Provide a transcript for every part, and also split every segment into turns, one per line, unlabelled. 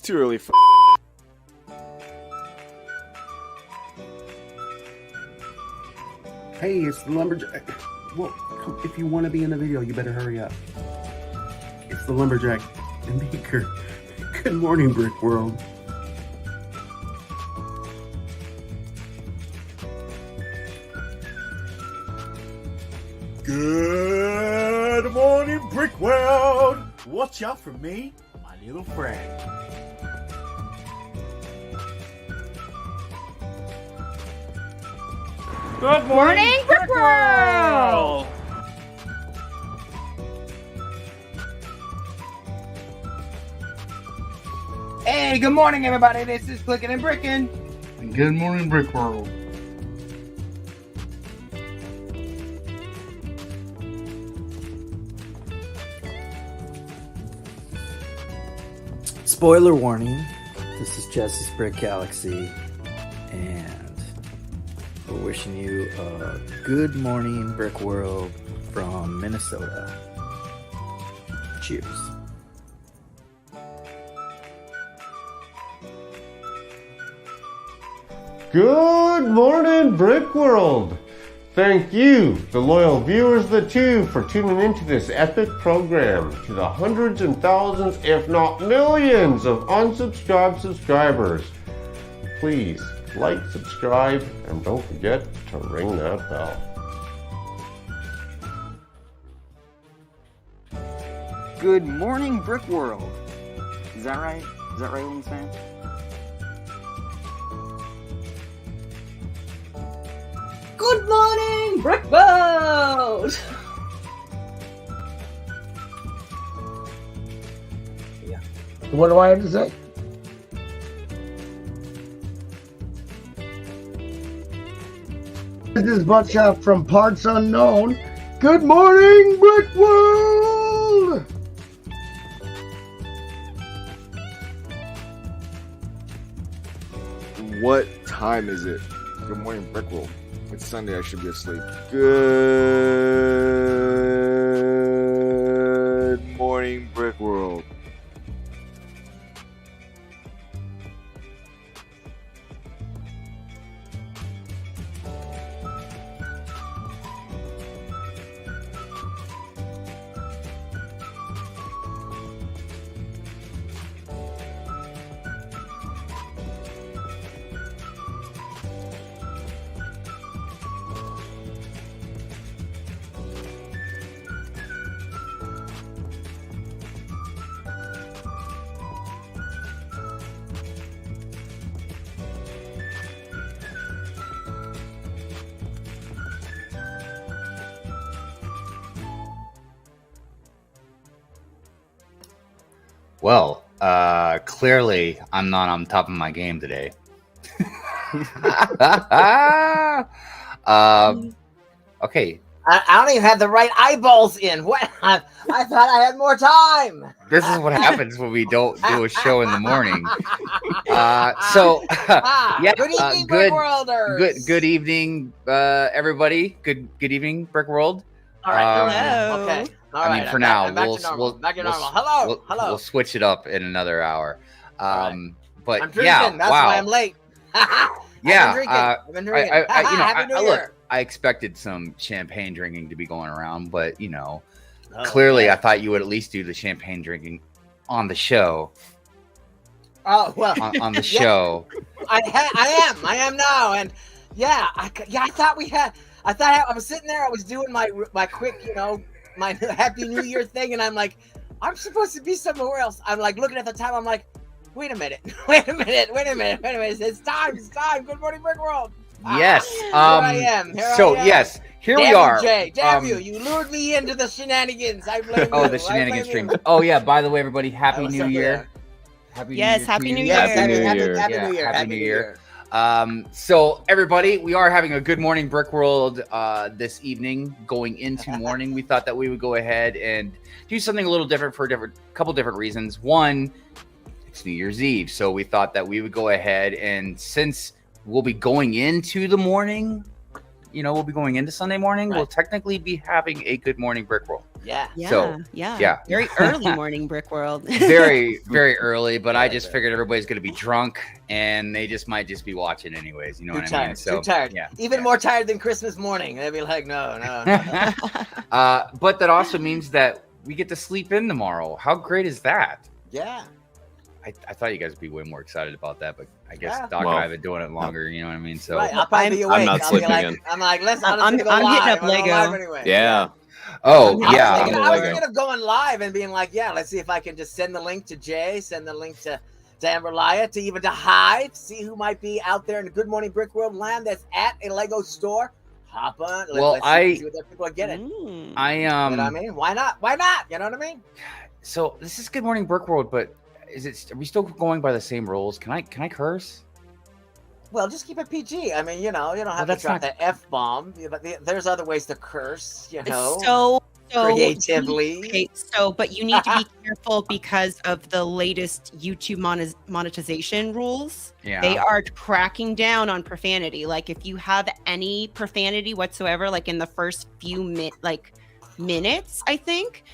too early for.
Hey, it's the lumberjack. Well, if you want to be in the video, you better hurry up. It's the lumberjack and Baker. Good morning, Brick World.
Good morning, Brick World. Watch out for me, my little friend.
Good morning, Brick World!
Hey, good morning, everybody. This is Clicking and Bricking.
Good morning, Brick World.
Spoiler warning, this is Jesse's Brick Galaxy, and we're wishing you a good morning, Brick World, from Minnesota. Cheers.
Good morning, Brick World. Thank you, the loyal viewers of the tube, for tuning into this epic program. To the hundreds and thousands, if not millions, of unsubscribed subscribers, please like, subscribe, and don't forget to ring that bell.
Good morning, Brick World. Is that right? Is that right what I'm saying?
Good morning, Brick World!
Yeah. What do I have to say? This is Buckshot from Parts Unknown. Good morning, Brick World!
What time is it? Good morning, Brick World. It's Sunday, I should be asleep. Good morning, Brick World.
Well, clearly I'm not on top of my game today. Okay.
I don't even have the right eyeballs in. What? I thought I had more time.
This is what happens when we don't do a show in the morning. Yeah.
Good evening, Brick Worlders.
Good evening, everybody. Good evening, Brick World.
All right.
Hello.
Okay. All
I
right,
mean, for now,
back to normal. Back to normal. Hello. Hello.
We'll switch it up in another hour. But
I'm drinking.
yeah,
That's
wow.
why I'm late.
Yeah,
I've been drinking. Happy New Year.
Look, I expected some champagne drinking to be going around, but clearly, I thought you would at least do the champagne drinking on the show.
Oh well,
on the show.
I am now, and I thought we had. I thought I was sitting there. I was doing my quick, my Happy New Year thing, and I'm like, I'm supposed to be somewhere else. I'm like looking at the time. I'm like, wait a minute. It's time. Good morning, Brick World.
Yes.
Here I am.
Yes, here we are.
Jay, damn you! You lured me into the shenanigans. I blame you.
Oh, the shenanigans stream. Oh yeah. By the way, everybody, Happy New Year.
Happy New Year.
Happy New Year.
So everybody, we are having a good morning Brick World this evening. Going into morning, we thought that we would go ahead and do something a little different for a couple different reasons. One, it's New Year's Eve, so we thought that we would go ahead and, since we'll be going into the morning, we'll be going into Sunday morning,
Right.
we'll technically be having a Good Morning Brick Roll.
Yeah.
So, yeah.
Very early morning brick world.
Very, very early, but I just
Very.
figured everybody's going to be drunk and they might just be watching anyways. You know
Too
what
tired.
I mean? So,
Too tired.
Yeah.
Even more tired than Christmas morning. They'd be like, no.
But that also means that we get to sleep in tomorrow. How great is that?
Yeah.
I thought you guys would be way more excited about that, but I guess
Yeah.
Doc
Well,
and I have been doing it longer. You know what I mean? So
Right. I'll probably be awake.
I'm not
I'll be
sleeping
like,
in.
I'm like, let's.
I'm getting up Lego.
Anyway.
Yeah.
Oh,
I
yeah.
was, thinking,
I'm
I was
Lego.
thinking of going live and being like, yeah, let's see if I can just send the link to Jay, send the link to Amberlia, to even to Hive, see who might be out there in the Good Morning Brick World land that's at a Lego store. Hop on.
Well,
let's see what the people are getting.
Mm.
I
You know what I mean? Why not? Why not? You know what I mean?
So this is Good Morning Brick World, but are we still going by the same rules? Can I curse?
Well, just keep it PG. I mean, you don't have to
that's
drop
not-
the F bomb, but there's other ways to curse.
So
creatively.
Okay, but you need to be careful because of the latest YouTube monetization rules.
Yeah.
They are cracking down on profanity. Like if you have any profanity whatsoever, like in the first few minutes, I think,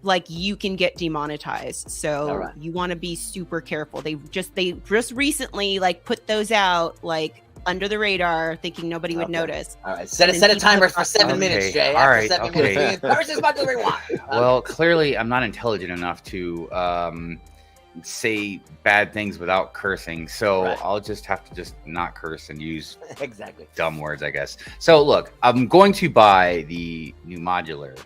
like you can get demonetized. So
All right.
you want to be super careful. They just recently like put those out like under the radar, thinking nobody would notice.
All right, set a
And people
timer
are
for 7
Okay,
minutes, Jay.
all
After
right,
7
okay.
minutes, we can curse as much as we want.
Well, clearly I'm not intelligent enough to say bad things without cursing, so
Right.
I'll just have to just not curse and use
Exactly.
dumb words, I guess. So look, I'm going to buy the new modular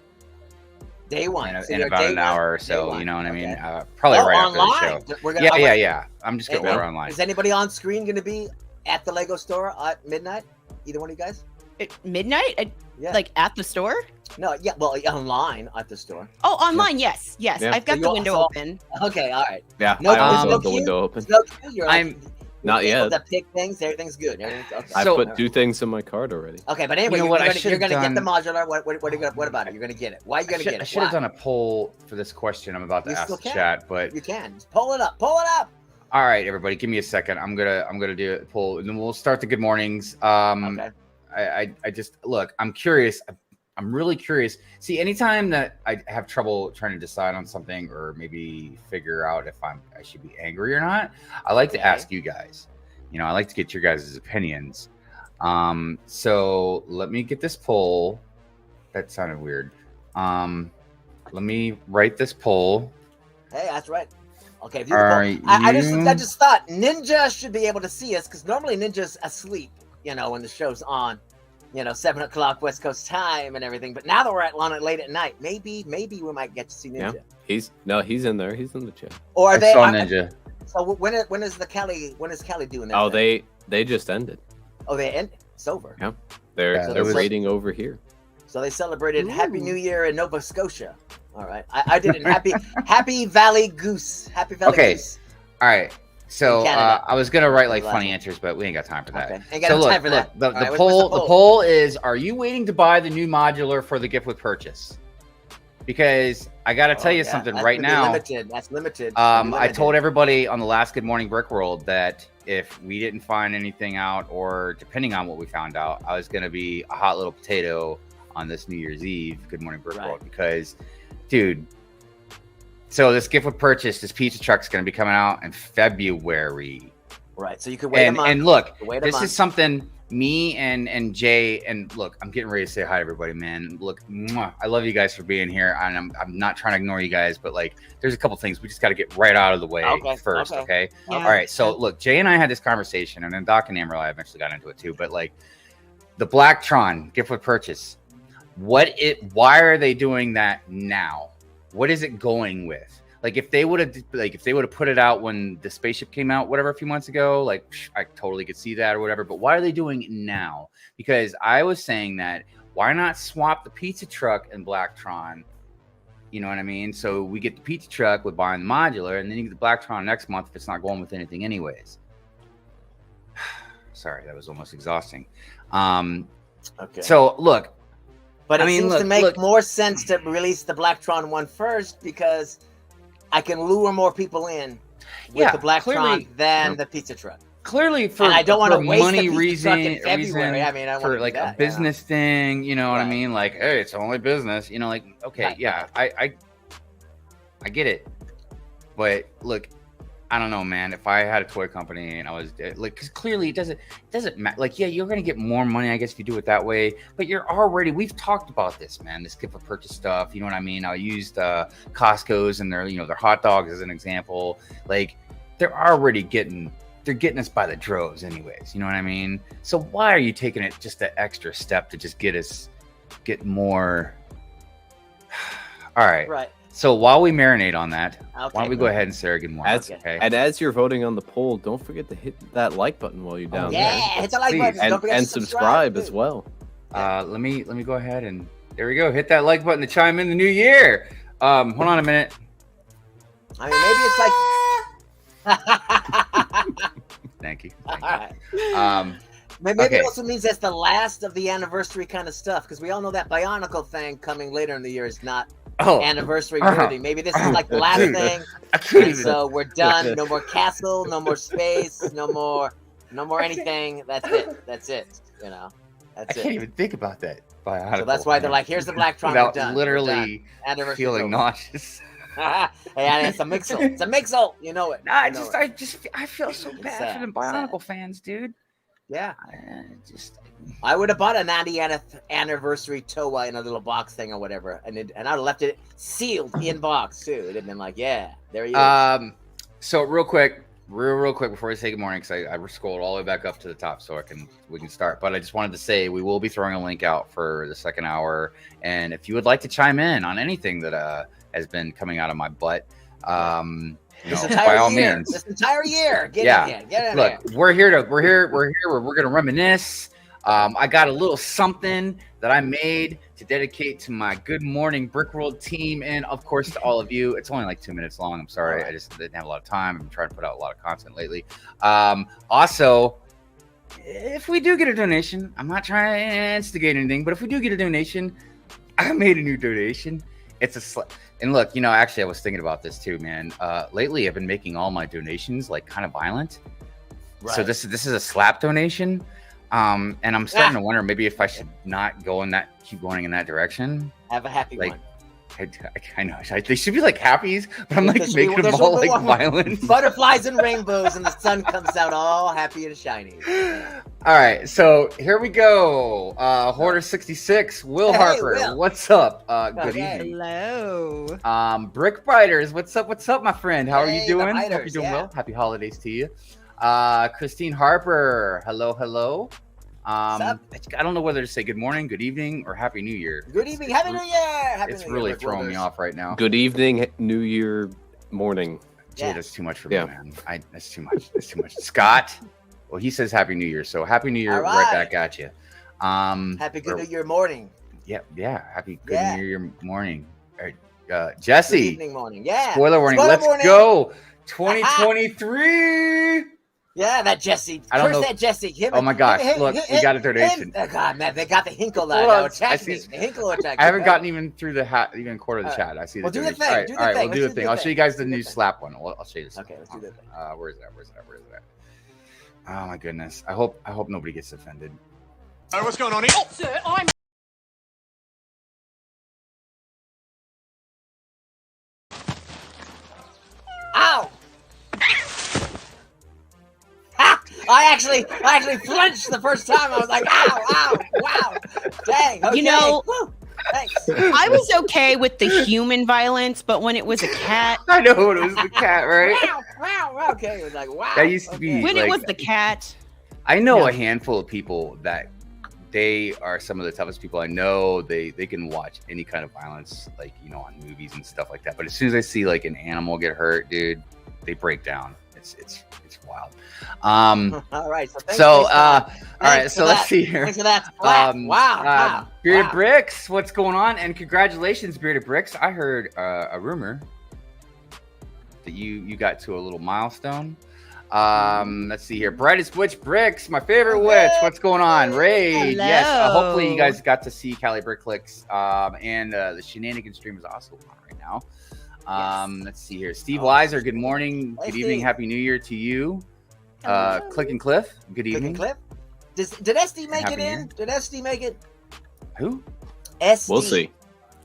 Day one.
in,
So
in
you're
about
day
an
one.
hour or
Day
so.
one.
You know what I mean?
Okay.
Probably
Oh,
right
online.
after the show.
We're gonna,
Yeah. I'm just gonna
Hey,
order online.
Is anybody on screen going to be at the Lego store at midnight? Either one of you guys?
At midnight,
Yeah.
like at the store.
No, yeah, well, online at the store.
Oh, online, yes.
Yeah.
I've got
So
the
you
window
also-
open.
Okay, all right.
Yeah,
No,
I also
no
have the
queue?
window open.
No, you're
I'm-
Not
able
yet.
to pick things. Everything's good. Everything's okay.
I
So-
put 2 things in my cart already.
Okay, but anyway,
You know what? I
you're
should've
gonna get the
done-
modular. What about it? You're gonna get it. Why are you gonna get it?
I should have
Why?
done a poll for this question I'm about to
You
ask
still
the
can.
chat, but
You can just pull it up. Pull it up.
all right, everybody, give me a second. I'm gonna do a poll, and then we'll start the good mornings.
Okay.
I just look. I'm curious. I'm really curious. See, anytime that I have trouble trying to decide on something, or maybe figure out if I should be angry or not, I like to
Okay.
ask you guys. I like to get your guys' opinions. So let me get this poll. That sounded weird. Let me write this poll.
Hey, that's right. Okay, if
Are
I
you-
just thought Ninja should be able to see us because normally Ninja's asleep, when the show's on, 7 o'clock West Coast time and everything. But now that we're on it late at night, maybe we might get to see Ninja.
Yeah, he's in there. He's in the chat.
Or are
I
they?
saw Ninja.
So when is Kelly doing that?
Oh,
thing?
they just ended.
Oh, they end. It's over.
Yeah, they're
Yeah,
they're
it was-
raiding over here.
So they celebrated Happy
Ooh.
New Year in Nova Scotia. All right, I did it. Happy Valley Goose. Happy Valley
Okay.
Goose.
All right. So
In Canada.
I was gonna write like
Like
funny
it.
answers, but we ain't got time for that.
Okay. Ain't got
So
no
look,
time for that.
The
All right, what's
poll.
the
The poll is: are you waiting to buy the new modular for the gift with purchase? Because I got to tell you
Yeah,
something
that's
right
gonna be
now.
Limited. That's limited.
I told everybody on the last Good Morning Brick World that if we didn't find anything out, or depending on what we found out, I was going to be a hot little potato on this New Year's Eve Good Morning Brick
Right.
World because, dude. So this gift with purchase, this pizza truck is going to be coming out in February.
Right. So you could wait a month.
And look,
Wait a
this
month.
is something me and Jay, and look, I'm getting ready to say hi to everybody, man. Look, mwah, I love you guys for being here, and I'm not trying to ignore you guys, but like, there's a couple things we just got to get right out of the way first, okay?
Yeah.
All right, so look, Jay and I had this conversation, and then Doc and Amberlia eventually got into it too, but like, the Blacktron gift with purchase, why are they doing that now? What is it going with? Like if they would have put it out when the spaceship came out, whatever, a few months ago, like I totally could see that or whatever. But why are they doing it now? Because I was saying that why not swap the pizza truck and Blacktron? You know what I mean? So we get the pizza truck with buying the modular, and then you get the Blacktron next month if it's not going with anything anyways. Sorry, that was almost exhausting.
Okay.
So look,
But it
I mean,
seems to
look,
make
look.
more sense to release the Blacktron one first because I can lure more people in with the black trunk than the pizza truck.
Clearly, for
and I don't want to waste
money
the pizza truck in February.
reason,
I mean, I
for like a business thing, you know what I mean? Like, hey, it's only business, you know, like, okay, yeah, I get it, but look, I don't know, man. If I had a toy company and I was like, because clearly it doesn't matter. Like, yeah, you're gonna get more money, I guess, if you do it that way. But we've talked about this, man. This gift for purchase stuff. You know what I mean? I used Costco's and their hot dogs as an example. Like, they're already getting us by the droves, anyways. You know what I mean? So why are you taking it just that extra step to just get more? All right.
Right.
So while we marinate on that, why don't we go ahead and say our good morning?
And as you're voting on the poll, don't forget to hit that like button while you're down there.
Hit the like button. Don't forget
and
to
subscribe as well.
Let me go ahead and there we go. Hit that like button to chime in the new year. Hold on a minute.
I mean, maybe it's like.
Thank you.
All right. Maybe it also means that's the last of the anniversary kind of stuff, because we all know that Bionicle thing coming later in the year is not anniversary worthy. Maybe this is like the last thing. And so we're done. No more castle, no more space, no more anything. That's it. You know, that's it.
I can't even think about that. Bionicle.
So that's why they're like, here's the black trunk.
Without
we're done.
literally feeling nauseous.
Hey, it's a mixel. It's a mixel. You know it.
I feel so bad for the Bionicle fans, dude.
Yeah. I would have bought a 90th anniversary Toa in a little box thing or whatever, and I'd have left it sealed in box too. It'd have been like, yeah, there you go.
So real quick before we say good morning, because I scrolled all the way back up to the top so we can start. But I just wanted to say we will be throwing a link out for the second hour, and if you would like to chime in on anything that has been coming out of my butt, by all means,
this entire year, get in.
Look, we're here. We're gonna reminisce. I got a little something that I made to dedicate to my Good Morning Brick World team, and of course to all of you. It's only like 2 minutes long. I'm sorry, I just didn't have a lot of time. I'm trying to put out a lot of content lately. Also, if we do get a donation, I'm not trying to instigate anything, but if we do get a donation, I made a new donation. It's and look, actually I was thinking about this too, man. Lately I've been making all my donations like kind of violent. Right. So this is a slap donation. And I'm starting to wonder maybe if I should not keep going in that direction.
Have a happy one.
I know they should be like happies, but I'm like making them all like violent.
Butterflies and rainbows, and the sun comes out all happy and shiny.
All right, so here we go. Hoarder 66, Will Harper,
Will.
what's up? Good evening.
Hello.
Brick Biters, what's up, my friend? How are you doing?
Biters,
Hope you're doing well. Happy holidays to you. Christine Harper, hello. I don't know whether to say good morning, good evening, or happy New Year.
Good evening, happy New Year.
It's really throwing me off right now.
Good evening, New Year morning.
Jay, that's too much for me, man. That's too much. That's too much. Scott, well, he says happy New Year, so happy New Year right back at you.
Happy Good New Year morning.
Yeah. Happy Good New Year morning. All right, Jesse.
Good evening morning. Yeah.
Spoiler warning. Let's go. 2023.
Yeah, that Jesse.
I don't know.
That Jesse.
Oh my gosh! Look, we got a donation.
Oh God, man, they got the Hinkle out. Attack me. The Hinkle attack.
I haven't gotten even through even quarter of the chat. I see the donation.
Do the thing.
All right, we'll do the thing. I'll show you guys the new slap one. I'll show you this.
Okay, let's do the thing.
Where is that? Oh my goodness! I hope nobody gets offended.
All right, what's going on here?
Oh, sir, I'm.
Ow! I actually flinched the first time. I was like, ow, wow, dang. Okay. Woo, thanks.
I was okay with the human violence, but when it was a cat,
I know it was the cat, right?
Wow. Okay, it was like wow.
That used to be
when it was the cat.
I know a handful of people that they are some of the toughest people I know. They can watch any kind of violence, like on movies and stuff like that. But as soon as I see like an animal get hurt, dude, they break down. It's wild.
All right.
All right. So let's see here.
Thanks for that. Wow.
Bearded Bricks, what's going on? And congratulations, Bearded Bricks. I heard a rumor that you got to a little milestone. Let's see here. Brightest Witch Bricks, my favorite witch. What's going on? Raid.
Hello.
Yes. Hopefully you guys got to see Cali Brick Clicks. And the Shenanigans stream is also on right now. Let's see here. Steve Weiser, good morning.
Hey,
Good evening.
Steve.
Happy New Year to you.
Hello.
Click and Cliff, good evening.
Clip. Did SD make
Happy
it
New
in?
Year.
Did SD make it?
Who?
SD.
We'll see.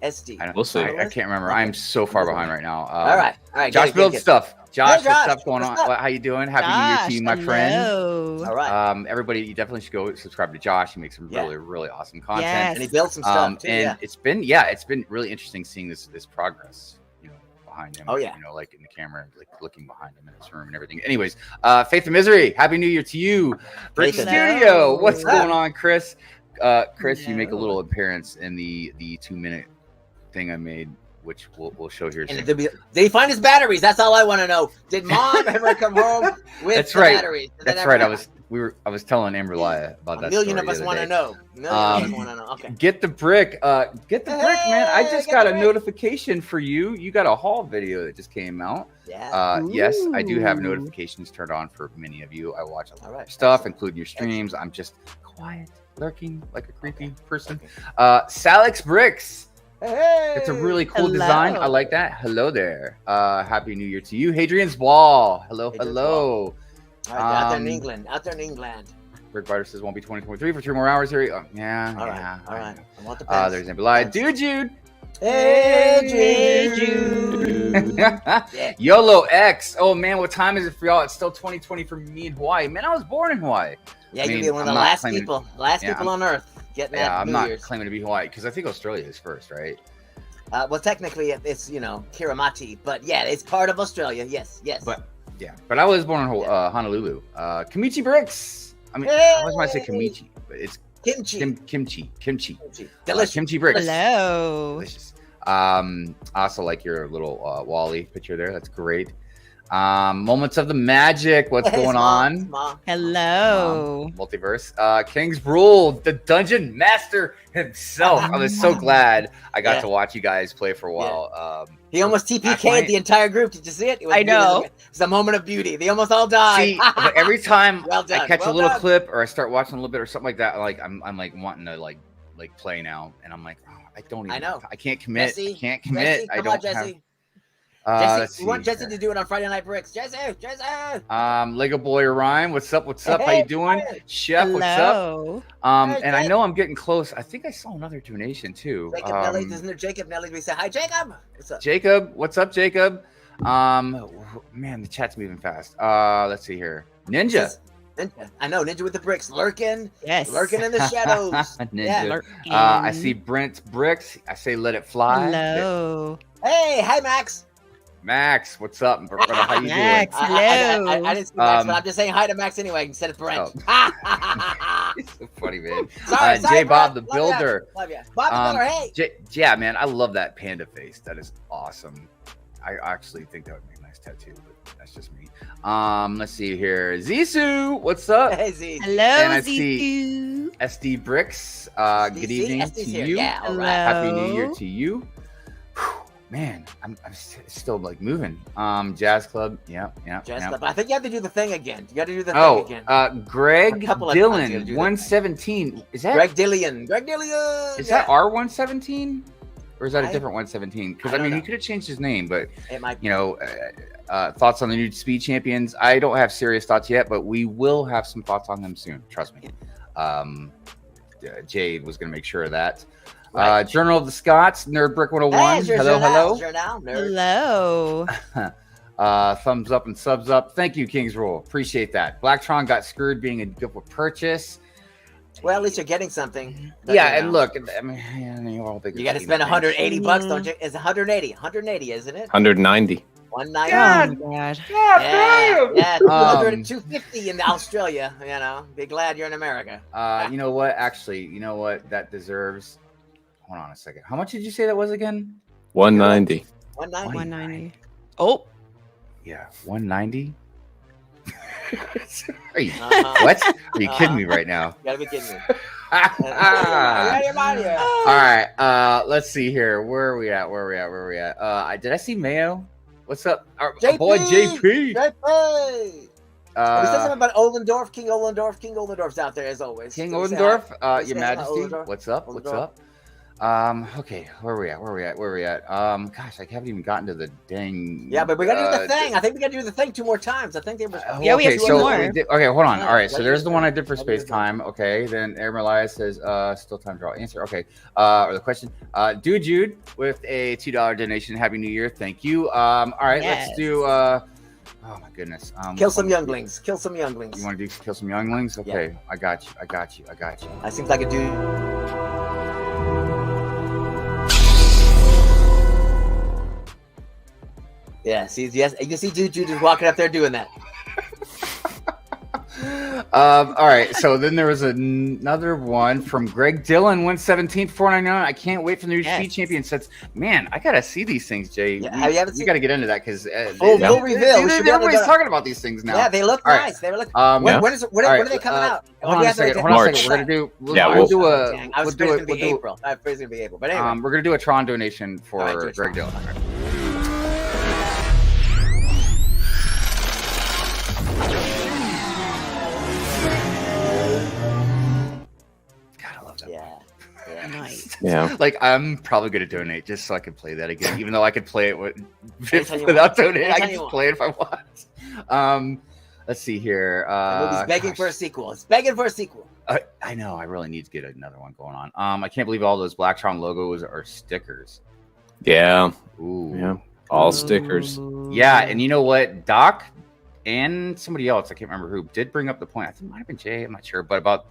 SD.
I don't-
We'll see.
I can't remember. I'm so far behind right now.
All right.
Josh Builds stuff. Josh,
Hey, Josh,
what's up going on?
what's up?
How you doing? Happy New Year to you, my friend.
Hello.
All right.
Everybody, you definitely should go subscribe to Josh. He makes some really, really awesome content.
Yes.
And he built some stuff too.
And it's been really interesting seeing this progress, behind him.
Oh, yeah.
Like in the camera, like looking behind him in his room and everything. Anyways, Faith and Misery, Happy New Year to you. Brick
Faith and
Studio, what's
Hello.
going on, Chris? Chris, you make a little appearance in the 2-minute thing I made, which we'll show here soon.
And did he find his batteries? That's all I want to know. Did Mom ever come home with
That's
the
right.
batteries? Did that
That's
ever
right.
happen?
I was telling Amberlia about that.
A million
story
of us
the
want to
other
know.
day.
A million of us want to know. Okay.
Get the brick. Get the brick, man. I just
get
got
the
a
brick.
notification for you. You got a haul video that just came out.
Yeah.
Yes, I do have
Ooh.
notifications turned on for many of you. I watch a lot
All right.
of stuff,
Excellent.
including your streams. I'm just quiet, lurking like a creepy person. Salix Bricks.
Hey.
It's a really cool
Hello.
design. I like that. Hello there. Happy New Year to you. Hadrian's Ball. Hello,
Hadrian's
hello.
All right, out there in
Um,
England. Out there in England.
Rick Biter says won't be 2023 for 3 more hours here. Yeah,
All right.
yeah.
All right. I want the pens.
There's Amberlia.
Pens.
Dude, Jude.
Hey,
Jude.
YOLO X. Oh man, what time is it for y'all? It's still 2020 for me in Hawaii. Man, I was born in Hawaii.
Yeah,
I
you'll
mean,
be one of
I'm
the
not
last
claiming-
people
Yeah,
on Earth getting
Yeah,
that
I'm
New
not
Year's.
claiming to be Hawaii because I think Australia is first, right?
Well, technically, it's Kirimati, but yeah, it's part of Australia. Yes, yes.
But yeah, but I was born in Honolulu. Kimichi Bricks. I mean, I always want to say Kimichi, but it's
kimchi.
kimchi.
Delicious.
Kimchi Bricks.
Hello.
Delicious. I also like your little Wally picture there. That's great. Moments of the magic. What's
Hey,
going
Mom,
on?
it's Mom.
Hello.
Multiverse. King's Rule, the dungeon master himself. I was so glad I got
Yeah.
to watch you guys play for a while.
He almost TPK'd the entire group. Did you see it? It was
I know.
It was a moment of beauty. They almost all died.
See, but every time
Well done,
I catch
well
a little
done.
clip or I start watching a little bit or something like that, I'm like wanting to like play now, and I'm like, oh, I don't even.
I know.
I can't commit.
Jesse,
I can't commit.
Jesse,
I
come
don't
on, Jesse.
have.
Jesse,
Let's
we want
see
Jesse
here.
to do it on Friday Night Bricks. Jesse.
Lego Boy Ryan, what's up? What's up? How you doing?
Hey.
Chef, what's up?
Hello.
Hey,
And I
Jake.
know I'm getting close. I think I saw another donation too.
Jacob Nelly, isn't there Jacob Nelly? We say hi, Jacob. What's up?
Jacob, what's up, Jacob? Man, the chat's moving fast. Let's see here. Ninja.
Ninja. I know Ninja with the bricks lurking in the shadows.
Ninja.
Yeah.
I see Brent's bricks. I say let it fly.
Hello.
Hey, hi Max.
Max, what's up, brother? How you
Max,
doing?
I didn't see Max, but
Um,
I'm just saying hi to Max anyway instead of Brent.
It's so funny, man.
Sorry,
J Bob the
Brent. Love ya.
Builder.
Love ya. Bob the Builder, hey.
Yeah, man, I love that panda face. That is awesome. I actually think that would be a nice tattoo, but that's just me. Let's see here. Zisu, what's up?
Hey, Z.
Hello,
And I
Zizu.
see SD Bricks. Good evening to
SD's here.
you.
Yeah, all right.
Happy New Year
Hello.
to you. Whew, man, I'm still like moving. Jazz Club. Yeah.
Just up. I think you have to do the thing again. You got to do the
Oh,
thing again.
Greg
A couple of times you gotta
Dillon,
do that.
117. Is that
Greg Dillion. Greg Dillion.
is that our 117? Or is that a
I-
different 117? Because
I
I mean,
don't
he
know.
could have changed his name, but
It might be.
you know, thoughts on the new speed champions. I don't have serious thoughts yet, but we will have some thoughts on them soon. Trust me. Jade was going to make sure of that.
Right.
Journal of the Scots, Nerd Brick 101.
Hey,
Hello.
Hello.
Thumbs up and subs up. Thank you, King's Rule. Appreciate that. Blacktron got screwed being a good purchase.
Well, at least you're getting something. But,
Yeah,
you
and
know,
look, I mean, you're all big.
you got to spend 180 bucks, don't you? It's 180. 180, isn't it?
190.
190.
Oh my god.
Yeah, 200
Um,
and 250 in Australia. You know, be glad you're in America.
You know what? Actually, you know what? That deserves. Hold on a second. How much did you say that was again?
190.
190.
190. Oh.
Yeah, 190. Are you,
Uh-huh.
what? Are you kidding me right now?
You gotta be kidding me.
All
All
right. Let's see here. Where are we at? Did I see Mayo? What's up? Our boy JP.
JP. We said something
Uh,
about Ollendorf, King Ollendorf. King Ollendorf's out there as always.
King
Say hi.
Ollendorf,
Say
Your
hi,
Majesty.
Ollendorf.
What's up? What's
Ollendorf.
up? Okay, where are we at? Gosh, I haven't even gotten to the dang.
Yeah, but we gotta do the thing. I think we gotta do the thing 2 more times. I think they were.
Yeah, we have 2 more.
Okay, hold on. All right, so there's the one I did for space time. Okay, then Amberlia says, still time to draw answer. Okay, or the question. Dude Jude with a $2 donation. Happy New Year. Thank you. All right, let's do. Oh my goodness.
Kill some younglings. Kill some younglings.
You want to do kill some younglings? Okay,
Yeah.
I got you.
That seems like a dude. Yeah, see, yes, you can see Jude just walking up there doing that.
All right, so then there was another one from Greg Dillon, 117 499. I can't wait for the new Speed Champion sets. Man, I gotta see these things, Jay.
Yeah,
we gotta get into that because
we'll reveal.
Everybody's talking about these things now.
Yeah, they look nice. They look. When are they coming out?
Hold on a second. We're gonna do. We'll do a.
I was afraid it's gonna be April. I was afraid it's gonna be April. But anyway,
we're gonna do a Tron donation for Greg Dillon.
Nice.
Yeah.
Like I'm probably gonna donate just so I can play that again, even though I could play it without donating. I can just play it if I want. Let's see here.
The movie's begging for a sequel. It's begging for a sequel.
I know. I really need to get another one going on. I can't believe all those Blacktron logos are stickers.
Yeah.
Ooh.
Yeah. All stickers.
Yeah, and you know what, Doc and somebody else, I can't remember who, did bring up the point. I think it might have been Jay. I'm not sure, but about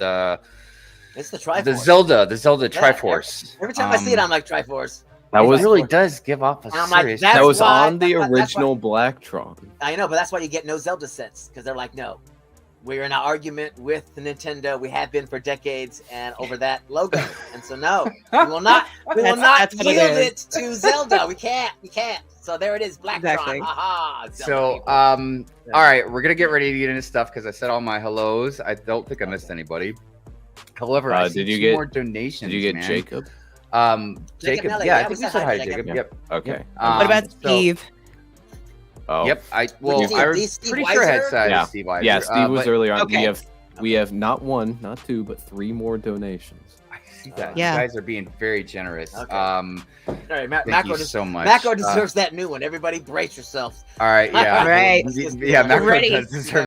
It's the Triforce.
The Zelda Triforce.
Every time I see it, I'm like Triforce.
That was
really does give off a
I'm like,
serious.
that's
that was
why-
on the
that's
original Blacktron.
I know, but that's why you get no Zelda sets because they're like, no, we're in an argument with Nintendo. We have been for decades, and over that logo, and so no, we will not
That's what it
yield
is.
it to Zelda. We can't. So there it is, Blacktron.
Exactly.
Haha.
So, all right, we're gonna get ready to get into stuff because I said all my hellos. I don't think I missed anybody. However, I see
did you
two
get
more donations.
Did you get
man.
Jacob?
Jacob.
Nelly,
Yeah, I
yeah,
think
we
we
said
said
hi,
hi,
Jacob.
Jacob. Yep.
Okay.
What about Steve?
Oh.
Yep. I
Steve
was pretty sure I had
Weiser?
said
Yeah.
Steve Weiser.
Yeah, Steve was
but
earlier on.
okay.
We have not 1, not 2, but 3 more donations.
I see that.
Yeah.
You guys are being very generous.
Okay.
All
All right,
thank you so much.
Mako deserves that new one. Everybody, brace yourselves.
All right. Yeah.
All right.
Yeah. Mako
Ready.
does deserve.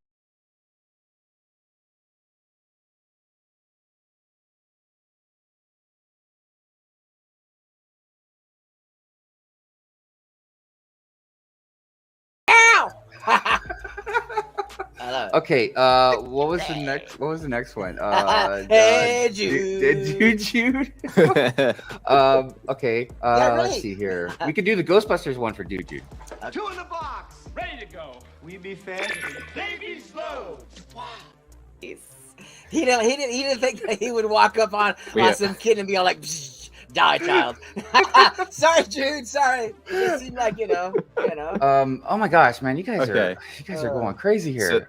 Ow! I love it.
Okay. What was the next? What was the next one?
Hey, Jude.
Jude. Okay.
Yeah,
Let's
right.
see here. We could do the Ghostbusters one for Dude.
2 in the box, ready to go. We be fast, they be slow.
He didn't think that he would walk up on some kid and be all like, "Psh, die, child." Sorry, Jude. Sorry. It seemed like you know.
Oh my gosh, man! You guys are going crazy here.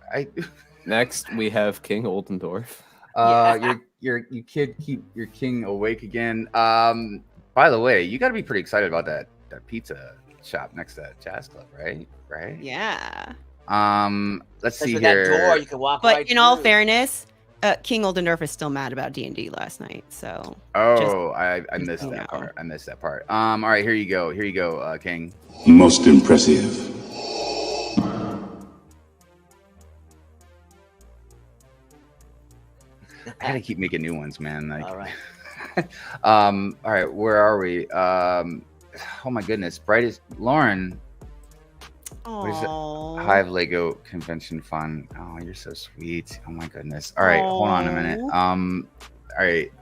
Next, we have King Oldendorf.
You kid, keep your king awake again. By the way, you got to be pretty excited about that pizza shop next to that jazz club, right?
Yeah.
Let's
Especially
see
with
here.
that door, you can walk
But
right
in all
through.
fairness, King Oldendorf is still mad about D&D last night. So.
I missed
you
that
know.
part. I missed that part. All right, here you go, King.
Most impressive.
I gotta keep making new ones, man. Like,
All right.
all right, where are we? Oh my goodness, brightest Lauren. What is it?
Aww.
Hive Lego Convention Fun. Oh, you're so sweet. Oh my goodness. All right, hold on a minute. All right.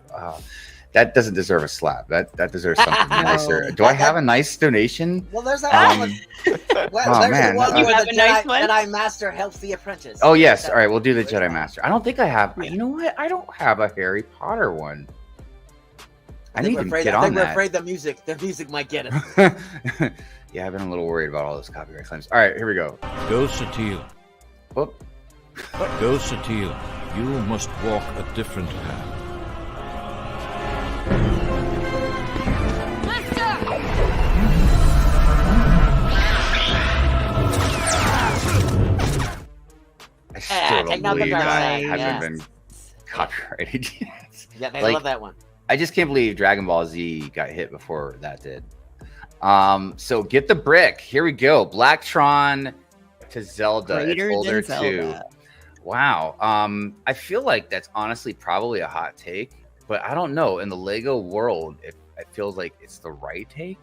That doesn't deserve a slap. That deserves something nicer. Do I have a nice donation?
Well, there's that one. Well, there's
man.
the one
You
where
have
the
a nice one?
Jedi Master helps the apprentice.
Oh yes. All right, we'll do the Jedi Master. I don't think I have. You know what? I don't have a Harry Potter one. I need to get on
we're
that.
afraid the music might get us.
Yeah, I've been a little worried about all those copyright claims. All right, here we go.
Ghost Satil.
Whoop.
Ghost Satil, you must walk a different path.
I still don't
take down the
believe
dark
that
side,
hasn't
yes.
been copyrighted yet.
Yeah, they
Like,
love that one.
I just can't believe Dragon Ball Z got hit before that did. So get the brick. Here we go. Blacktron to Zelda.
Greater
it's older
than
too.
Zelda.
Wow. I feel like that's honestly probably a hot take, but I don't know. In the Lego world, it feels like it's the right take.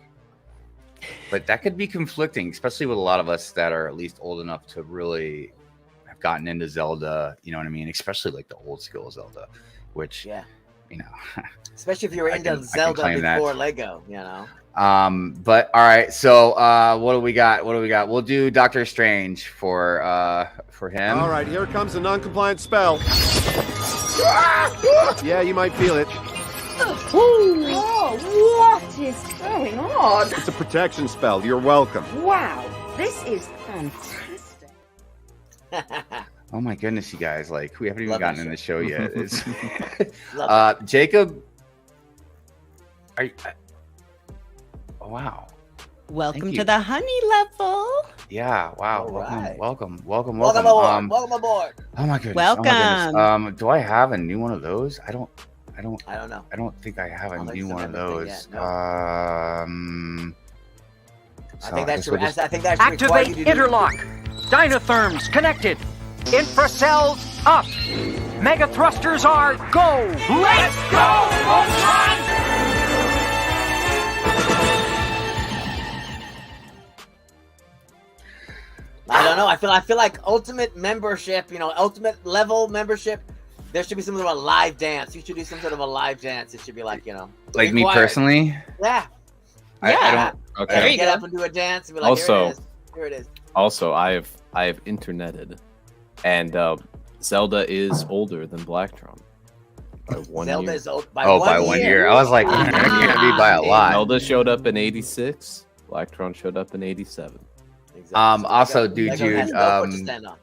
But that could be conflicting, especially with a lot of us that are at least old enough to really have gotten into Zelda. You know what I mean? Especially like the old school Zelda, which, you know,
especially if you were into Zelda before Lego, you know.
But all right, so what do we got? We'll do Doctor Strange for him.
All right, here comes a non-compliant spell. Yeah, you might feel it.
Oh, what is going on?
It's a protection spell. You're welcome.
Wow, this is fantastic.
Oh my goodness, you guys! Like we haven't even
Love
gotten
this
in the show yet. It's
Love
Jacob. Oh, wow.
Welcome
Thank
to
you.
the honey level.
Yeah. Wow.
All right.
Welcome.
Welcome aboard. Welcome aboard.
Oh my goodness.
Welcome.
Oh my goodness. Do I have a new one of those? I don't
know.
I don't think I have a
don't think
new
so,
one of
everything
those.
yet, no.
So
I think that's
guess we'll just-
I think that's required
Activate
you to do-
interlock. Dynatherms connected. Infracells up. Mega thrusters are go. Let's go, Ultron!
I don't know. I feel like ultimate membership, you know, ultimate level membership. There should be some sort of a live dance. You should do some sort of a live dance. It should be like, you know,
like me
required.
personally.
Yeah.
I don't. Okay.
There you get up and do a dance and be like,
Also-
here it is. Here it is.
Also, I have interneted, and Zelda is older than Blacktron by 1
Zelda
year.
is old by
by 1 year. I was like, it can't be by a lot.
Zelda showed up in '86. Blacktron showed up in '87.
Also,
Lego has
dude,
no foot to stand on.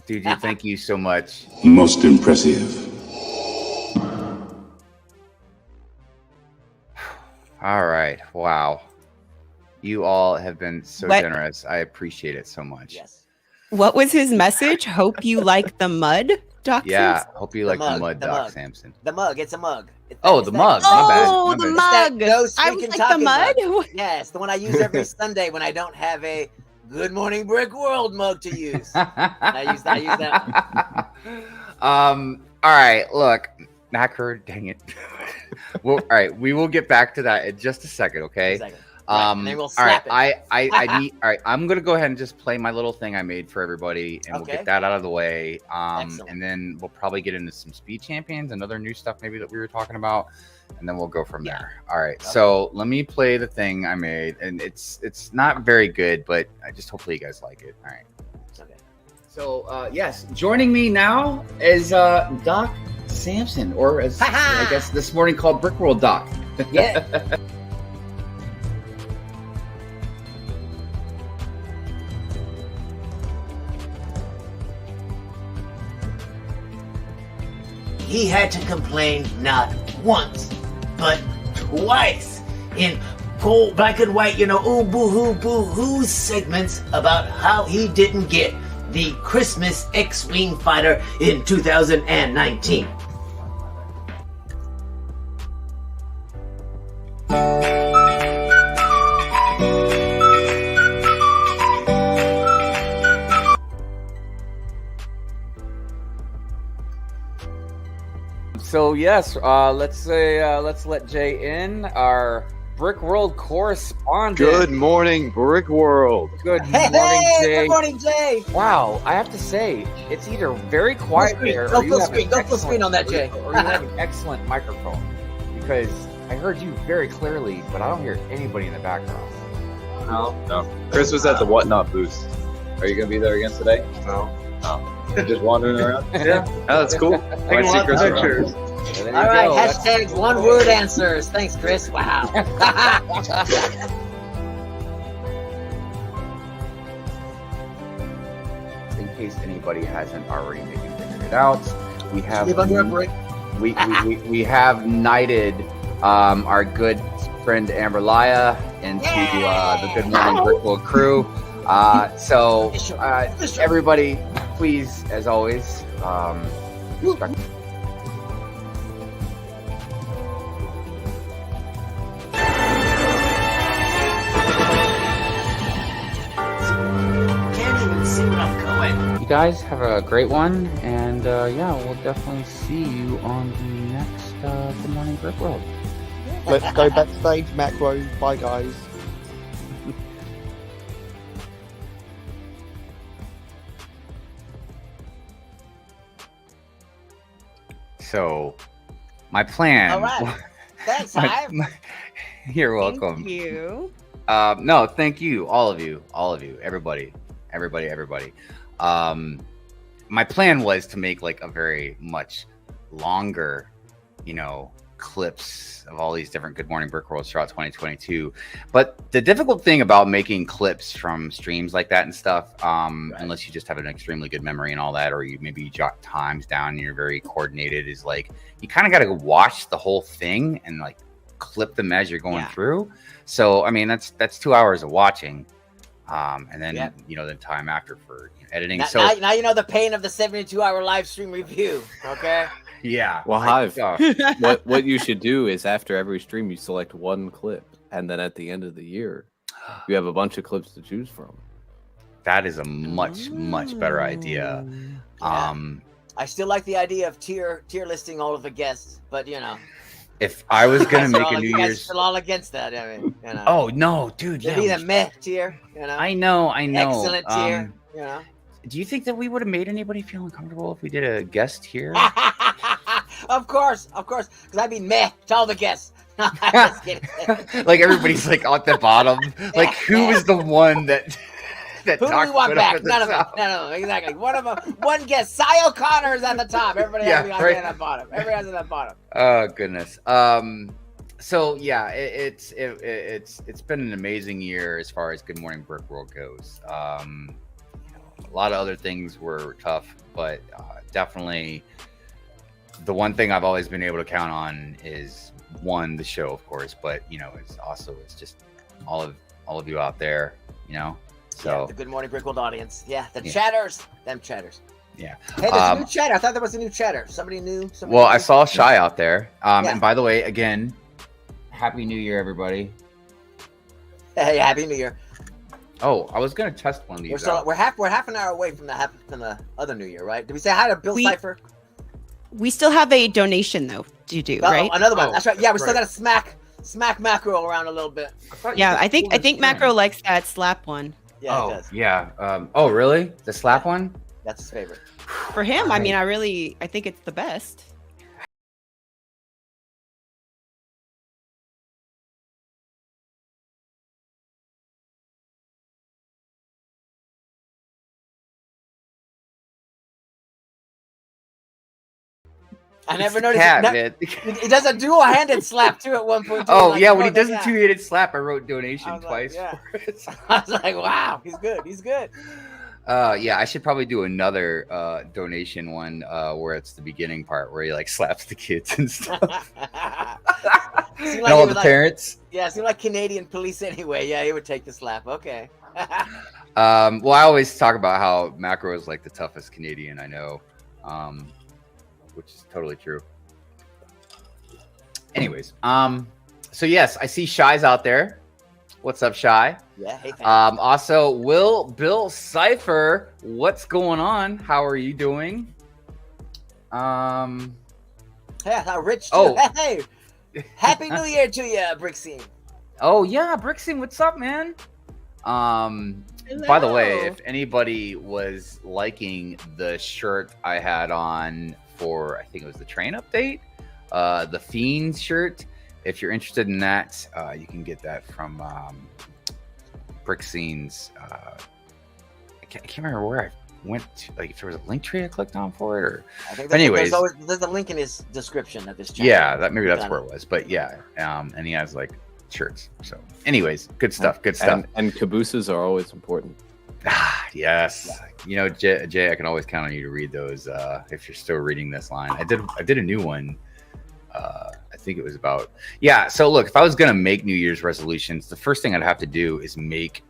dude, thank you so much.
Most impressive.
All right. Wow. You all have been so
What-
generous. I appreciate it so much.
Yes.
What was his message? Hope you like the mud, Doc
Yeah.
Sampson?
Hope you like the
mug,
mud,
the
Doc
mug.
Sampson.
The mug. It's a mug.
Oh, the mug. My bad.
Oh,
My
the
bad.
mug.
Ghost
I was
freaking
like, the
talking
mud?
mug. Yes, the one I use every Sunday when I don't have a Good Morning Brick World mug to use. I use that one.
All right. Look, Knacker, dang it. Well, all right. We will get back to that in just a second. Okay.
Second. Right, and then we'll
all right.
slap it.
I need. All right. I'm gonna go ahead and just play my little thing I made for everybody, and we'll
Okay.
get that out of the way.
Excellent.
And then we'll probably get into some speed champions and other new stuff maybe that we were talking about, and then we'll go from there. All right. So let me play the thing I made, and it's not very good, but I just hopefully you guys like it. All right.
Okay.
So yes, joining me now is Dok Sampson, or as I guess this morning called Brick World Doc.
Yeah.
He had to complain not once, but twice in cold black and white, you know, ooh boo hoo segments about how he didn't get the Christmas X-Wing fighter in 2019.
So yes, let's let Jay in, our Brick World correspondent.
Good morning, Brick World.
Good
Hey,
morning, Jay.
good morning, Jay.
Wow, I have to say, it's either very quiet there,
Go
or you
full
have
screen.
an
Go full screen on that, Jay.
or you have an excellent microphone, because I heard you very clearly, but I don't hear anybody in the background.
No. Chris was at the Whatnot booth. Are you going to be there again today? No. You're just wandering around? Yeah. Oh, that's cool.
Taking
Might see Chris around.
There you
All right,
go.
hashtag one word answers. Thanks, Chris. Wow.
In case anybody hasn't already maybe figured it out, we have
Live under a brick.
we have knighted our good friend Amberlia into the Good Morning Brick World crew. So everybody, please, as always, respect. you guys have a great one, and yeah, we'll definitely see you on the next Good Morning Brick World.
Let's go backstage, Macro. Bye, guys.
So, my plan.
All right. Thanks, Hive.
You're welcome.
Thank you.
No, thank you, all of you, everybody. My plan was to make like a very much longer, clips of all these different Good Morning Brick Worlds throughout 2022. But the difficult thing about making clips from streams like that and stuff, unless you just have an extremely good memory and all that, or you maybe jot times down and you're very coordinated, is like you kind of got to watch the whole thing and like clip them as you're going through. So I mean that's 2 hours of watching, and then the time after for editing.
Now you know the pain of the 72-hour live stream review. Okay.
Yeah.
Well, Hive, what you should do is after every stream you select one clip, and then at the end of the year you have a bunch of clips to choose from.
That is a much better idea.
I still like the idea of tier listing all of the guests, but
if I was gonna make a New
you guys
Year's,
still all against that. I mean,
Oh no, dude!
It'd be the meh tier.
I know.
Excellent tier.
Do you think that we would have made anybody feel uncomfortable if we did a guest here?
Of course, because I'd be meh to all the guests. No, I'm just kidding.
Like everybody's like at the bottom. Like who is the one that
Who do we want back? None of them. No, exactly. One guest. Cy O'Connor is at the top. Everybody else is at the bottom. Everybody else is at the bottom.
Oh goodness. So yeah, it's been an amazing year as far as Good Morning Brick World goes. A lot of other things were tough, but definitely the one thing I've always been able to count on is the show, of course, but it's just all of you out there, So
the Good Morning Brick World audience. Yeah, chatters. Them chatters.
Yeah.
Hey, there's a new chatter. I thought there was a new chatter. Somebody new.
Well, I saw Shy out there. And by the way, again, Happy New Year, everybody.
Hey, Happy New Year.
Oh, I was gonna test one of these.
We're half an hour away from the other New Year, right? Did we say hi to Bill Cipher?
We still have a donation though to do, right?
Another one. That's right. Yeah, we still got to smack Macro around a little bit.
Yeah, I think Macro likes that slap one.
Yeah, it does.
Yeah. Oh, really? The slap one?
That's his favorite.
For him, I mean, I think it's the best.
I never noticed. He does a dual-handed slap too at one point.
Oh yeah, when he does a two-handed slap, I wrote donation twice.
For it. I was like, wow, he's good. He's good.
Yeah, I should probably do another donation one where it's the beginning part where he like slaps the kids and stuff. And all the parents.
Yeah, seemed like Canadian police anyway. Yeah, he would take the slap. Okay.
Well, I always talk about how Macro is like the toughest Canadian I know. Which is totally true. Anyways, so yes, I see Shy's out there. What's up, Shy?
Yeah, hey,
also, Bill Cipher, what's going on? How are you doing?
Yeah, Rich.
Hey,
Happy New Year to you, Brick Scene.
Oh yeah, Brick Scene, what's up, man? By the way, if anybody was liking the shirt I had on for, I think it was the train update, the Fiends shirt. If you're interested in that, you can get that from Brick Scenes. I can't remember where I went to, like if there was a Linktree I clicked on for it, or
I think
anyways,
there's a link in his description of this channel.
Yeah, maybe that's where it was. But yeah, and he has like shirts. So anyways, good stuff.
And cabooses are always important.
Yes. Jay, I can always count on you to read those if you're still reading this line. I did a new one. I think it was about so look, if I was gonna make New Year's resolutions, the first thing I'd have to do is make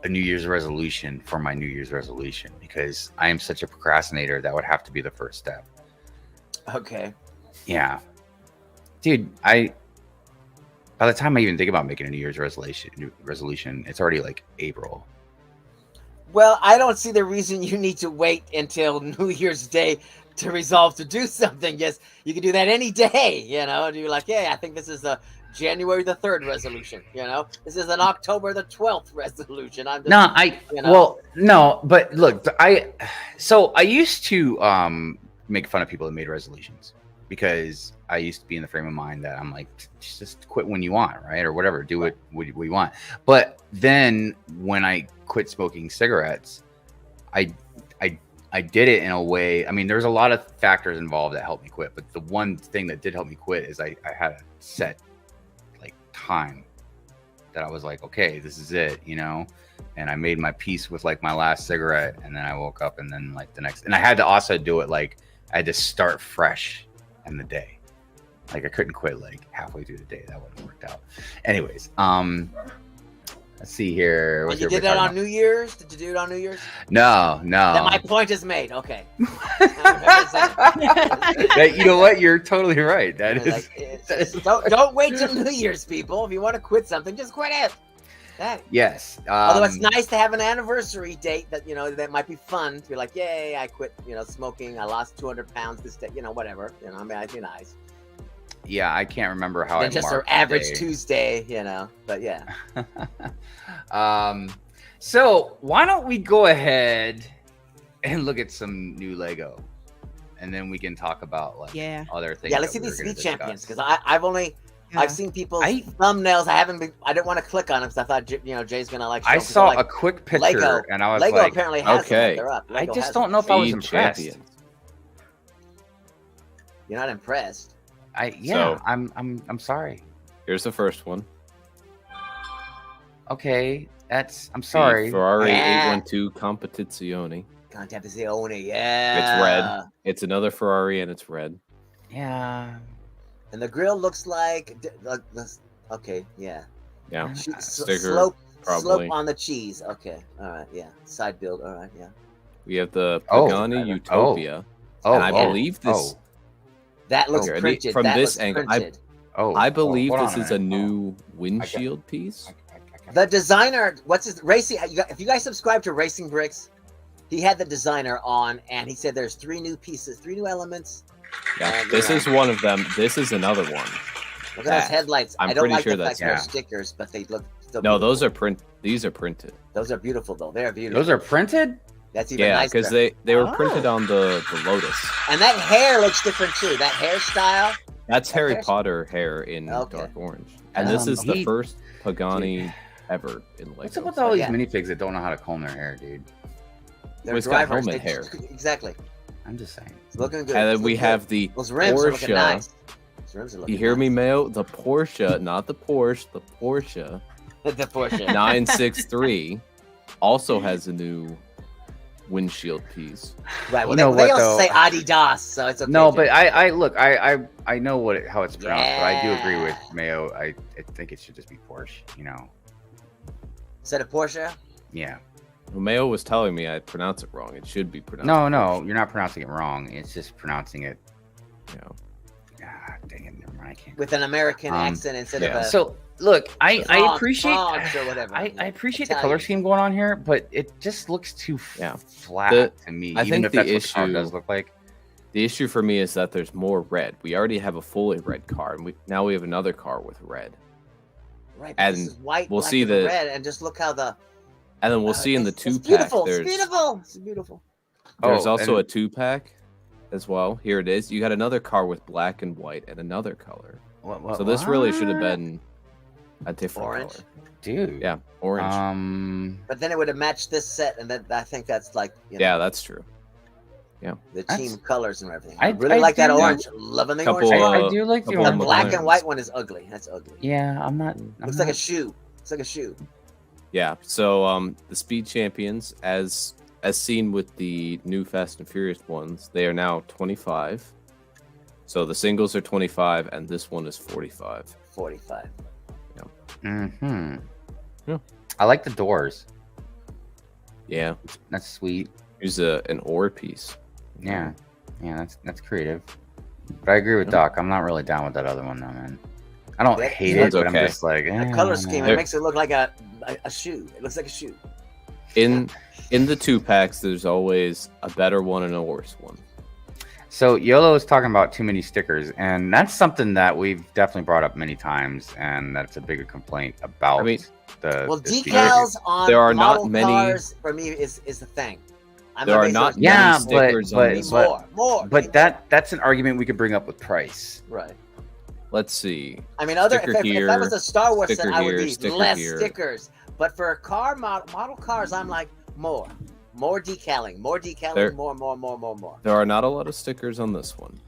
a New Year's resolution for my New Year's resolution, because I am such a procrastinator. That would have to be the first step.
Okay.
Yeah. Dude, by the time I even think about making a New Year's resolution, it's already like April.
Well, I don't see the reason you need to wait until New Year's Day to resolve to do something. Yes, you can do that any day, you know, and you're like, hey, I think this is a January the 3rd resolution, you know, this is an October the 12th resolution. I'm just,
well, no, but look, I used to make fun of people that made resolutions because I used to be in the frame of mind that I'm like, just quit when you want, right? Or whatever, do it what you want. But then when I quit smoking cigarettes, I did it in a way. I mean, there's a lot of factors involved that helped me quit, but the one thing that did help me quit is I had a set like time that I was like, okay, this is it, you know. And I made my peace with like my last cigarette, and then I woke up, and then like the next, and I had to also do it like I had to start fresh in the day. Like I couldn't quit like halfway through the day. That wouldn't have worked out. Anyways, let's see here.
When you did that on New Year's? Did you do it on New Year's?
No.
Then my point is made. Okay.
You know what? You're totally right. That is.
Don't wait till New Year's, people. If you want to quit something, just quit it.
Yes.
Although it's nice to have an anniversary date that, you know, that might be fun to be like, yay, I quit, you know, smoking. I lost 200 pounds this day, you know, whatever. You know, I mean, I'd be nice.
Yeah, I can't remember how I
just
marked
an average
the day.
Tuesday, you know, but yeah.
So why don't we go ahead and look at some new Lego, and then we can talk about like other things.
Yeah, let's see
that
these
we're gonna
speed champions,
discuss.
because I've seen people's thumbnails. I didn't want to click on them because I thought, you know, Jay's gonna like.
I saw a quick picture
Lego,
and I was
Lego
like,
apparently has
okay.
them. They're up.
I
Lego
just
has
don't
them.
know if I was
Speed
impressed.
champion.
You're not impressed.
I'm sorry.
Here's the first one.
Okay, I'm sorry.
Ferrari 812 Competizione.
Competizione, yeah.
It's red. It's another Ferrari and it's red.
Yeah.
And the grill looks like okay, yeah.
Yeah. Sticker,
slope
probably.
on the cheese. Okay, all right, yeah. Side build, all right, yeah.
We have the Pagani Utopia. And I believe this.
That looks printed.
From
that
this
looks
angle,
printed.
I believe this is a new windshield piece.
The designer, what's his racing? If you guys subscribe to Racing Bricks, he had the designer on, and he said there's 3 new pieces, 3 new elements.
Yeah, this is one of them. This is another one.
Look at those headlights.
I'm
I don't
pretty
like
sure
the fact
that's
they're stickers, but they look still
no.
beautiful.
Those are print. These are printed.
Those are beautiful, though. They're beautiful.
Those are printed.
That's even nicer.
because they were printed on the Lotus.
And that hair looks different too. That hairstyle.
That's Harry Potter hair in dark orange, and this is the first Pagani ever in Lego.
What's up with all these minifigs that don't know how to comb their hair, dude?
They're
It's got
drivers.
helmet hair.
Exactly.
I'm just saying.
It's looking good.
And then
It's
we
looking
have
good.
the
Those rims are looking
Porsche.
nice. Those rims are looking
You hear
nice.
me, Mayo? The Porsche, not the Porsche. The Porsche.
The Porsche
963 also has a new windshield piece.
Right. Well,
You know
they
what,
also say
though?
Adidas, so it's okay.
No,
Jay.
but I look, I know how it's pronounced, but I do agree with Mayo. I think it should just be Porsche, you know.
Instead of Porsche.
Yeah.
Well, Mayo was telling me I pronounce it wrong. It should be pronounced.
No, you're not pronouncing it wrong. It's just pronouncing it.
You know.
Dang it, never mind. I can't.
With an American accent instead of a.
So look, I appreciate
France or whatever.
I appreciate the color scheme going on here, but it just looks too flat to me.
I
even
think
if
the
that's what the car
issue
does look like.
The issue for me is that there's more red. We already have a fully red car, and now we have another car with red.
Right.
And
this is white.
we'll
black,
see
and
the
red, and just look how the.
And then we'll see in the
It's
2-pack.
beautiful.
There's
It's beautiful. It's beautiful.
There's also a 2-pack as well. Here it is. You got another car with black and white and another color. So this really should have been a different
Orange?
color.
Dude.
Yeah, orange.
But then it would have matched this set, and then I think that's like. You know,
Yeah, that's true. Yeah.
The team colors and everything.
I
I really like that
do-
orange. Loving the
Couple,
orange.
I do like the
The
orange.
black and
McLarens.
white one is ugly. That's ugly.
Yeah, I'm not.
Looks like a shoe. Looks like a shoe.
Yeah. So the Speed Champions, as seen with the new Fast and Furious ones, they are now 25. So the singles are 25, and this one is 45.
45.
Yeah.
Mm-hmm.
Yeah.
I like the doors.
Yeah.
That's sweet.
Here's an ore piece.
Yeah. Yeah, that's creative. But I agree with Doc. I'm not really down with that other one though, man. I don't hate it, but I'm just like
The color scheme, it makes it look like a shoe. It looks like a shoe.
In the 2-packs, there's always a better one and a worse one.
So YOLO is talking about too many stickers, and that's something that we've definitely brought up many times, and that's a bigger complaint about.
I mean,
Well,
the
decals on
there are
model
not many.
cars for me is the thing.
There are not many
yeah,
stickers on this one.
more.
But that's an argument we could bring up with price.
Right.
Let's see.
I mean, if that was a Star Wars set,
sticker
I would
here,
be
sticker
less
here.
stickers. But for car model cars, I'm like more decaling, more,
There-
more.
There are not a lot of stickers on this one.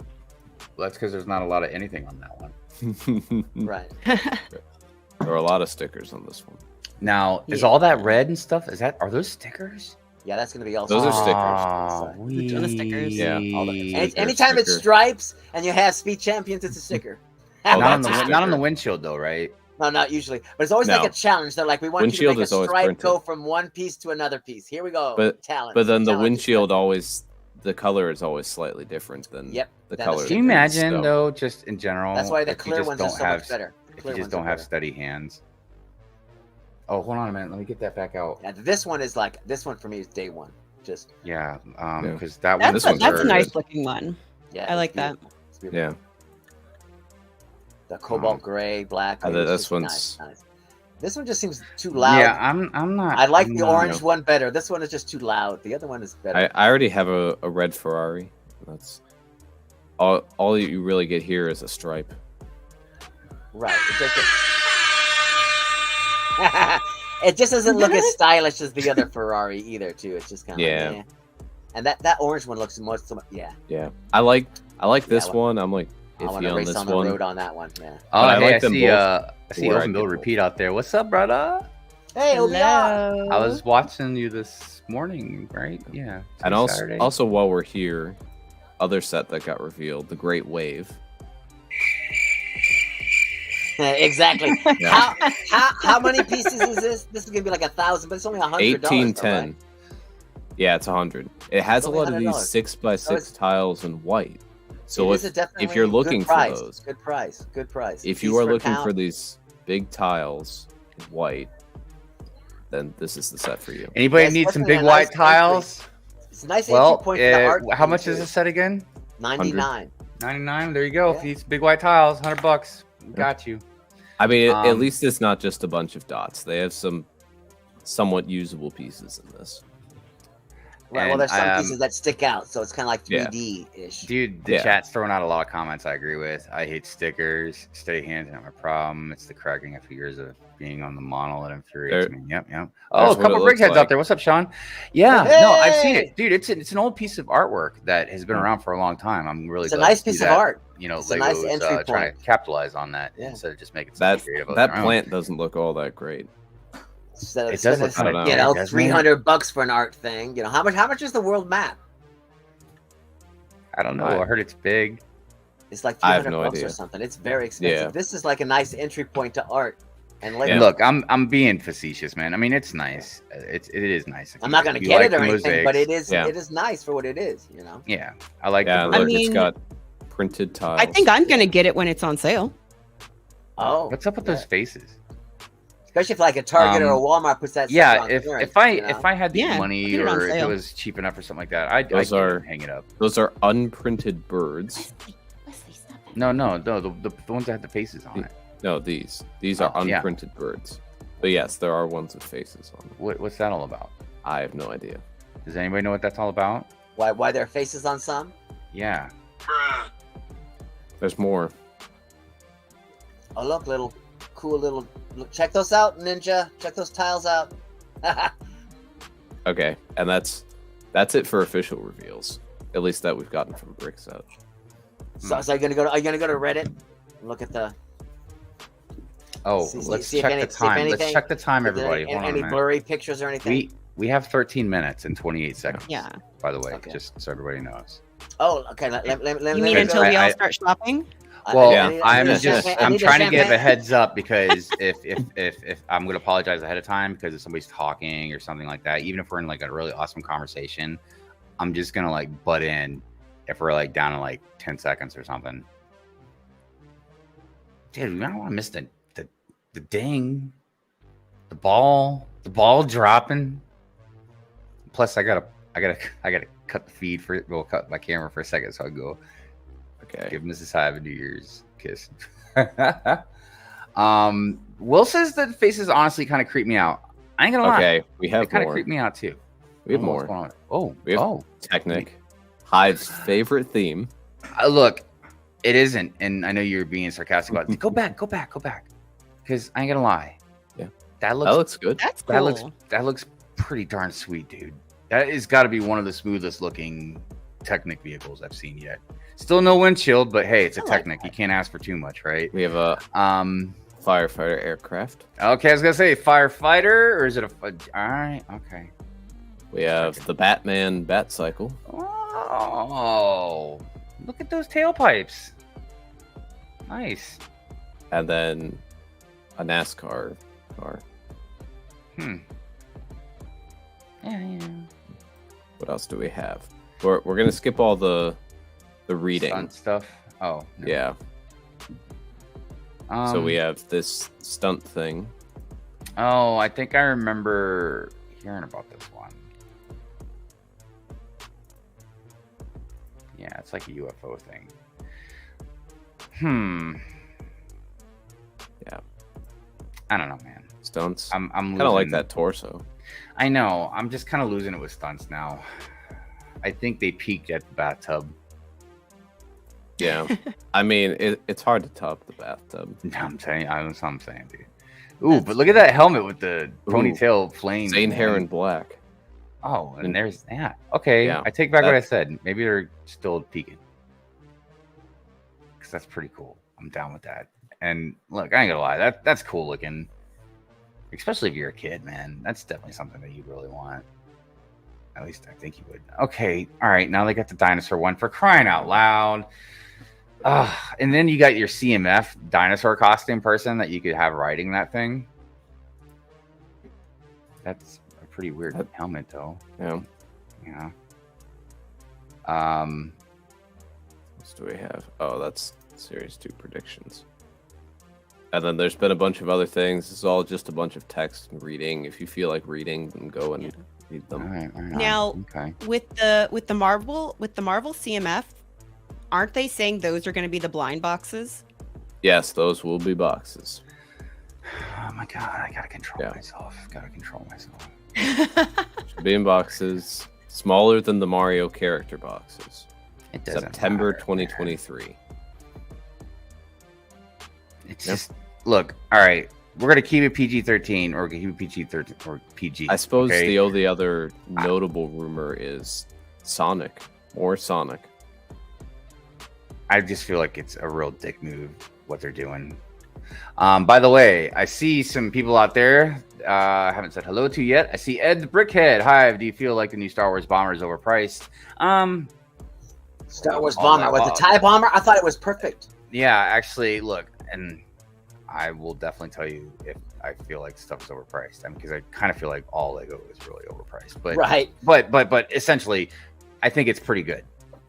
Well, that's because there's not a lot of anything on that one.
Right.
There are a lot of stickers on this one.
Now, is all that red and stuff? Are those stickers?
Yeah, that's gonna be all.
Those are
stickers.
stickers.
Yeah.
Sticker,
Anytime it's
sticker.
stripes and you have speed champions, it's a sticker.
Not on the windshield though, right?
No, not usually. But it's always like
No.
a challenge. They're like, we want
Windshield
you to
is
make a
always
stripe
printed.
go from one piece to another piece. Here we go.
But
talent.
then the
Talent.
windshield always, the color is always slightly different than
Yep,
the
that is
color.
true.
Can you imagine though, just in general?
That's why the
if you
clear
just
ones are
don't
so
have-
much better.
If
Clear
you just
ones are
don't have
better.
steady hands. Oh, hold on a minute. Let me get that back out.
Yeah, this one for me is day one. Just
Yeah,
Yeah.
because that
That's
one.
a nice looking one.
yeah,
I like
it's
that.
beautiful. It's beautiful.
Yeah.
The cobalt gray, black.
Uh,
maybe it's
this
just
one's-
nice. This one just seems too loud.
Yeah, I'm not.
I like
I'm
the
not-
orange one better. This one is just too loud. The other one is better.
I already have a red Ferrari. That's all you really get here is a stripe.
Right. It just doesn't look as stylish as the other Ferrari either, too. It's just kind of
Yeah.
like, and that orange one looks much.
Yeah. I like this
Yeah,
one. I'm like
I want
iffy
to
on
race
this
on the
one.
road on that one. Yeah.
Oh,
But I
hey,
like them both
I see
where I
Open Bill
get both.
repeat out there. What's up, brother?
Hey,
Hello.
I was watching you this morning, right? Yeah.
And
Saturday.
also while we're here, other set that got revealed, the Great Wave.
Exactly.
Yeah.
How many pieces is this? This is gonna be like 1,000, but it's only $100.
1810. Yeah, it's 100. It has a
only
lot of these
$100.
6x6
So it's-
tiles in white. So
It is definitely
if you're looking
good
for
price.
those,
Good price. Good price.
if
Piece
you are
per
looking
pound.
for these big tiles in white, then this is the set for you.
Anybody
Yeah,
need some
especially
big
a
white
nice
tiles?
It's a nice
Well,
entry point for the art.
how much is a set again?
99.
99. There you go. If you need some big white tiles, $100. Got you.
I mean, at
Um,
least it's not just a bunch of dots. They have some somewhat usable pieces in this.
Right. Well,
And,
there's some pieces that stick out, so it's kind of like
Yeah.
3D-ish.
Dude, the
Yeah.
chat's throwing out a lot of comments I agree with. I hate stickers. Steady hands not my problem. It's the cracking after years of being on the model that infuriates me. Yep. Oh, a
what
couple
it
brick
looks
heads
like.
out there. What's up, Sean? Yeah, no, I've seen
Hey!
it, dude. It's an old piece of artwork that has been around for a long time. I'm really
It's a
glad
nice
to see
piece of
that,
art.
You know,
It's a nice
Lego's
entry
trying
point.
to capitalize on that
Yeah.
instead of just making
That
something creative. of
that
their own.
plant doesn't look all that great.
Instead of
It does
spending,
look kinda
big,
doesn't it?
$300 for an art thing. You know, how much is the world map?
I don't know. I heard it's big.
It's like
I have
$300
no
or
idea.
something. It's very expensive.
Yeah.
This is like a nice entry point to art. And Lego.
Yeah.
Look, I'm being facetious, man. I mean, it's nice. It is nice.
I'm not gonna
If you
get
like
it or
the
anything, but
mosaics-
it is nice for what it is. You know.
Yeah, I like.
Yeah,
the
look,
bird.
it's
mean-
got printed tiles.
I think I'm gonna get it when it's on sale.
Oh,
What's up with those faces?
especially if like a Target or a Walmart puts that.
Yeah,
stuff on clearance,
if I
you know?
if I had the
Yeah,
money
get it on
or if it
sale.
was cheap enough or something like that, I'd
Those
get it
are-
and hang it up.
Those are unprinted birds.
No, the ones that had the faces on it.
No, these are
Oh, yeah.
unprinted birds. But yes, there are ones with faces on them.
What's that all about?
I have no idea.
Does anybody know what that's all about?
Why there are faces on some?
Yeah.
There's more.
Oh look, cool little. Look, check those out, Ninja. Check those tiles out.
Okay, and that's it for official reveals. At least that we've gotten from Brick's out.
So are you gonna go to Reddit? And look at the.
Oh,
See
let's
if
check
any-
the
see if
time. Let's
anything-
check the time,
is there
everybody. Hold on a
any
minute.
blurry pictures or anything?
We have 13 minutes and 28 seconds.
Yeah.
By the way,
Okay.
just so everybody knows.
Oh, okay. Let
You
me
mean
go-
until we all
I-
start shopping?
Well,
I need
I'm
a
just
champagne- I
I'm
need a
trying to give a
champagne.
heads up because if I'm gonna apologize ahead of time because if somebody's talking or something like that, even if we're in like a really awesome conversation, I'm just gonna like butt in if we're like down in like 10 seconds or something. Dude, I don't want to miss the ding, the ball dropping. Plus, I gotta cut the feed cut my camera for a second, so I go.
Okay.
Give Mrs. Hive a New Year's kiss. Will says that faces honestly kind of creep me out. I ain't gonna lie.
Okay, we have
They kind of
more.
creep me out too.
We have
I don't know what's
more.
going on.
We have Technic. Hive's favorite theme.
Look, it isn't, and I know you're being sarcastic about it. Go back. Because I ain't gonna lie.
Yeah.
That looks
good.
That's cool.
That looks pretty darn sweet, dude. That has got to be one of the smoothest looking Technic vehicles I've seen yet. Still no windshield, but hey, it's a Technic. You can't ask for too much, right?
We have a firefighter aircraft.
Okay, I was gonna say firefighter, or is it a? All right, okay.
We have the Batman Bat Cycle.
Oh, look at those tailpipes. Nice.
And then a NASCAR car.
Yeah.
What else do we have? We're gonna skip all the reading
Stunt stuff. Oh, no.
Yeah. So we have this stunt thing.
Oh, I think I remember hearing about this one. Yeah, it's like a UFO thing.
Yeah.
I don't know, man.
Stunts.
I'm
kind of like that torso.
I know. I'm just kind of losing it with stunts now. I think they peaked at the bathtub.
Yeah. I mean, it's hard to top the bathtub.
I'm saying, that's what I'm saying, dude. Ooh, but look at that helmet with the ponytail flame.
Zane hair in black.
Oh, and there's that. Okay,
Yeah,
I take back what I said. Maybe they're still peaking. Because that's pretty cool. I'm down with that. And look, I ain't gonna lie, that's cool looking. Especially if you're a kid, man. That's definitely something that you'd really want. At least I think you would. Okay, all right. Now they got the dinosaur one, for crying out loud. And then you got your CMF dinosaur costume person that you could have riding that thing. That's a pretty weird helmet, though.
Yeah.
Yeah.
What do we have? Oh, that's Series 2 predictions. And then there's been a bunch of other things. This is all just a bunch of text and reading. If you feel like reading, then go and read them.
All right.
Now, with the Marvel CMF, aren't they saying those are going to be the blind boxes?
Yes, those will be boxes.
Oh my god, I gotta control myself.
Should be in boxes smaller than the Mario character boxes.
It doesn't
September
matter,
2023.
It's just look. All right, we're gonna keep it PG-13 or keep it PG-13 or PG.
I suppose
okay?
the only other notable rumor is Sonic or Sonic.
I just feel like it's a real dick move what they're doing. By the way, I see some people out there I haven't said hello to yet. I see Ed the Brickhead. Hive, do you feel like the new Star Wars bomber is overpriced?
Star Wars bomber with the TIE bomber. I thought it was perfect.
Yeah, actually, look, and I will definitely tell you if I feel like stuff is overpriced. I mean, because I kind of feel like all Lego is really overpriced. But
right.
But essentially, I think it's pretty good.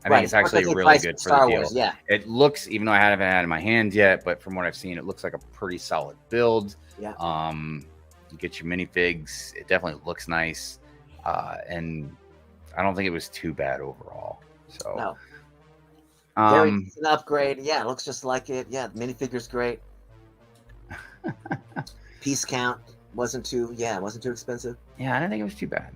I think it's actually really good for the deal.
Wars, yeah.
It looks, even though I haven't had it in my hands yet, but from what I've seen, it looks like a pretty solid build.
Yeah.
You get your minifigs. It definitely looks nice, and I don't think it was too bad overall. So
no. Very decent upgrade. Yeah, it looks just like it. Yeah, the minifigure's great. Piece count wasn't too expensive.
Yeah, I didn't think it was too bad.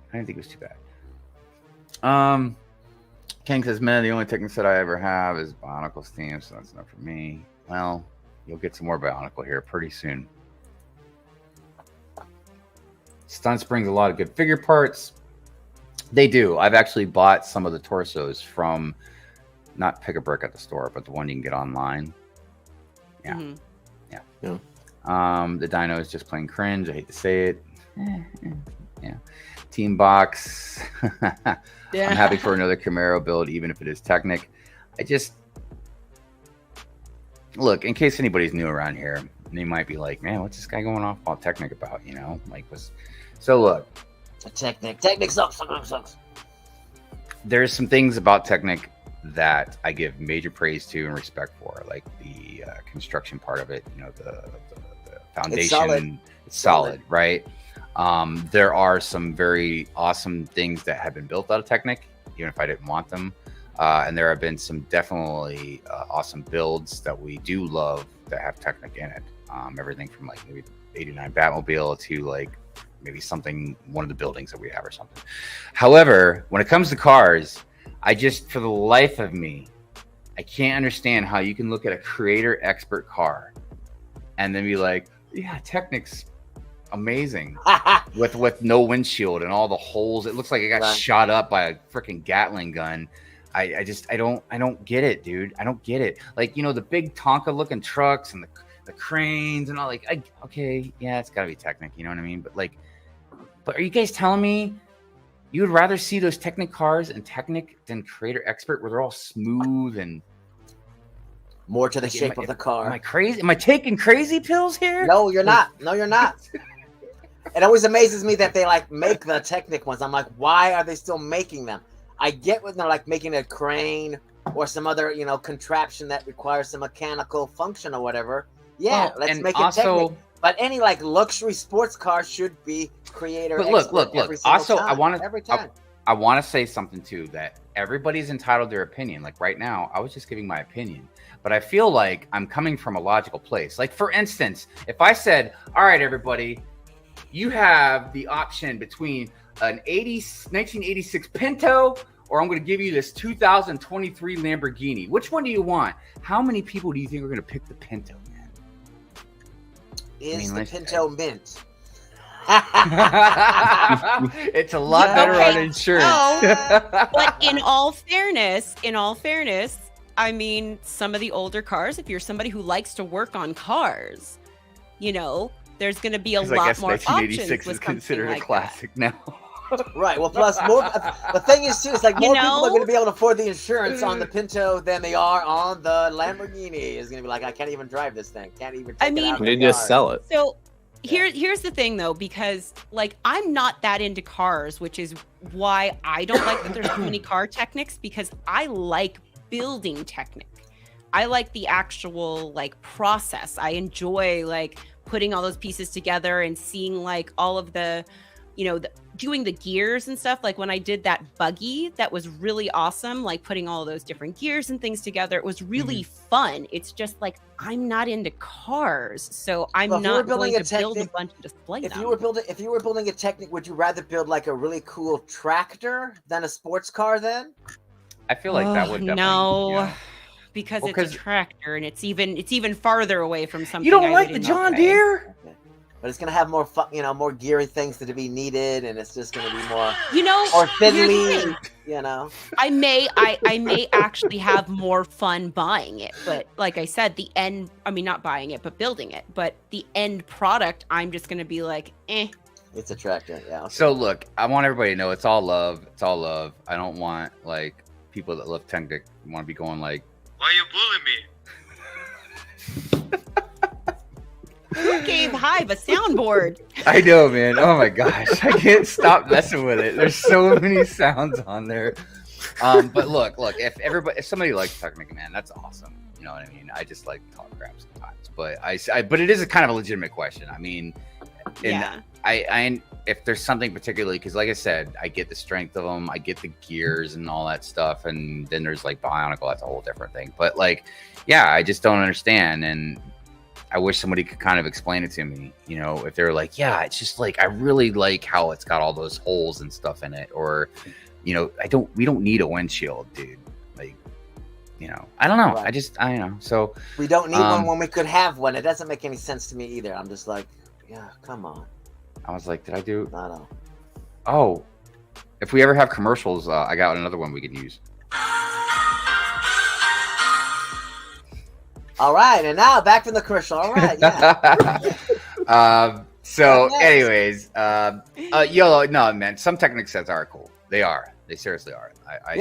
King says, man, the only Tekken set I ever have is Bionicle's theme, so that's enough for me. Well, you'll get some more Bionicle here pretty soon. Stunts brings a lot of good figure parts. They do. I've actually bought some of the torsos from, not Pick a Brick at the store, but the one you can get online. Yeah.
Mm-hmm.
Yeah. The Dino is just plain cringe. I hate to say it. Yeah. Team Box.
Yeah.
I'm happy for another Camaro build, even if it is Technic. I just look, in case anybody's new around here, they might be like, man, what's this guy going off about Technic about? You know, like so look.
Technic sucks.
There's some things about Technic that I give major praise to and respect for, like the construction part of it. You know, the foundation. It's solid, right? There are some very awesome things that have been built out of Technic, even if I didn't want them. And there have been some definitely awesome builds that we do love that have Technic in it. Everything from like maybe 89 Batmobile to like maybe something, one of the buildings that we have or something. However, when it comes to cars, I just, for the life of me, I can't understand how you can look at a creator expert car and then be like, yeah, Technic's amazing with no windshield and all the holes. It looks like it got shot up by a freaking Gatling gun. I don't get it, dude. I don't get it. Like, you know, the big Tonka looking trucks and the cranes and all, like, okay, yeah, it's gotta be Technic, you know what I mean? But like, but are you guys telling me you would rather see those Technic cars in Technic than Creator Expert, where they're all smooth and
more to the shape of the car?
Am I crazy? Am I taking crazy pills here?
No, you're not. No, you're not. It always amazes me that they like make the Technic ones. I'm like, why are they still making them? I get when they're like making a crane or some other, you know, contraption that requires some mechanical function or whatever. Yeah,
well,
let's make it Technic. But any like luxury sports car should be Creator.
But look. Also,
time,
I want to say something too, that everybody's entitled to their opinion. Like right now, I was just giving my opinion, but I feel like I'm coming from a logical place. Like for instance, if I said, "All right, everybody, you have the option between an 1986 Pinto, or I'm going to give you this 2023 Lamborghini. Which one do you want?" How many people do you think are going to pick the Pinto?
The Pinto mint?
It's a lot better on insurance.
But in all fairness, I mean, some of the older cars, if you're somebody who likes to work on cars, you know, there's going to be a lot more options.
1986 is considered a classic now.
Right. Well, plus more. The thing is too, it's like more people are going to be able to afford the insurance on the Pinto than they are on the Lamborghini. Is going to be like, I can't even drive this thing. Can't even. Take it out of
they just sell it.
So here's the thing though, because like I'm not that into cars, which is why I don't like that there's so many car Technics, because I like building Technic. I like the actual like process. I enjoy like putting all those pieces together and seeing like all of the, you know, doing the gears and stuff. Like when I did that buggy, that was really awesome. Like putting all those different gears and things together. It was really fun. It's just like, I'm not into cars, so I'm not going to build a bunch of display.
If you were building a Technic, would you rather build like a really cool tractor than a sports car then?
I feel like that would definitely,
no.
you know.
Because it's a tractor and it's even farther away from something.
You don't like the John Deere?
Okay. But it's gonna have more fun, you know, more geary things to be needed, and it's just gonna be more,
you know,
more fiddly. You know,
I may actually have more fun buying it, but like I said, not buying it, but building it. But the end product, I'm just gonna be like, eh.
It's a tractor, yeah. Okay.
So look, I want everybody to know it's all love. It's all love. I don't want like people that love Technic want to be going like, "Why you bullying me?"
Who gave Hive a soundboard?
I know, man. Oh my gosh, I can't stop messing with it. There's so many sounds on there. But look, if somebody likes Technic, man, that's awesome. You know what I mean? I just like to talk crap sometimes, but it is a kind of a legitimate question. I mean, I if there's something particularly, because like I said, I get the strength of them, I get the gears and all that stuff, and then there's like Bionicle, that's a whole different thing. But like, yeah, I just don't understand, and I wish somebody could kind of explain it to me, you know, if they're like, yeah, it's just like, I really like how it's got all those holes and stuff in it. Or, you know, we don't need a windshield, dude. Like, you know, I don't know.
Right.
I don't know. So
we don't need one when we could have one. It doesn't make any sense to me either. I'm just like, yeah, come on.
I was like, did I do?
No.
Oh, if we ever have commercials, I got another one we can use.
All right, and now back from the commercial. All right, yeah.
Anyways, YOLO. No, man. Some Technic sets are cool. They are. They seriously are.
Like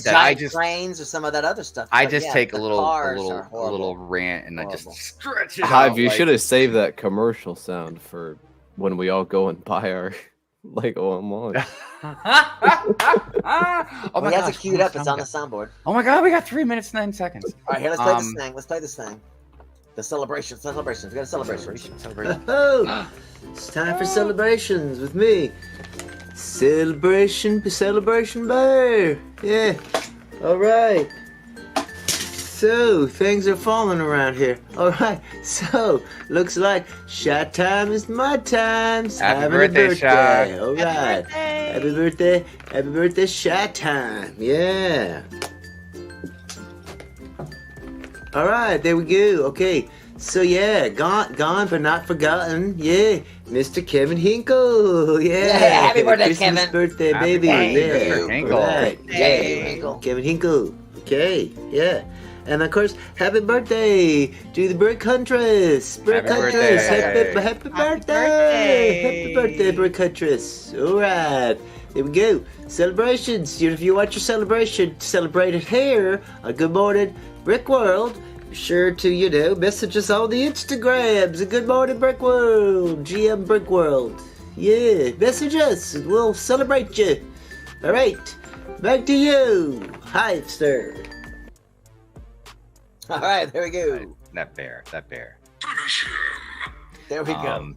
giant cranes or some of that other stuff.
I just take a little rant and I just stretch it
Hive,
out.
you should have saved that commercial sound for when we all go and buy our Lego online.
Oh my God, it's queued up. It's on the soundboard.
Oh my God, we got 3 minutes 9 seconds.
All right, here, let's play this thing. The celebrations. We got a celebration.
Oh, it's time for celebrations with me. Celebration bear. Yeah. All right. So, things are falling around here. All right. So, looks like shot time is my time.
Happy birthday, Shot.
All right. Happy birthday, shot time. Yeah. All right, there we go. Okay. So yeah, gone but not forgotten. Yeah, Mr. Kevin Hinkle. Yeah,
happy birthday,
Christmas
Kevin.
birthday,
Happy
baby.
birthday,
Yeah,
Mr. Hinkle.
right.
Hinkle.
Kevin Hinkle. Okay, yeah. And of course, happy birthday to the Brick Huntress. Brick
Happy
Huntress.
birthday.
Happy birthday. Happy birthday, Brick Huntress. All right. There we go. Celebrations. If you want your celebration, celebrate it here on Good Morning Brick World. Be sure to, message us on the Instagrams. Good Morning Brick World. GM Brick World. Yeah, message us and we'll celebrate you. All right. Back to you, Hivester.
All right, there we go.
That bear.
There we go.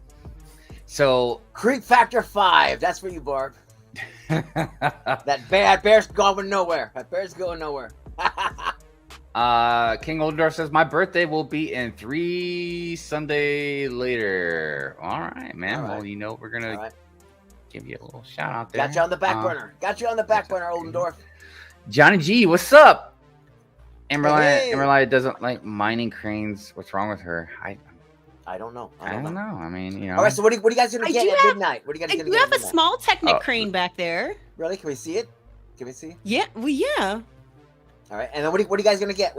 So
Creep Factor 5. That's for you, Barb. That bear's going nowhere.
King Oldor says my birthday will be in 3 Sunday later. All right, man.
All right.
Well, we're gonna give you a little shout out there.
Got you on the back burner. Oldendorf.
Johnny G, what's up?
Hey.
Amberlia doesn't like mining cranes. What's wrong with her?
I don't know.
I don't know. I mean,
All right, so what are you guys gonna get at midnight? What are you guys
I
gonna
do
get
have
at
a
midnight?
small Technic crane back there.
Really? Can we see it?
Yeah. Well, yeah.
All right, and then what are you guys gonna get?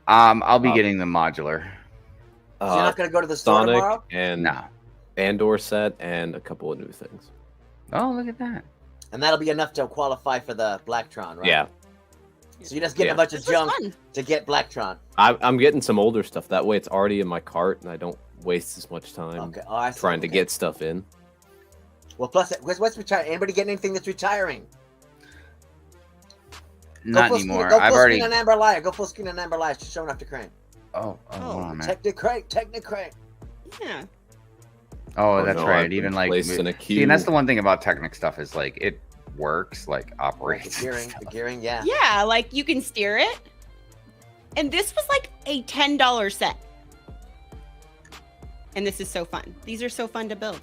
I'll be getting the modular.
So you're not gonna go to the store
Sonic
tomorrow?
and
No.
Andor set and a couple of new things.
Oh, look at that.
And that'll be enough to qualify for the Blacktron, right?
Yeah.
So you're just getting a bunch of junk to get Blacktron.
I'm getting some older stuff. That way it's already in my cart and I don't waste as much time trying to get stuff in.
Well, plus, what's retiring? Anybody getting anything that's retiring?
Not anymore.
Go
I've
full
already.
screen on Amberlia. Go full screen on Amberlia. She's showing off the crane.
Oh, hold on, man.
Technic crane.
Yeah.
Oh, that's
no,
right.
I've
Even
been
like,
placed in a
see, and that's
queue.
the one thing about Technic stuff is like it works, like operates.
The gearing, yeah.
Yeah, like you can steer it. And this was like a $10 set. And this is so fun. These are so fun to build.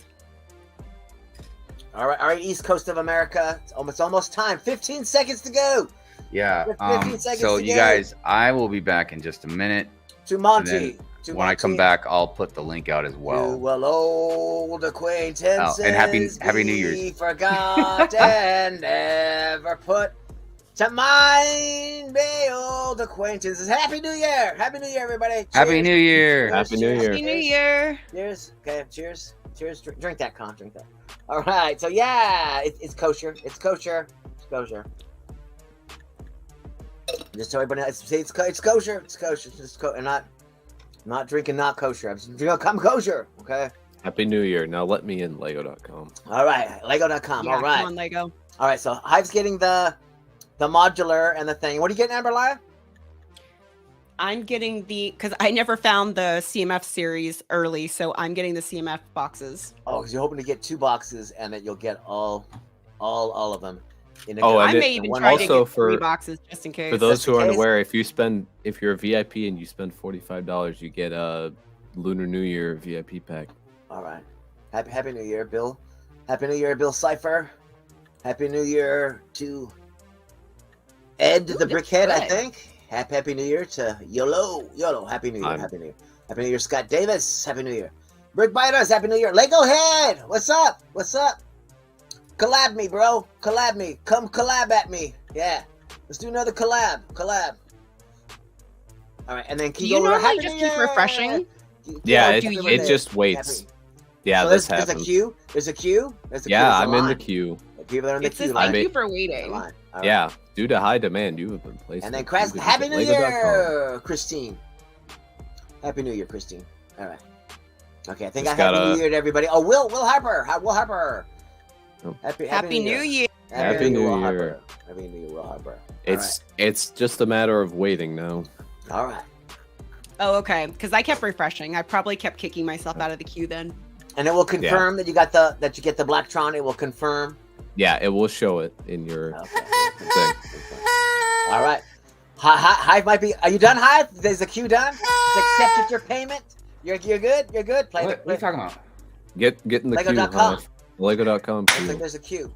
All right, East Coast of America. It's almost time. 15 seconds to go.
Yeah.
15 seconds
So
to
you
go.
guys, I will be back in just a minute.
To Monty.
And then when I come back, I'll put the link out as well.
Well, old acquaintances.
Oh, and happy New Year's.
We forgot and never put to mind be old acquaintances. Happy New Year! Happy New Year, everybody! Cheers.
Happy New Year!
Happy New Year!
Happy New Year!
Cheers. Okay, cheers. Cheers. Drink that, Con. Drink that. All right. So yeah, it's kosher. It's kosher. It's kosher. Just so everybody knows, it's kosher. It's kosher. It's and not drinking not kosher. I'm kosher. Okay.
Happy New Year. Now let me in Lego.com.
All right. Lego.com.
Yeah,
All right.
come on, Lego.
All right. So Hive's getting the modular and the thing. What are you getting, Amberlia?
I'm getting because I never found the CMF series early, so I'm getting the CMF boxes.
Oh, because you're hoping to get 2 boxes and that you'll get all of them.
I may even try to get 3 boxes just in case.
For those who aren't aware, if you're a VIP and you spend $45, you get a Lunar New Year VIP pack.
All right. Happy New Year, Bill. Happy New Year, Bill Cipher. Happy New Year to Ed the Brickhead, I think. Happy New Year to YOLO. Happy New Year. Happy New Year. Happy New Year, Scott Davis. Happy New Year. Brick Biters, Happy New Year. Lego Head, what's up? Collab me, bro. Collab me. Come collab at me. Yeah. Let's do another collab. All right, and then
do you normally just keep refreshing?
Yeah, it just waits. Yeah,
so
this
there's
happens.
a queue. There's a queue.
Yeah, I'm in the queue.
People are in the
It
queue.
says thank you for waiting.
Right.
Yeah, due to high demand, you have been placed.
And then
in the queue.
Happy New
Lego.com.
Year, Christine. Happy New Year, Christine. All right. Okay, I think
Just
I Happy
gotta-
New Year to everybody. Oh, Will Harper. Will Harper.
Oh.
Happy New Year.
Happy New
Will
Year.
Harper. Happy New Year, Will Harper.
It's just a matter of waiting now.
All right.
Oh, okay. Because I kept refreshing. I probably kept kicking myself out of the queue then.
And it will confirm that you got that you get the Blacktron. It will confirm.
Yeah, it will show it in your thing.
All right. Hive might be. Are you done, Hive? Is the queue done? It's accepted your payment. You're good. You're good.
What are you talking about?
Get in the queue.
Lego.com.
Lego.com.
Looks like there's a queue.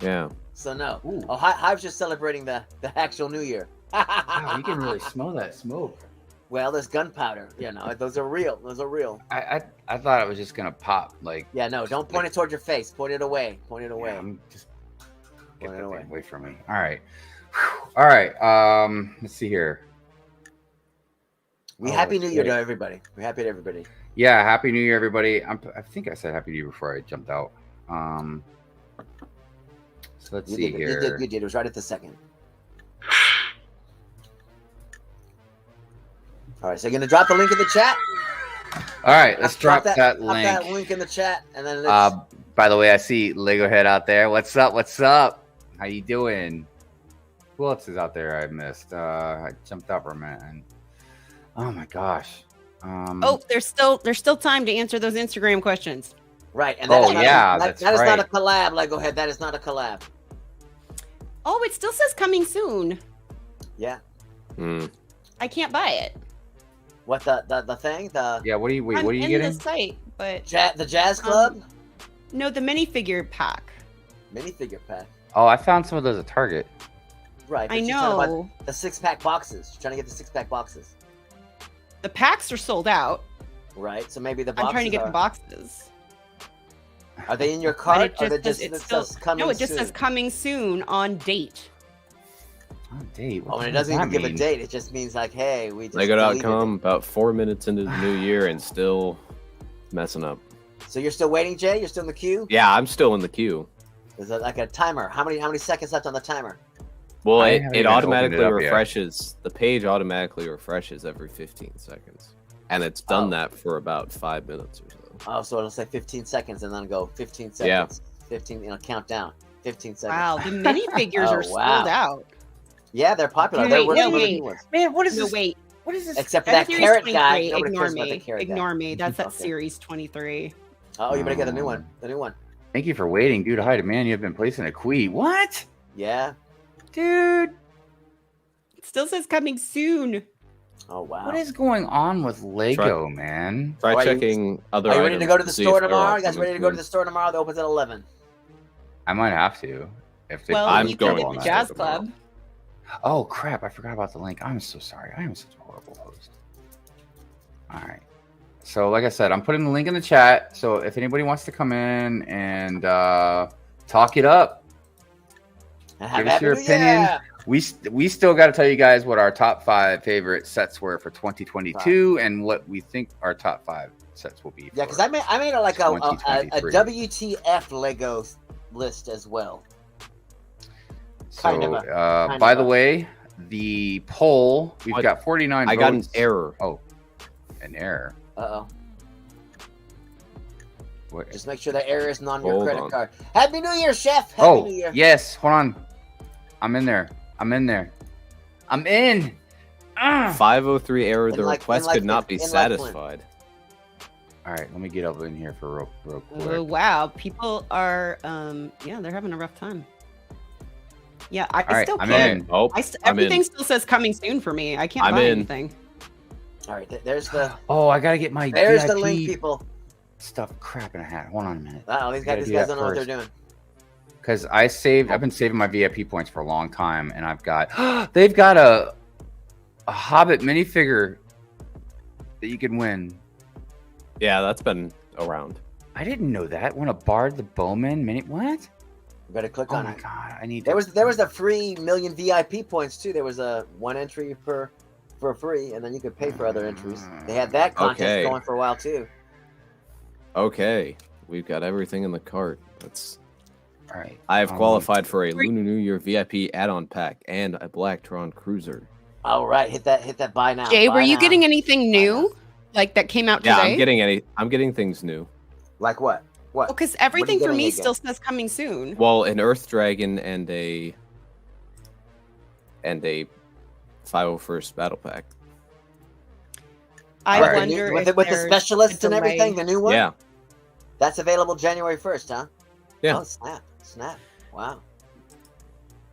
Yeah.
So no. Oh, Hive's just celebrating the actual New Year.
Wow, you can really smell that smoke.
Well, there's gunpowder. You know, those are real. Those are real.
I thought it was just gonna pop. Like.
Yeah, no. Don't point it toward your face. Point it away. Point it away.
Yeah, I'm just
point it
away from me. All right. All right. Let's see here.
Happy New Year to everybody. We're happy to everybody.
Yeah, Happy New Year, everybody. I think I said Happy New Year before I jumped out. So let's see here.
You did. It was right at the second. All right, so you're gonna drop the link in the chat.
All right, let's drop that link.
Drop that link in the chat, and then.
By the way, I see Lego Head out there. What's up? What's up? How you doing? Who else is out there? I missed. I jumped out for a minute. And, oh my gosh.
Oh, there's still time to answer those Instagram questions.
Right, and
that
is not a collab, Lego Head. That is not a collab.
Oh, it still says coming soon.
Yeah.
I can't buy it.
What the thing?
Yeah. What are you
in
getting?
the site, but
the Jazz Club.
No, the minifigure pack.
Minifigure pack.
Oh, I found some of those at Target.
Right.
I know.
The 6-pack boxes. You're trying to get the 6-pack boxes.
The packs are sold out.
Right. So maybe the boxes.
I'm trying to get the boxes.
Are they in your cart?
It just says coming soon on date.
On date?
Oh, and it doesn't even give a date. It just means like, hey, we just
Lego.com about 4 minutes into the new year and still messing up.
So you're still waiting, Jay? You're still in the queue?
Yeah, I'm still in the queue.
Is it like a timer? How many seconds left on the timer?
Well, it automatically refreshes. The page automatically refreshes every 15 seconds. And it's done that for about 5 minutes or so.
Oh, so it'll say 15 seconds and then go 15 seconds. Yeah. 15, countdown. 15 seconds.
Wow, the minifigures are sold out.
Yeah, they're popular.
Wait.
Man, what is
this?
this?
Wait.
What is this?
Except for that carrot guy.
Ignore me. That's at series 23.
Oh, you better get the new one. The new one.
Thank you for waiting, dude. Hi, man. You have been placing a queue. What?
Yeah.
Dude.
It still says coming soon.
Oh, wow.
What is going on with Lego, man?
Try checking other items.
Are you ready to go to the store tomorrow? You guys ready to go to the store tomorrow? It opens at 11.
I might have to.
I'm going to the Jazz Club.
Oh, crap. I forgot about the link. I'm so sorry. I am such a horrible host. All right. So, like I said, I'm putting the link in the chat. So, if anybody wants to come in and talk it up, give us your opinion. We still got to tell you guys what our top 5 favorite sets were for 2022 and what we think our top 5 sets will be.
Yeah, because I made a WTF Lego list as well.
So, by the way, the poll, we've got 49 votes.
I got an error.
Oh, an error.
Uh-oh.
What?
Just make sure the error isn't on your credit card. Happy New Year, Chef!
Happy
New Year.
Yes. Hold on. I'm in there. I'm in.
503 error. The request could not be satisfied.
All right. Let me get up in here for real quick.
Oh, wow. People are, they're having a rough time. Yeah, I still can't. Everything still says coming soon for me. I can't buy anything.
All right, there's the.
Oh, I gotta get my.
There's
VIP
the link, people.
Stuff crap in a hat. Hold on a minute.
Oh, these guys don't know what they're doing.
Because I've been saving my VIP points for a long time, and I've got. They've got a Hobbit minifigure that you can win.
Yeah, that's been around.
I didn't know that. When a Bard the Bowman mini. What?
You better click on it.
Oh my god! I need.
There was a free million VIP points too. There was a 1 entry for free, and then you could pay for other entries. They had that contest going for a while too.
Okay, we've got everything in the cart. That's
all right.
I have qualified for a Lunar New Year VIP add-on pack and a Blacktron Cruiser.
All right, hit that buy now.
Jay, were you getting anything new, like that came out today?
Yeah, I'm getting things new.
Like what? What?
Because everything for me still says coming soon.
Well, an Earth Dragon and a 501st Battle Pack.
I
With the
wonder
with,
if
with the
there's
specialists
a
and everything,
delay.
the new one.
Yeah.
That's available January 1st, huh?
Yeah.
Oh, snap! Wow.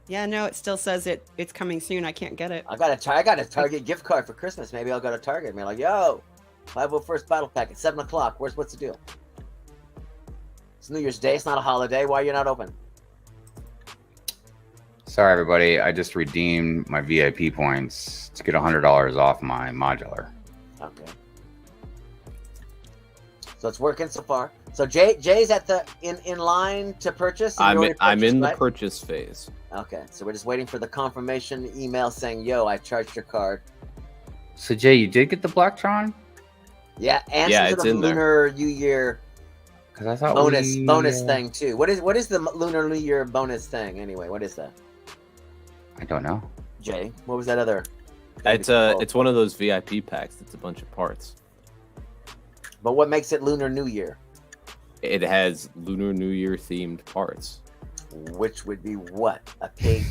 Yeah, no, it still says it's coming soon. I can't get it.
I got a Target gift card for Christmas. Maybe I'll go to Target and be like, yo, 501st Battle Pack at 7 o'clock. What's the deal? It's New Year's Day. It's not a holiday. Why are you not open?
Sorry, everybody. I just redeemed my VIP points to get $100 off my modular.
Okay. So it's working so far. So Jay's at the in line to purchase. And
I'm in the
right?
purchase phase.
Okay, so we're just waiting for the confirmation email saying, "Yo, I charged your card."
So Jay, you did get the Blacktron?
Yeah, and
Yeah,
some
it's
sort of
in there.
Lunar New Year
Because I thought
bonus thing too. What is the Lunar New Year bonus thing anyway? What is that?
I don't know.
Jay, what was that other?
It's one of those VIP packs. It's a bunch of parts.
But what makes it Lunar New Year?
It has Lunar New Year themed parts.
Which would be what? A pig?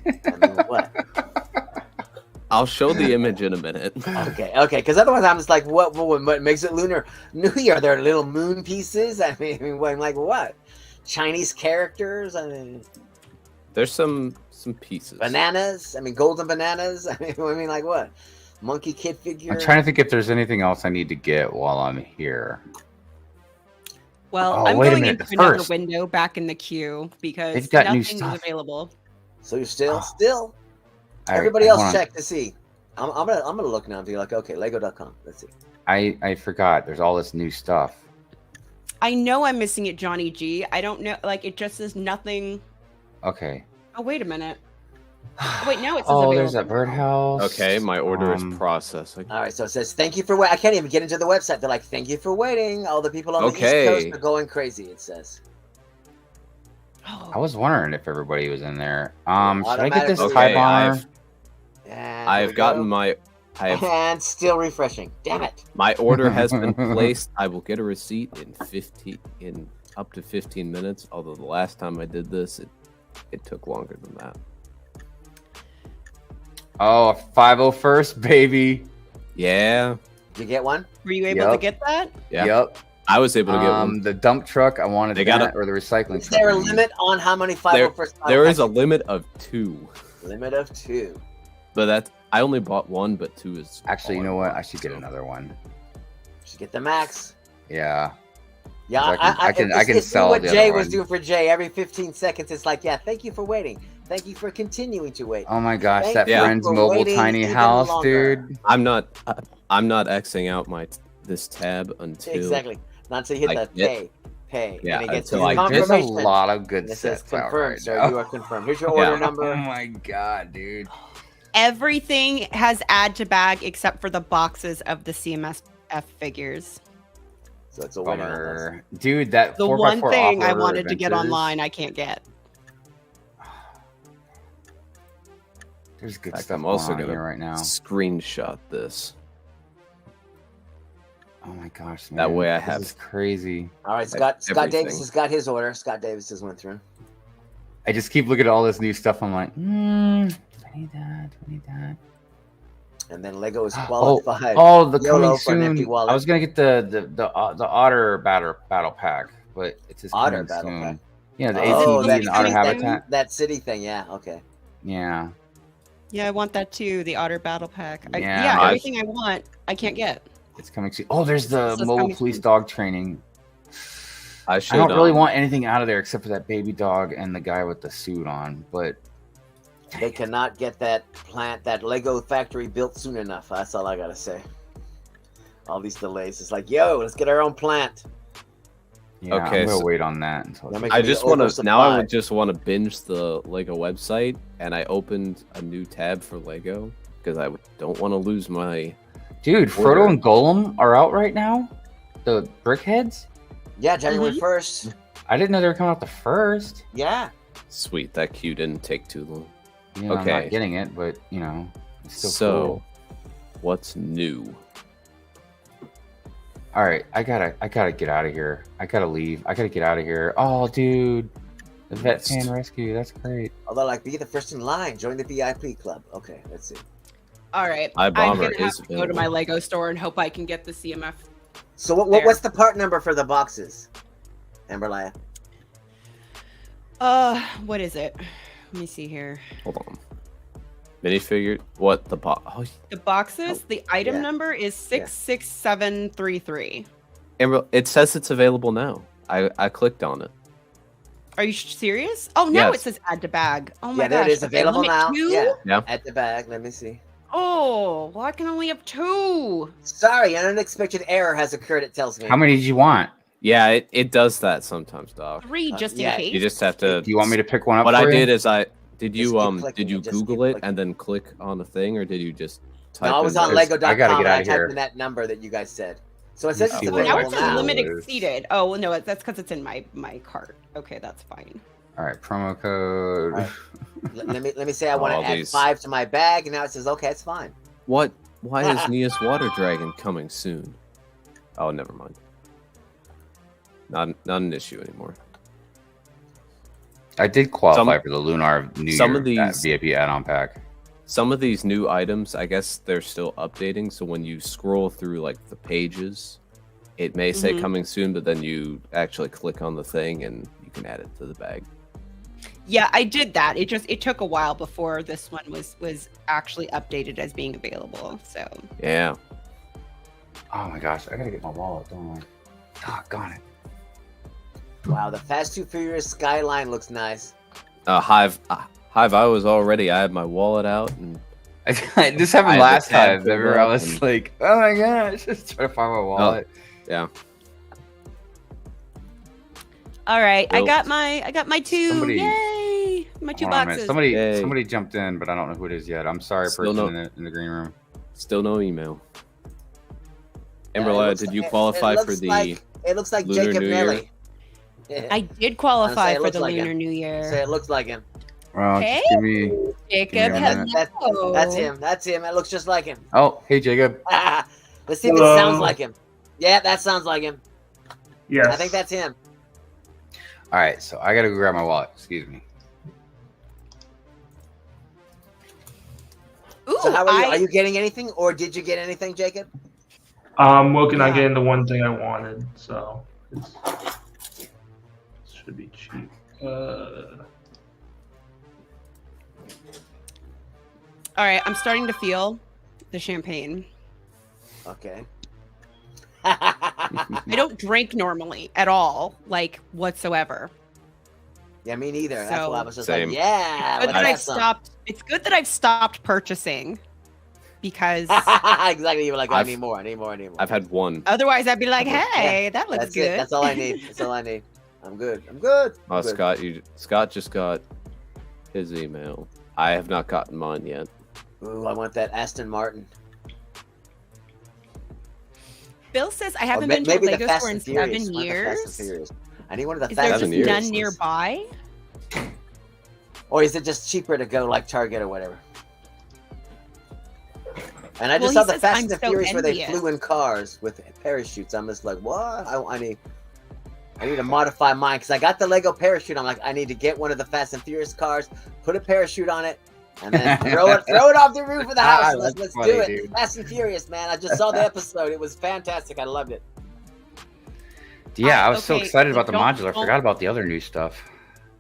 I mean, what?
I'll show the image in a minute.
Okay. Because otherwise, I'm just like, what makes it Lunar New Year? Are there little moon pieces? I mean, I'm like, what? Chinese characters? I mean,
There's some pieces.
bananas? I mean, golden bananas? I mean, like what? Monkey Kid figure?
I'm trying to think if there's anything else I need to get while I'm here.
Well,
Oh,
I'm
wait a
going
minute,
into
the
another
first.
window back in the queue because
They've got new
nothing is
stuff.
available.
So you're still.
All right,
Everybody
hold
else
on.
check to see. I'm gonna look now and be like, okay, Lego.com. Let's see.
I forgot. There's all this new stuff.
I know I'm missing it, Johnny G. I don't know. Like, it just says nothing.
Okay.
Oh, wait a minute. Oh, wait, now it says
Oh,
available.
there's that birdhouse.
Okay, my order is processing.
All right, so it says thank you for waiting. I can't even get into the website. They're like, thank you for waiting. All the people on the East
Okay.
Coast are going crazy. It says.
I was wondering if everybody was in there. Should I get this
Automatically-
high
Okay,
bomber?
And
I've gotten my.
and still refreshing. Damn it!
My order has been placed. I will get a receipt in up to 15 minutes. Although the last time I did this, it took longer than that.
Oh, 501st, baby.
Yeah.
Did you get one?
Were you able to get that?
Yeah.
Yep.
I was able to get one.
The dump truck, I wanted
They
that,
got
or the recycling
Is
truck.
there a
I mean.
limit on how many
There
501st?
there is a limit of 2.
limit of 2.
But I only bought 1, but 2 is.
Actually, you know what? I should get another one.
Should get the max.
Yeah.
Yeah,
I can
it's
sell
what
the
Jay
other
was
one.
doing for Jay. Every 15 seconds, it's like, yeah, thank you for waiting. Thank you for continuing to wait.
Oh my gosh,
Thank
that
you
friend's
for
mobile
waiting
tiny
even
house,
longer.
dude.
I'm not Xing out this tab until
Exactly. Not until you hit
I
the
get-
pay.
Yeah,
and it gets
until
you
I get-
There's a
confirmation.
lot of good
It says
sets out
confirmed,
right
sir.
now.
You are confirmed. Here's your
Yeah.
order number.
Oh my god, dude.
Everything has add to bag except for the boxes of the CMSF figures.
So it's a winner.
Bummer. Dude, that
The
4x4
one thing I
off-roader
wanted to get
adventures,
online, I can't get.
There's good
In fact,
stuff
I'm also
going on
gonna
here right now.
screenshot this.
Oh my gosh, man.
That way I
This
have
is crazy.
All right, Scott
everything.
Davis has got his order. Scott Davis just went through.
I just keep looking at all this new stuff. I'm like, I need that.
And then Lego is
Oh,
qualified.
oh, the
YOLO
coming
for an empty
soon.
wallet.
I was gonna get the Otter battle pack, but it's just
Otter
coming
battle
soon.
pack.
Yeah, the
Oh,
ATV
that
and Otter
city
Habitat.
thing? That city thing, yeah, okay.
Yeah.
Yeah, I want that too. The Otter Battle Pack.
Yeah,
Yeah,
I-
everything I want, I can't get.
It's coming soon. Oh, there's the
So it's
mobile
coming
police
soon.
dog training.
I
I don't really want anything out of there except for that baby dog and the guy with the suit on. But
They cannot get that Lego factory built soon enough. That's all I gotta say. All these delays. It's like, yo, let's get our own plant.
yeah,
Okay,
I'm gonna
so-
wait on that until.
That makes
I
me
just want to now. I
oversupply.
would just want to binge the Lego website, and I opened a new tab for Lego because I don't want to lose my.
Dude, Frodo and Golem are out right now. The Brickheads.
Yeah, January 1st.
I didn't know they were coming out the first.
Yeah.
Sweet, that queue didn't take too long.
Yeah, I'm
Okay,
not getting it, but you know, it's still
so
cool.
what's new?
All right, I gotta get out of here. I gotta leave. I gotta get out of here. Oh, dude, the vet fan rescue. That's great.
Although, like, be the first in line. Join the VIP club. Okay, let's see.
All right.
My bomber
I'm gonna
is
have to go to my Lego store and hope I can get the CMF.
So what's the part number for the boxes, Amberlia?
What is it? Let me see here.
Hold on. Minifigure. What the box? Oh,
The boxes. The item
yeah.
number is 66733.
Amber, it says it's available now. I clicked on it.
Are you serious? Oh no,
Yes.
it says add to bag. Oh my
Yeah, there
gosh.
it is,
Okay,
available
limit
now.
2?
Yeah.
At the bag. Let me see.
Oh, well, I can only have 2.
Sorry, an unexpected error has occurred. It tells me.
How many did you want?
Yeah, it does that sometimes, Doc.
3 just in
yeah.
case.
You just have to.
Do you want me to pick one up?
What
for
I
you?
did is did
Just
you
keep clicking
did you
and just keep
Google it
clicking.
and then click on the thing, or did you just type?
No, I was
in
on
the-
Lego.com
I gotta get
and
out
I
of
typed
here.
in that number that you guys said. So it says
see
it's
what
Now
available
it says
now.
limit
is.
exceeded. Oh well, no, that's because it's in my cart. Okay, that's fine.
All right, promo code.
All right. Let me say I want
All
to add
these-
5 to my bag, and now it says okay, it's fine.
What? Why is Nia's Water Dragon coming soon? Oh, never mind. Not an issue anymore.
I did qualify for the Lunar New
some
Year
of these-
VIP add-on pack.
Some of these new items, I guess they're still updating. So when you scroll through like the pages, it may say
Mhm.
coming soon, but then you actually click on the thing and you can add it to the bag.
Yeah, I did that. It took a while before this one was actually updated as being available. So
Yeah.
Oh my gosh, I gotta get my wallet, don't I? Doggone it.
Wow, the Fast 2 Furious skyline looks nice.
Hive, I was already. I had my wallet out, and
This
I
happened
had the
last
tab
time. Remember,
filled
I
up
was
and-
like, "Oh my gosh!" Just trying to find my wallet.
yeah.
all right, I
Built.
got my 2.
Somebody-
Yay! My 2
Hold on a minute.
boxes.
Yay.
Somebody jumped in, but I don't know who it is yet. I'm sorry,
Still
person
no-
in the green room.
Still no email.
Yeah, it
Amberlia,
looks
did
like-
you
it
qualify
looks
for the?
like- it looks like
Lunar
Jacob
New Year?
Nelly.
I did qualify
it
for
looks
the
like
Lunar
him.
New
Say
Year.
it looks like him.
Well,
Hey,
just give me.
Jacob,
give me a minute.
hello.
That's him. That's him. It looks just like him.
Oh, hey Jacob.
Let's see if it
Hello.
sounds like him. Yeah, that sounds like him.
Yes.
I think that's him.
All right, so I gotta go grab my wallet. Excuse me.
Ooh,
So how are you? Are you getting anything, or did you get anything, Jacob?
I'm working on
Yeah.
getting the one thing I wanted, so it should be cheap.
All right, I'm starting to feel the champagne.
Okay.
I don't drink normally at all, like whatsoever.
Yeah, me neither. That's
So-
why I was just
Same.
like, yeah.
Good
let's
that
have
I've
some.
stopped. It's good that I've stopped purchasing because
Exactly. You were like, I
I've-
need more. I need more. I need more.
I've had one.
otherwise I'd be like,
Yeah,
"Hey, that looks
That's
good."
it. That's all I need. That's all I need. I'm good. I'm good.
Oh,
I'm good.
Scott just got his email. I have not gotten mine yet.
Ooh, I want that Aston Martin.
Bill says I
Or
haven't
ma-
been to a
maybe the
Lego
Fast
store in
and Furious.
7
I want the Fast and
years.
Furious. I need one of the
Is
Fast
there
and
just
7 years.
none
Furious.
nearby?
Or is it just cheaper to go like Target or whatever? And I
Well,
just saw
he
the
says,
Fast
"I'm
and the
so
Furious where they
envious."
flew in cars with parachutes. I'm just like, what? I need to modify mine because I got the Lego parachute. I'm like, I need to get one of the Fast and Furious cars, put a parachute on it, and then throw it off the roof of the house. Let's
That's
do
funny,
it.
dude.
Fast and Furious, man. I just saw the episode. It was fantastic. I loved it.
Yeah, I was so
okay,
excited about the
don't-
modular. I
don't-
forgot about the other new stuff.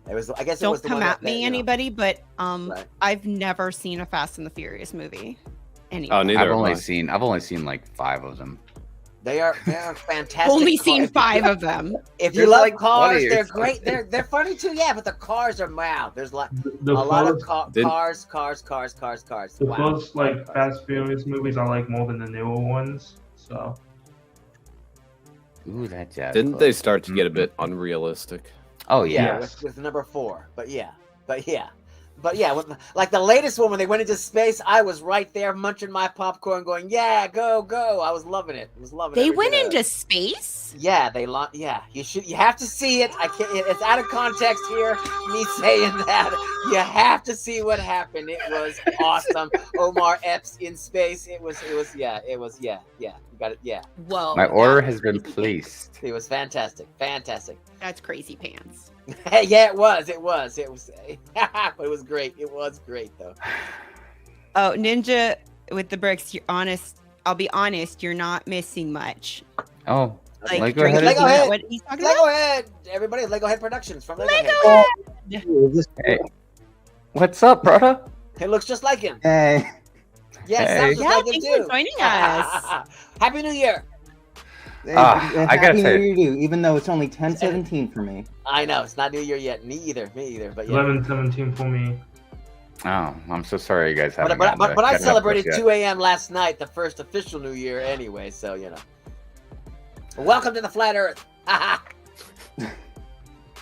It was. I guess it
Don't
was the
come
one
at
that,
me,
you know.
anybody, but
Right.
I've never seen a Fast and the Furious movie. Anyway.
Oh, neither
I've
have
only
I.
seen like 5 of them.
They are fantastic.
Only
cars.
seen 5 of them.
If you
There's
love
like
cars,
20 or
they're
something.
great. They're funny too. Yeah, but the cars are wow. There's like
The
a lot of
first,
Didn't-
cars.
the
Wow.
first like Fast Furious movies I like more than the newer ones. So
Ooh, that jazz.
Didn't
club.
they start to get a bit unrealistic?
Oh
Yeah,
yeah.
with number 4. But yeah. Like the latest one when they went into space, I was right there munching my popcorn, going, "Yeah, go, go!" I was loving it. I was loving it.
They went into space?
Yeah, yeah. You have to see it. I can't. It's out of context here. Me saying that. You have to see what happened. It was awesome. Omar Epps in space. It was. Yeah. You got it. Yeah.
Whoa.
My order has been placed.
It was fantastic.
That's crazy pants.
Yeah, it was. But it was great. It was great though.
Oh, Ninja with the bricks, you're honest. I'll be honest, you're not missing much.
Oh,
Like,
Lego
Lego
Head.
Lego Head.
What he's talking
Lego
about?
Head. Everybody, Lego Head Productions from Lego,
Lego
Head.
Head.
Hey, what's up, brother?
It looks just like him.
Hey.
Yes,
Hey.
sounds just
Yeah,
like him
thanks
too.
for joining us.
Happy New Year.
I gotta
Happy
say-
New Year to you, even though it's only 10:17 for me.
I know it's not New Year yet. Me either. But yeah.
11:17 for me.
Oh, I'm so sorry you guys haven't.
But
gotten
I
to catch up
celebrated
yet.
2 a.m. last night, the first official New Year anyway. So you know. Welcome to the flat Earth.
I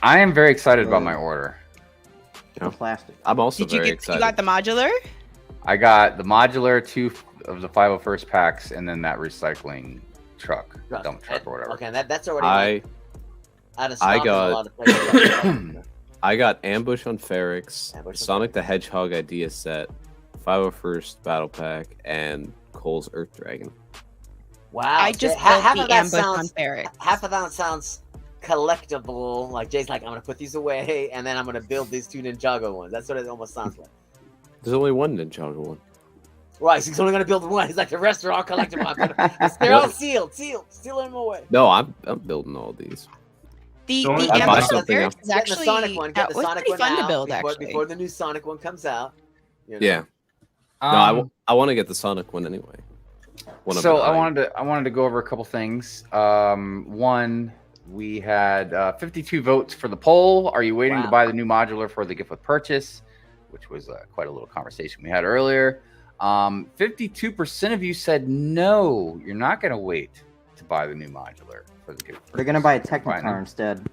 am very excited about my order.
Plastic.
I'm also
Did you
very
get?
excited.
You got the modular?
I got the modular 2 of the 501st packs, and then that recycling truck, dump truck or whatever.
Okay, that's already. Out of stock
I
in a
got
lot of places.
I got Ambush on Ferrix, Sonic the Hedgehog idea set, 501st battle pack, and Cole's Earth Dragon.
Wow.
I just
half
built
of
the
that
ambush on
sounds.
Ferrix.
Half of that sounds collectible. Like Jay's like, I'm gonna put these away, and then I'm gonna build these 2 Ninjago ones. That's what it almost sounds like.
There's only one Ninjago one.
Right, so he's only gonna build one. He's like, the rest are all collectible. They're all sealed, stealing them away.
No, I'm building all these.
The
I buy
ambush on
something
Ferrix
else.
is
Get
actually
the Sonic one. Get
that
the
was
Sonic
pretty
one
fun to
out
build
before the new Sonic one comes out. You know?
Yeah. No, I want to get the Sonic one anyway.
So I wanted to go over a couple things. One, we had 52 votes for the poll. Are you waiting to buy the new modular for the gift with purchase? Which was quite a little conversation we had earlier. 52% of you said no, you're not going to wait to buy the new modular for the gift.
They're gonna buy a Technicar instead.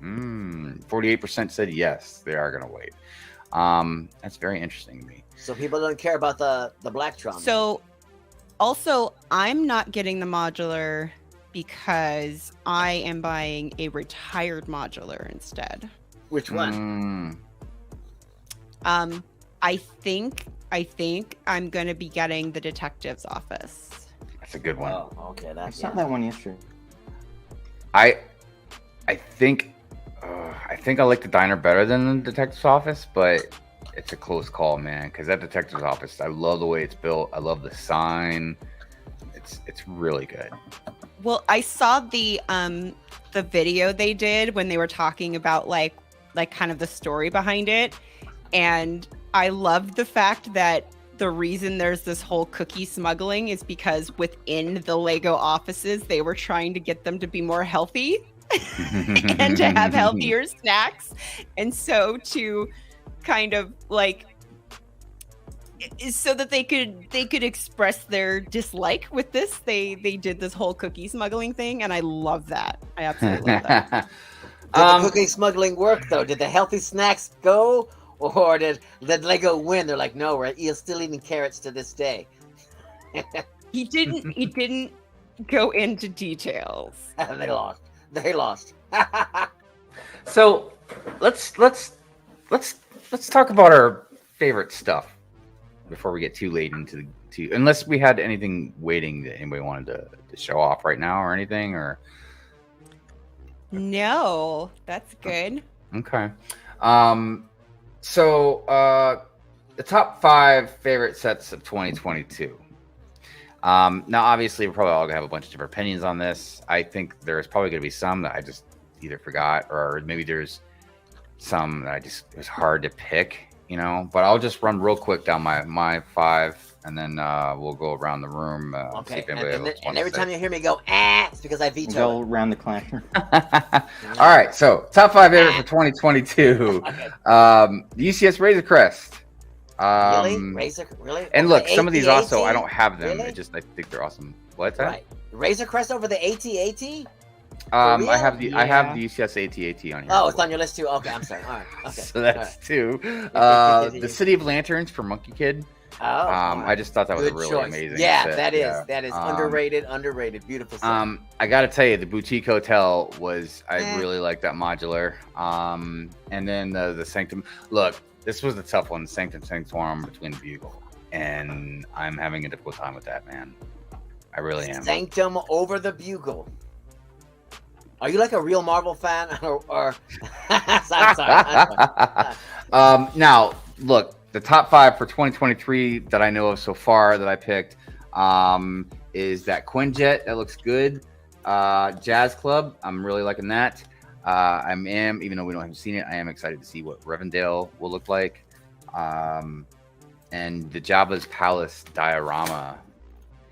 48% said yes, they are going to wait. That's very interesting to me.
So people don't care about the Blacktron.
So, also, I'm not getting the modular because I am buying a retired modular instead.
Which one?
I think I'm going to be getting the detective's office.
That's a good one.
Oh, okay.
I saw that one yesterday.
I think I like the diner better than the detective's office, but it's a close call, man. Because that detective's office, I love the way it's built. I love the sign. It's really good.
Well, I saw the video they did when they were talking about like kind of the story behind it, and I loved the fact that the reason there's this whole cookie smuggling is because within the Lego offices they were trying to get them to be more healthy and to have healthier snacks, and so to kind of like so that they could express their dislike with this, they did this whole cookie smuggling thing, and I love that. I absolutely love that.
Did the cookie smuggling work though? Did the healthy snacks go, or did Lego win? They're like, no, you're still eating carrots to this day.
He didn't go into details.
They lost.
So let's talk about our favorite stuff before we get too late into unless we had anything waiting that anybody wanted to show off right now or anything or.
No, that's good.
Okay. So the top 5 favorite sets of 2022. Now, obviously, we're probably all gonna have a bunch of different opinions on this. I think there's probably gonna be some that I just either forgot, or maybe there's some that it was hard to pick, you know. But I'll just run real quick down my 5, and then we'll go around the room. See if anybody
and every time you hear me go, it's because I veto.
Go around the classroom.
All right, so top 5 favorite for 2022. UCS Razor Crest.
Really? Razor? Really?
And
Over
look,
the
some of these
AT-AT?
also I don't have them.
Really?
I think they're awesome. What's that?
Right. Razor Crest over the AT-AT?
I have the UCS AT-AT on here.
Oh, it's on your list too. Okay, I'm sorry. All right. Okay.
So that's 2. The City of Lanterns for Monkey Kid.
Oh,
I just thought that was
good
a really
choice.
amazing.
Yeah,
set.
that is underrated. Beautiful set.
I gotta tell you, the Boutique Hotel I really like that modular. And then the Sanctum. Look, this was the tough one. Sanctum Sanctorum between the Bugle, and I'm having a difficult time with that, man. I really am.
Sanctum over the Bugle. Are you like a real Marvel fan, or... sorry.
Now, look, the top 5 for 2023 that I know of so far that I picked is that Quinjet. That looks good. Jazz Club. I'm really liking that. Even though we haven't seen it, I am excited to see what Revendale will look like. And the Jabba's Palace diorama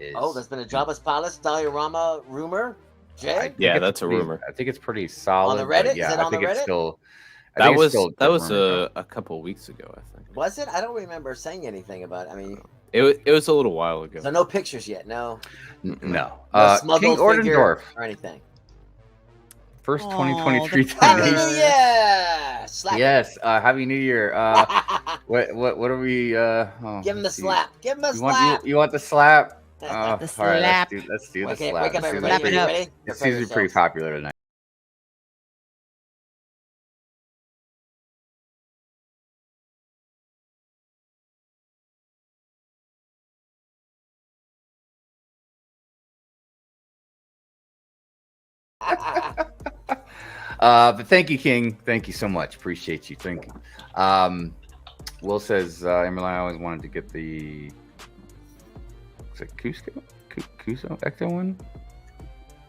is.
Oh, there's been a Jabba's Palace diorama rumor. Jay?
Yeah, that's a rumor.
I think it's pretty solid.
On the Reddit?
Yeah,
Is it
I
on
think
the
it's
Reddit?
still.
That was a couple weeks ago, I think.
Was it? I don't remember saying anything about it. I mean,
It was a little while ago.
so no pictures yet. No.
No.
No smuggled
King
figure
Ordendorf.
or anything.
First 2023
Happy New Year! Slap.
Yes, Happy New Year. What are we?
Give him the slap. Give him a
You
slap.
want you want the slap?
The
All right,
slap.
let's do the
Okay,
slap.
wake up,
This seems
everybody.
pretty-
Ready?
It
Prepare
seems to be pretty
yourselves.
popular tonight. But thank you, King. Thank you so much. Appreciate you. Thank you. Will says, Amberlia, I always wanted to get the. Is it Cusco Ecto one?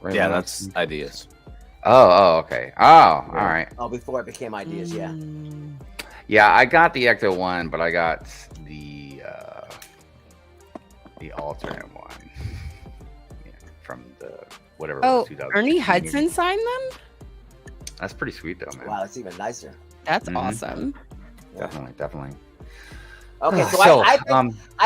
Right
Yeah,
now?
that's ideas.
Oh, okay. Oh, all right.
Oh, before it became ideas, yeah.
Yeah, I got the Ecto one, but I got the alternate one. Yeah, from the whatever. it
Oh,
was, 2016.
Ernie Hudson signed them?
That's pretty sweet though, man.
Wow, that's even nicer.
That's
Mhm.
awesome.
Definitely.
Okay, so, I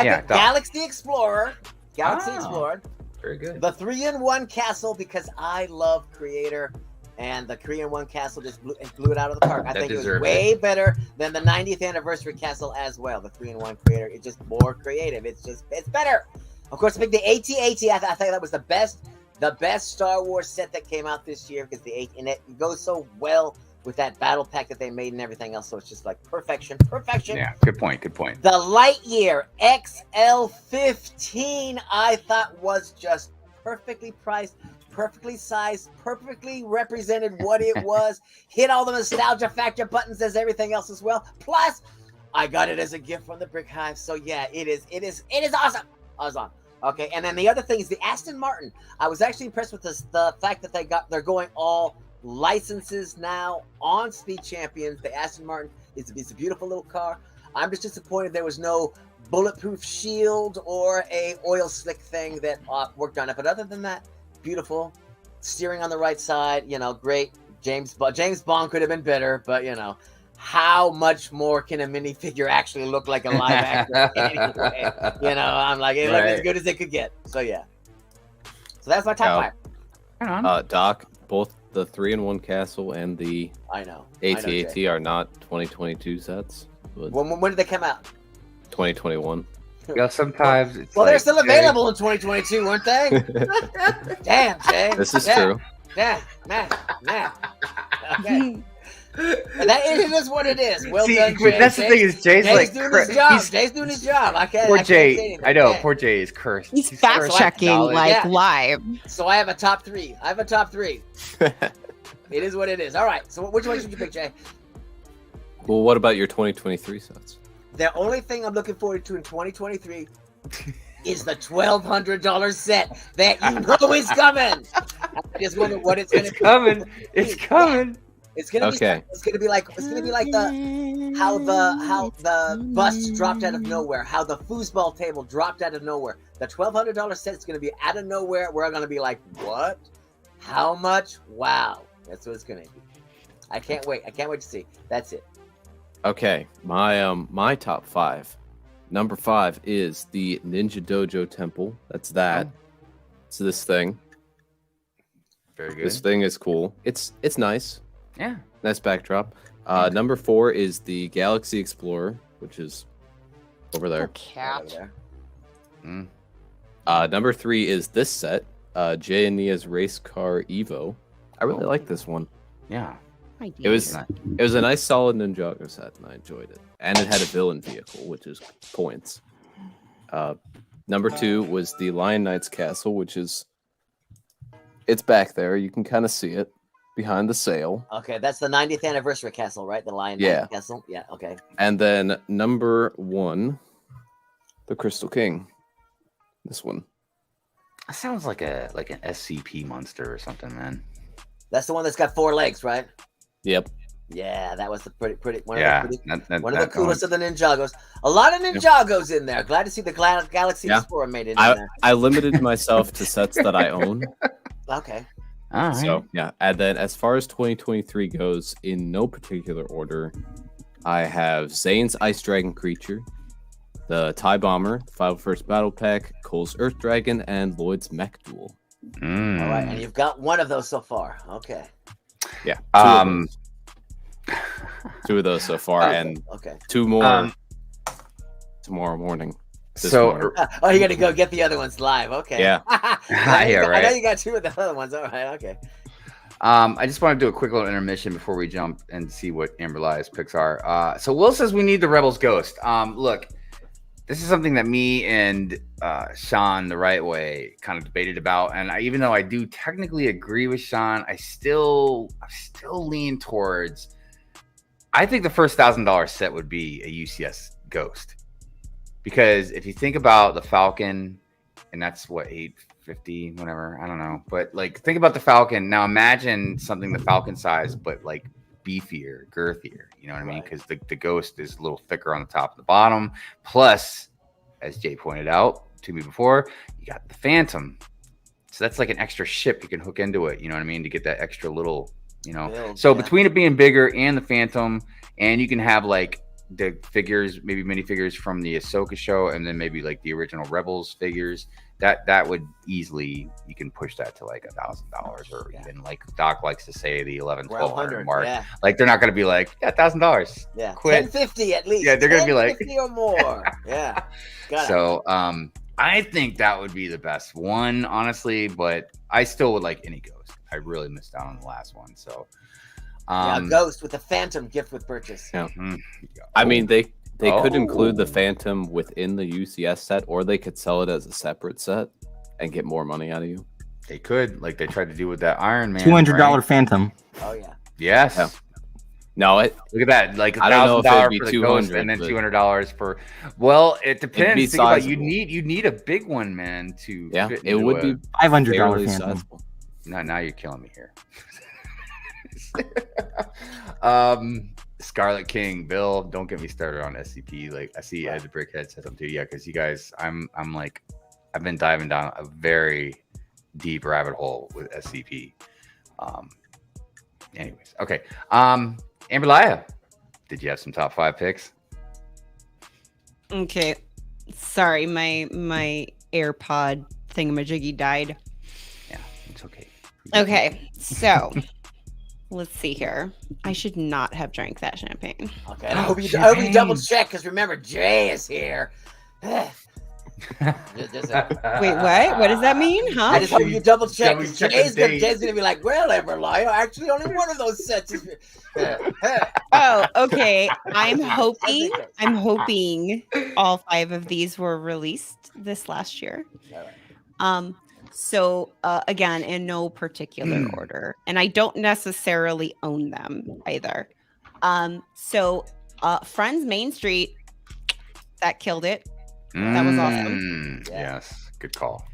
picked Galaxy Explorer. Galaxy Explorer.
Very good.
The 3-in-1 castle, because I love Creator, and the 3-in-1 castle just blew it out of the park. I
That
think it was
deserved
way better than the 90th anniversary castle as well. The 3-in-1 Creator, it's just more creative. It's better. Of course, I picked the AT-AT. I think that was the best Star Wars set that came out this year, because and it goes so well with that battle pack that they made and everything else. So it's just like perfection.
Yeah, good point.
The Lightyear XL15, I thought was just perfectly priced, perfectly sized, perfectly represented what it was. Hit all the nostalgia factor buttons as everything else as well. Plus, I got it as a gift from the Brick Hive. So yeah, it is awesome. Awesome. Okay, and then the other thing is the Aston Martin. I was actually impressed with the fact that they're going all licenses now on Speed Champions. The Aston Martin is a beautiful little car. I'm just disappointed there was no bulletproof shield or a oil slick thing that worked on it. But other than that, beautiful. Steering on the right side, great. James Bond could have been better, but how much more can a minifigure actually look like a live actor anyway? I'm like, it looked as good as it could get. So yeah. So that's my top 5.
Doc, both the 3-in-1 castle and the AT-AT are not 2022 sets. But
When did they come out?
2021.
Yeah, sometimes it's
they're still available in 2022, weren't they? Damn, Jay.
This is true.
Yeah, man. Okay. And it is what it is. Well done, Jay.
That's the thing is Jay's like
doing his job. Jay's doing his job.
Poor Jay. I know. Poor Jay is cursed.
He's fact checking live.
So I have a top 3. It is what it is. All right. So which one should you pick, Jay?
Well, what about your 2023 sets?
The only thing I'm looking forward to in 2023 is the $1,200 set that you know is coming. I just wonder what it's going to be.
It's coming.
It's gonna be like how the bus dropped out of nowhere, how the foosball table dropped out of nowhere. The $1,200 set is gonna be out of nowhere. We're gonna be like, what? How much? Wow, that's what it's gonna be. I can't wait. I can't wait to see. That's it.
Okay, my top 5. Number 5 is the Ninja Dojo Temple. That's that.
Oh.
It's this thing.
Very good.
This thing is cool. It's nice.
Yeah.
Nice backdrop. Number 4 is the Galaxy Explorer, which is over there.
Cat.
Number 3 is this set, Jay and Nia's Race Car Evo. I really like this one.
Yeah.
It was a nice solid Ninjago set, and I enjoyed it. And it had a villain vehicle, which is points. Number 2 was the Lion Knight's Castle, which is it's back there. You can kind of see it. behind the sail.
Okay, that's the 90th anniversary castle, right? The Lion
Yeah.
Knight castle. Yeah. Okay.
And then number 1, the Crystal King. This one.
That sounds like an SCP monster or something, man.
That's the one that's got 4 legs, right?
Yep.
Yeah, that was the pretty one.
Yeah,
of the,
one
of the coolest of the Ninjagos. A lot of Ninjagos in there. Glad to see the Galaxy Explorer made it in there.
I limited myself to sets that I own.
Okay.
All right.
So yeah, and then as far as 2023 goes, in no particular order, I have Zane's Ice Dragon creature, the TIE Bomber, 501st Battle Pack, Cole's Earth Dragon, and Lloyd's Mech Duel.
All right, and you've got one of those so far. Okay.
Yeah. Two of those so far, and
okay.
2 more tomorrow morning.
So,
oh, you got to go get the other ones live. Okay.
Yeah.
I
Yeah,
know
right.
you got 2 of the other ones. All right. Okay.
I just want to do a quick little intermission before we jump and see what Amberlia's picks are. So Will says we need the Rebels Ghost. Look, this is something that me and Sean, the right way, kind of debated about, and even though I do technically agree with Sean, I still lean towards. I think the first $1,000 set would be a UCS Ghost, because if you think about the Falcon, and that's what, $850, whatever, I don't know, but like think about the Falcon. Now imagine something the Falcon size, but like beefier, girthier. You know what I mean? Because the Ghost is a little thicker on the top and the bottom. Plus, as Jay pointed out to me before, you got the Phantom. So that's like an extra ship you can hook into it. You know what I mean? To get that extra little, So between it being bigger and the Phantom, and you can have like the figures, maybe minifigures from the Ahsoka show, and then maybe like the original Rebels figures. That would easily, you can push that to like $1,000, or even like Doc likes to say the $1,100 mark.
Yeah.
Like they're not going to be like, yeah, $1,000.
Yeah.
Quit.
$1,050 at least.
Yeah, they're going to be like
$1,050 or more. Yeah. Got it.
So I think that would be the best one, honestly, but I still would like any Ghost. I really missed out on the last one. So
Ghost with the Phantom gift with purchase.
Yeah. I mean, they could include the Phantom within the UCS set, or they could sell it as a separate set and get more money out of you.
They could, like they tried to do with that Iron Man.
$200 Phantom.
Oh yeah.
Yes.
Yeah. No,
look at that. Like $1,000 for the Ghost, and then $200 for. Well, it depends. Think about, you need a big one, man. To fit
it would be
$500 Phantom.
Now you're killing me here. Scarlet King, Bill, don't get me started on SCP. Like I see Ed the Brickhead said something too. Yeah, because you guys, I'm like, I've been diving down a very deep rabbit hole with SCP. Anyways, okay. Amberlia, did you have some top 5 picks?
Okay. Sorry, my AirPod thingamajiggy died.
Yeah, it's okay.
Okay, so let's see here. I should not have drank that champagne.
Okay, I hope you double check, because remember, Jay is here.
Wait, what? What does that mean? Huh?
I just hope you double check. Jay's gonna be like, well, Amberlia, actually only one of those sets is.
Oh, okay. I'm hoping all 5 of these were released this last year. So again, in no particular order, and I don't necessarily own them either. So Friends Main Street, that killed it. That was awesome.
Yes, good call.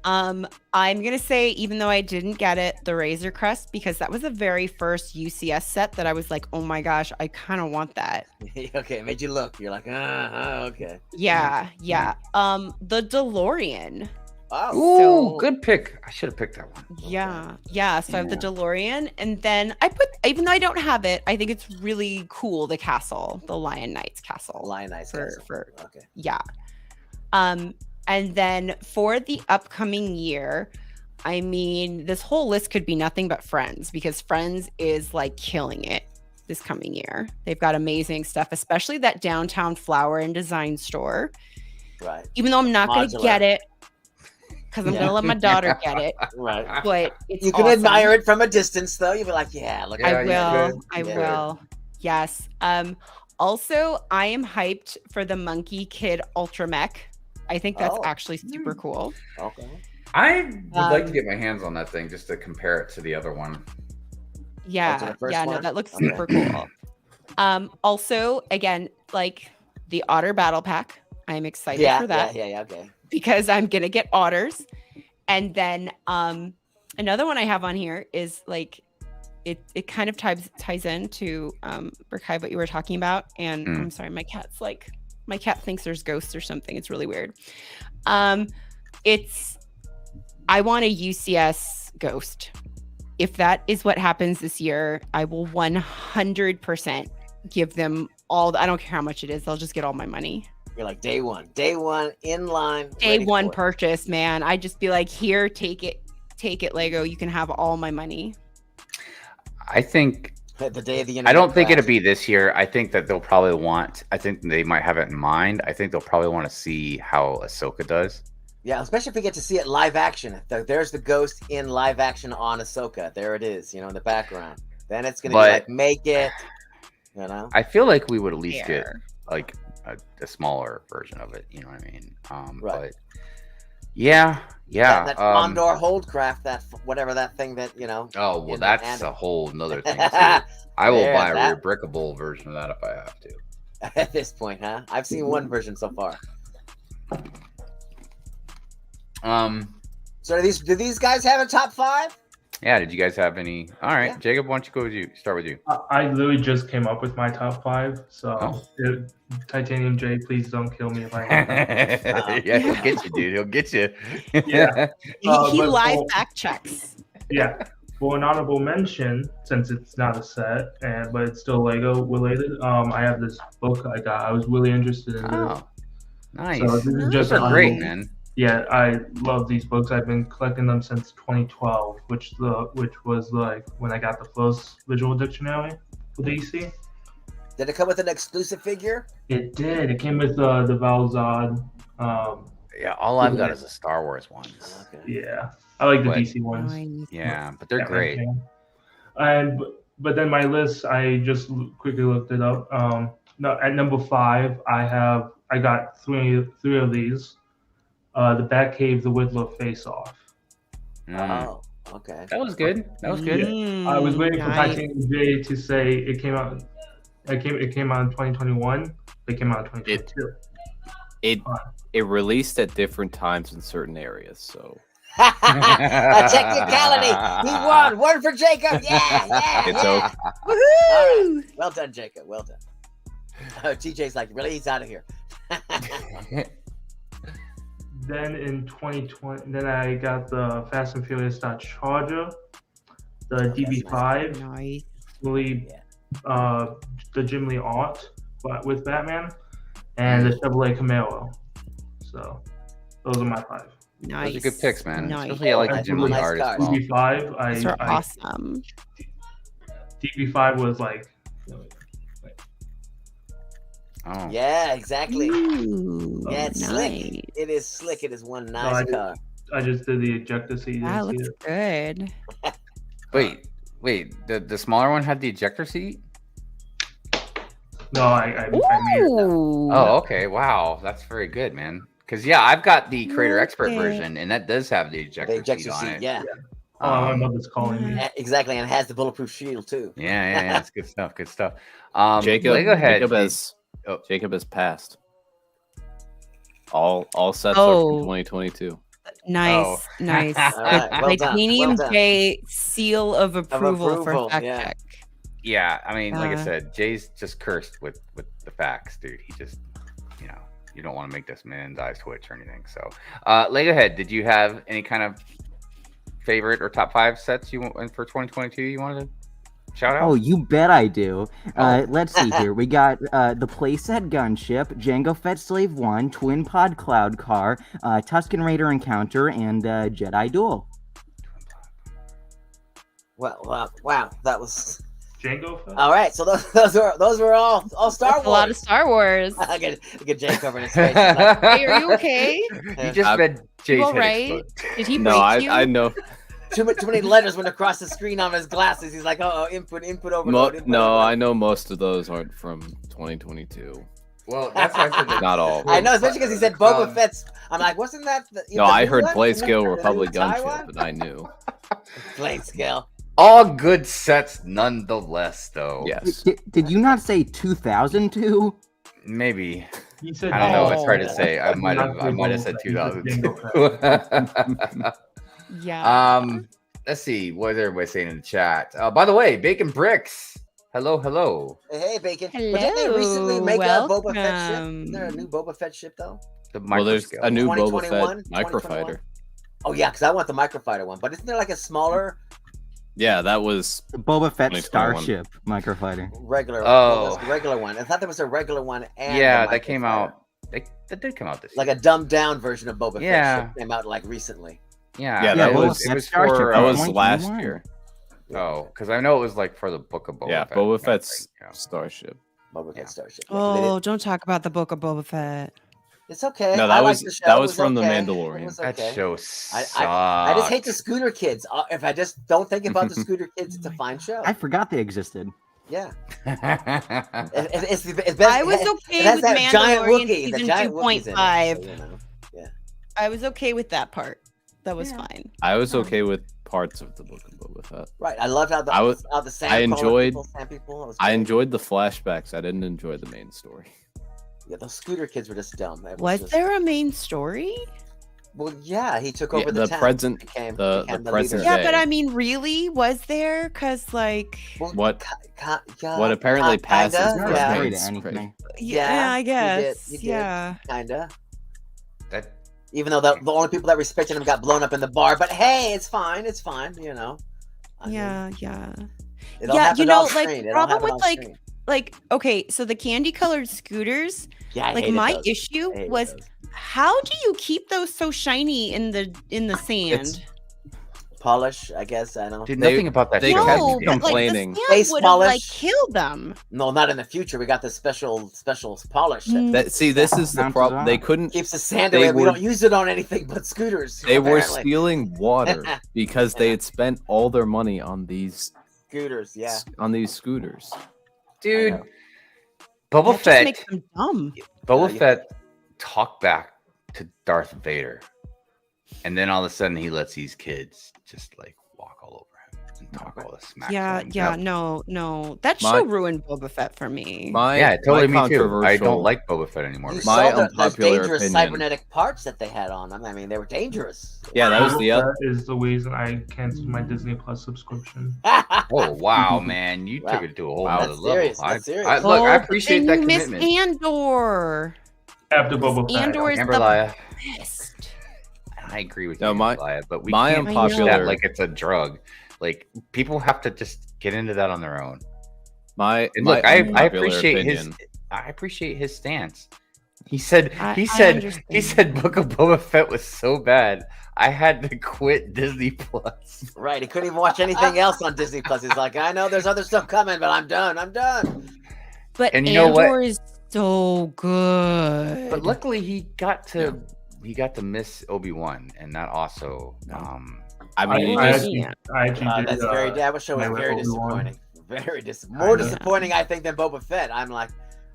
I'm gonna say, even though I didn't get it, the Razor Crest, because that was the very first UCS set that I was like, oh my gosh, I kind of want that.
Okay, it made you look. You're like, okay.
Yeah. The DeLorean.
Oh, good pick. I should have picked that one.
Yeah. So I have the DeLorean, and then I put, even though I don't have it, I think it's really cool, the castle, the Lion Knights castle.
Lion Knights castle. Okay.
Yeah. And then for the upcoming year, I mean, this whole list could be nothing but Friends, because Friends is like killing it this coming year. They've got amazing stuff, especially that downtown flower and design store.
Right.
Even though I'm not going to get it, because I'm going to let my daughter get it.
Right.
But it's
you can
awesome.
admire it from a distance, though. You'll be like, yeah, look at
I will. Yes. Also, I am hyped for the Monkey Kid Ultra Mech. I think that's actually super cool.
Okay.
I would like to get my hands on that thing just to compare it to the other one.
Yeah,
first
yeah, no,
one?
that looks
Okay.
super cool. Also, again, like the otter battle pack, I'm excited for that.
Yeah, okay.
Because I'm gonna get otters. And then another one I have on here is like it kind of ties into Brick Hive, what you were talking about. And I'm sorry, my cat thinks there's ghosts or something. It's really weird. I want a UCS ghost. If that is what happens this year, I will 100% give them all. I don't care how much it is. I'll just get all my money.
You're like day one in line.
Day one purchase, man. I just be like, here, take it, Lego. You can have all my money.
I think
the day of the
I don't think it'll be this year. I think that they'll probably want. I think they might have it in mind. I think they'll probably want to see how Ahsoka does.
Yeah, especially if we get to see it live action. There's the ghost in live action on Ahsoka. There it is, in the background. Then it's gonna be like, make it.
I feel like we would at least get like a smaller version of it. You know what I mean?
Right.
But yeah.
That Condor Holdcraft, that whatever that thing that
Oh well, that's a whole nother thing too. I will buy a rebrickable version of that if I have to.
At this point, huh? I've seen one version so far. So do these guys have a top 5?
Yeah. Did you guys have any? All right, Jacob, why don't you go with you? Start with you.
I literally just came up with my top 5. So, TitaniumJay, please don't kill me if I.
Yeah, he'll get you, dude. He'll get you.
Yeah.
He live fact checks.
Yeah. For an honorable mention, since it's not a set, but it's still Lego related, I have this book I got. I was really interested in it.
Nice.
So this is just
Those are great, man.
Yeah, I love these books. I've been collecting them since 2012, which was like when I got the first visual dictionary for DC.
Did it come with an exclusive figure?
It did. It came with the Valzad.
Yeah, all I've got is the Star Wars ones.
Okay. Yeah, I like the DC ones.
Yeah, but they're great.
But then my list, I just quickly looked it up. No, at number 5, I got three of these. The Batcave, the Whittler Face Off.
Oh, okay.
That was good.
Yeah. I was waiting for TitaniumJay to say it came out. It came out in 2021. It came out in 2022.
It released at different times in certain areas, so.
A technicality. He won. One for Jacob. Yeah.
It's over.
Woohoo! All right. Well done, Jacob. Well done. TJ's like, really? He's out of here.
Then in 2020, I got the Fast and Furious Charger, the DB5,
nice.
The Jim Lee art with Batman, and the Chevrolet Camaro. So those are my 5.
Nice.
Those are good picks, man.
Nice.
Especially I like the Jim Lee art as well.
DB5,
Those are awesome.
DB5 was like.
Oh.
Yeah, exactly.
Ooh,
yeah, it's
nice.
slick. It is slick. It is one nice car.
I just did the ejector seat.
That looks good.
Wait. The smaller one had the ejector seat?
No, I made it.
Oh, okay. Wow, that's very good, man. Because I've got the Creator Expert version, and that does have the ejector seat on it.
Yeah.
My mother's calling me.
Exactly, and it has the bulletproof shield too.
Yeah. It's good stuff. Good stuff.
Jacob,
go ahead.
Jacob has passed. All sets are from 2022.
Nice. Nice.
Right,
TitaniumJay seal of approval for fact check.
Yeah, I mean, like I said, Jay's just cursed with the facts, dude. He just, you don't want to make this man's eyes twitch or anything. So, Lego Head, did you have any kind of favorite or top 5 sets you want for 2022 you wanted to shout out?
Oh, you bet I do. Let's see here. We got the playset gunship, Jango Fett Slave 1, Twin Pod Cloud Car, Tusken Raider Encounter, and Jedi Duel.
Wow, that was
Jango Fett.
All right, so those were all Star Wars.
A lot of Star Wars.
I get Jay covering his face.
Hey, are you okay?
You just read Jay's head
right? Did he break
No,
you?
I know.
Too many letters went across the screen on his glasses. He's like, input overload.
I know most of those aren't from 2022.
Well, that's why I said
not all.
I know, especially because he said Boba Fett's. I'm like, wasn't that?
I heard Blade Scale Republic Gunship, but I knew.
Blade Scale.
All good sets, nonetheless. Though.
Yes.
Did you not say 2002?
Maybe.
He said,
I don't know. It's hard to say. I might have said 2002.
Yeah.
Let's see. What is everybody saying in the chat? By the way, Bacon Bricks. Hello, hello.
Hey, Bacon.
Hello.
But didn't they recently make a Boba Fett ship?
Welcome.
Is there a new Boba Fett ship though?
Well, there's a new Boba
2021?
Fett microfighter.
Oh yeah, because I want the microfighter one. But isn't there like a smaller
Yeah, that was
The Boba Fett
2021.
Starship microfighter.
regular?
Oh.
That's the regular one. I thought there was a regular one. And
Yeah,
a
that came
microfighter.
out. That did come out this
Like
year.
a dumbed down version of Boba
Yeah.
Fett ship came out like recently.
Yeah,
Yeah,
Yeah,
that
Boba
was
Fett
was
Starship.
for,
that was
2021.
last year.
Oh, because I know it was like for the Book of Boba
Yeah,
Fett.
Boba
kind of
Fett's
thing, you know.
Starship.
Boba Fett
Yeah.
Starship. Yeah, 'cause they
Oh,
did-
don't talk about the book of Boba Fett.
It's okay.
No,
I
that
like
was
the show.
that
It
was from
okay.
The
It
Mandalorian.
was
That
okay.
show
I
sucked.
just hate the Scooter Kids. If I just don't think about the Scooter Kids, it's a fine show.
I forgot they existed.
Yeah.
I
It's best,
I was
it
okay
has
with
that giant
Mandalorian
Wookiee, the
season
giant Wookiee's in it,
2.5.
so, you know. Yeah.
I was okay with that part. That was fine.
I was okay with parts of the Book of Boba Fett.
Right. I loved how the sand
I enjoyed
sand people. It was
I
great.
enjoyed the flashbacks. I didn't enjoy the main story.
Yeah, those Scooter Kids were just dumb. It
Was
just-
there a main story?
Well, yeah, he took
Yeah,
over the
the
town.
present-
became
the
leader.
present
Yeah,
day.
but I mean, really, was there? Cause like,
What
Yeah,
what apparently passes
kinda,
for
yeah.
mainstream.
yeah, I
he
guess,
did,
yeah.
kinda.
That
Even though the only people that respected him got blown up in the bar, but hey, it's fine, you know. I mean,
Yeah.
it all
Yeah,
happened
you know,
off
like
screen.
the
It all
problem
happened
with
off
like,
screen.
okay, so the candy colored scooters.
Yeah, I
like
hated
my
those.
issue
I hated
was,
those.
how do you keep those so shiny in the sand?
Polish, I guess. I don't know.
Dude, nothing about that
they
show.
kept
No, but like the
complaining.
sand
Face
would have like
polish.
killed them.
No, not in the future. We got the special polish
Mm.
That see, this is the
Bounces
problem.
off.
They couldn't.
keeps the sand
They
away. We
were-
don't use it on anything but scooters.
They were
apparently.
stealing water because they had spent all their money on these
Scooters, yeah.
scooters.
Dude,
know.
Boba
That just
Fett.
makes them dumb.
Boba
Yeah.
Fett talked back to Darth Vader, and then all of a sudden he lets these kids just like walk all over him and talk all this smack. to him.
Yeah, no. That
My-
show ruined Boba Fett for me.
Yeah, totally.
my
Me too. I
controversial-
don't like Boba Fett anymore.
You
but-
My
saw those
unpopular
dangerous
opinion.
cybernetic parts that they had on them. I mean, they were dangerous.
Yeah, that was the
Boba
other.
Fett is the reason I canceled my Disney Plus subscription.
Oh wow, man, you
Wow.
took it to a whole
Wow.
other
That's
level.
serious, that's serious.
Look, I
Oh, but
appreciate
then
that
you miss
commitment.
Andor.
After Boba Fett.
Andor is
Amberlia.
the best.
I agree with
No,
you,
my-
Amberlia, but we
my
can't push
unpopular-
that like it's a drug. Like people have to just get into that on their own.
My
And
my
look, I
unpopular
appreciate
opinion.
I appreciate his stance. He said
I
he said
understand.
Book of Boba Fett was so bad I had to quit Disney Plus.
Right. He couldn't even watch anything else on Disney Plus. He's like, I know there's other stuff coming, but I'm done.
But
And you know what?
Andor is so good.
But luckily he got to miss Obi-Wan, and that also
I mean, you
I
just-
actually did,
That's very. That show was
my
very
Obi-Wan.
disappointing. More
know.
disappointing, I think, than Boba Fett. I'm like,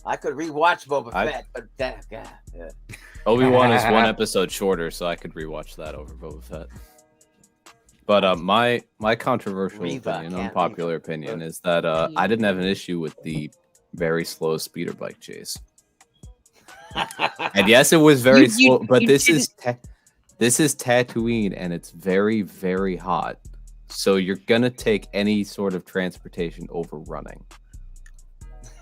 I could rewatch Boba
I-
Fett, but that, yeah.
Obi-Wan is one episode shorter, so I could rewatch that over Boba Fett. But my controversial
Reva,
opinion,
can't
unpopular opinion, is that I didn't have an issue with the very slow speeder bike chase. And yes, it was very
You-
slow, but
you
this is Tatooine, and it's very, very hot. So you're gonna take any sort of transportation over running.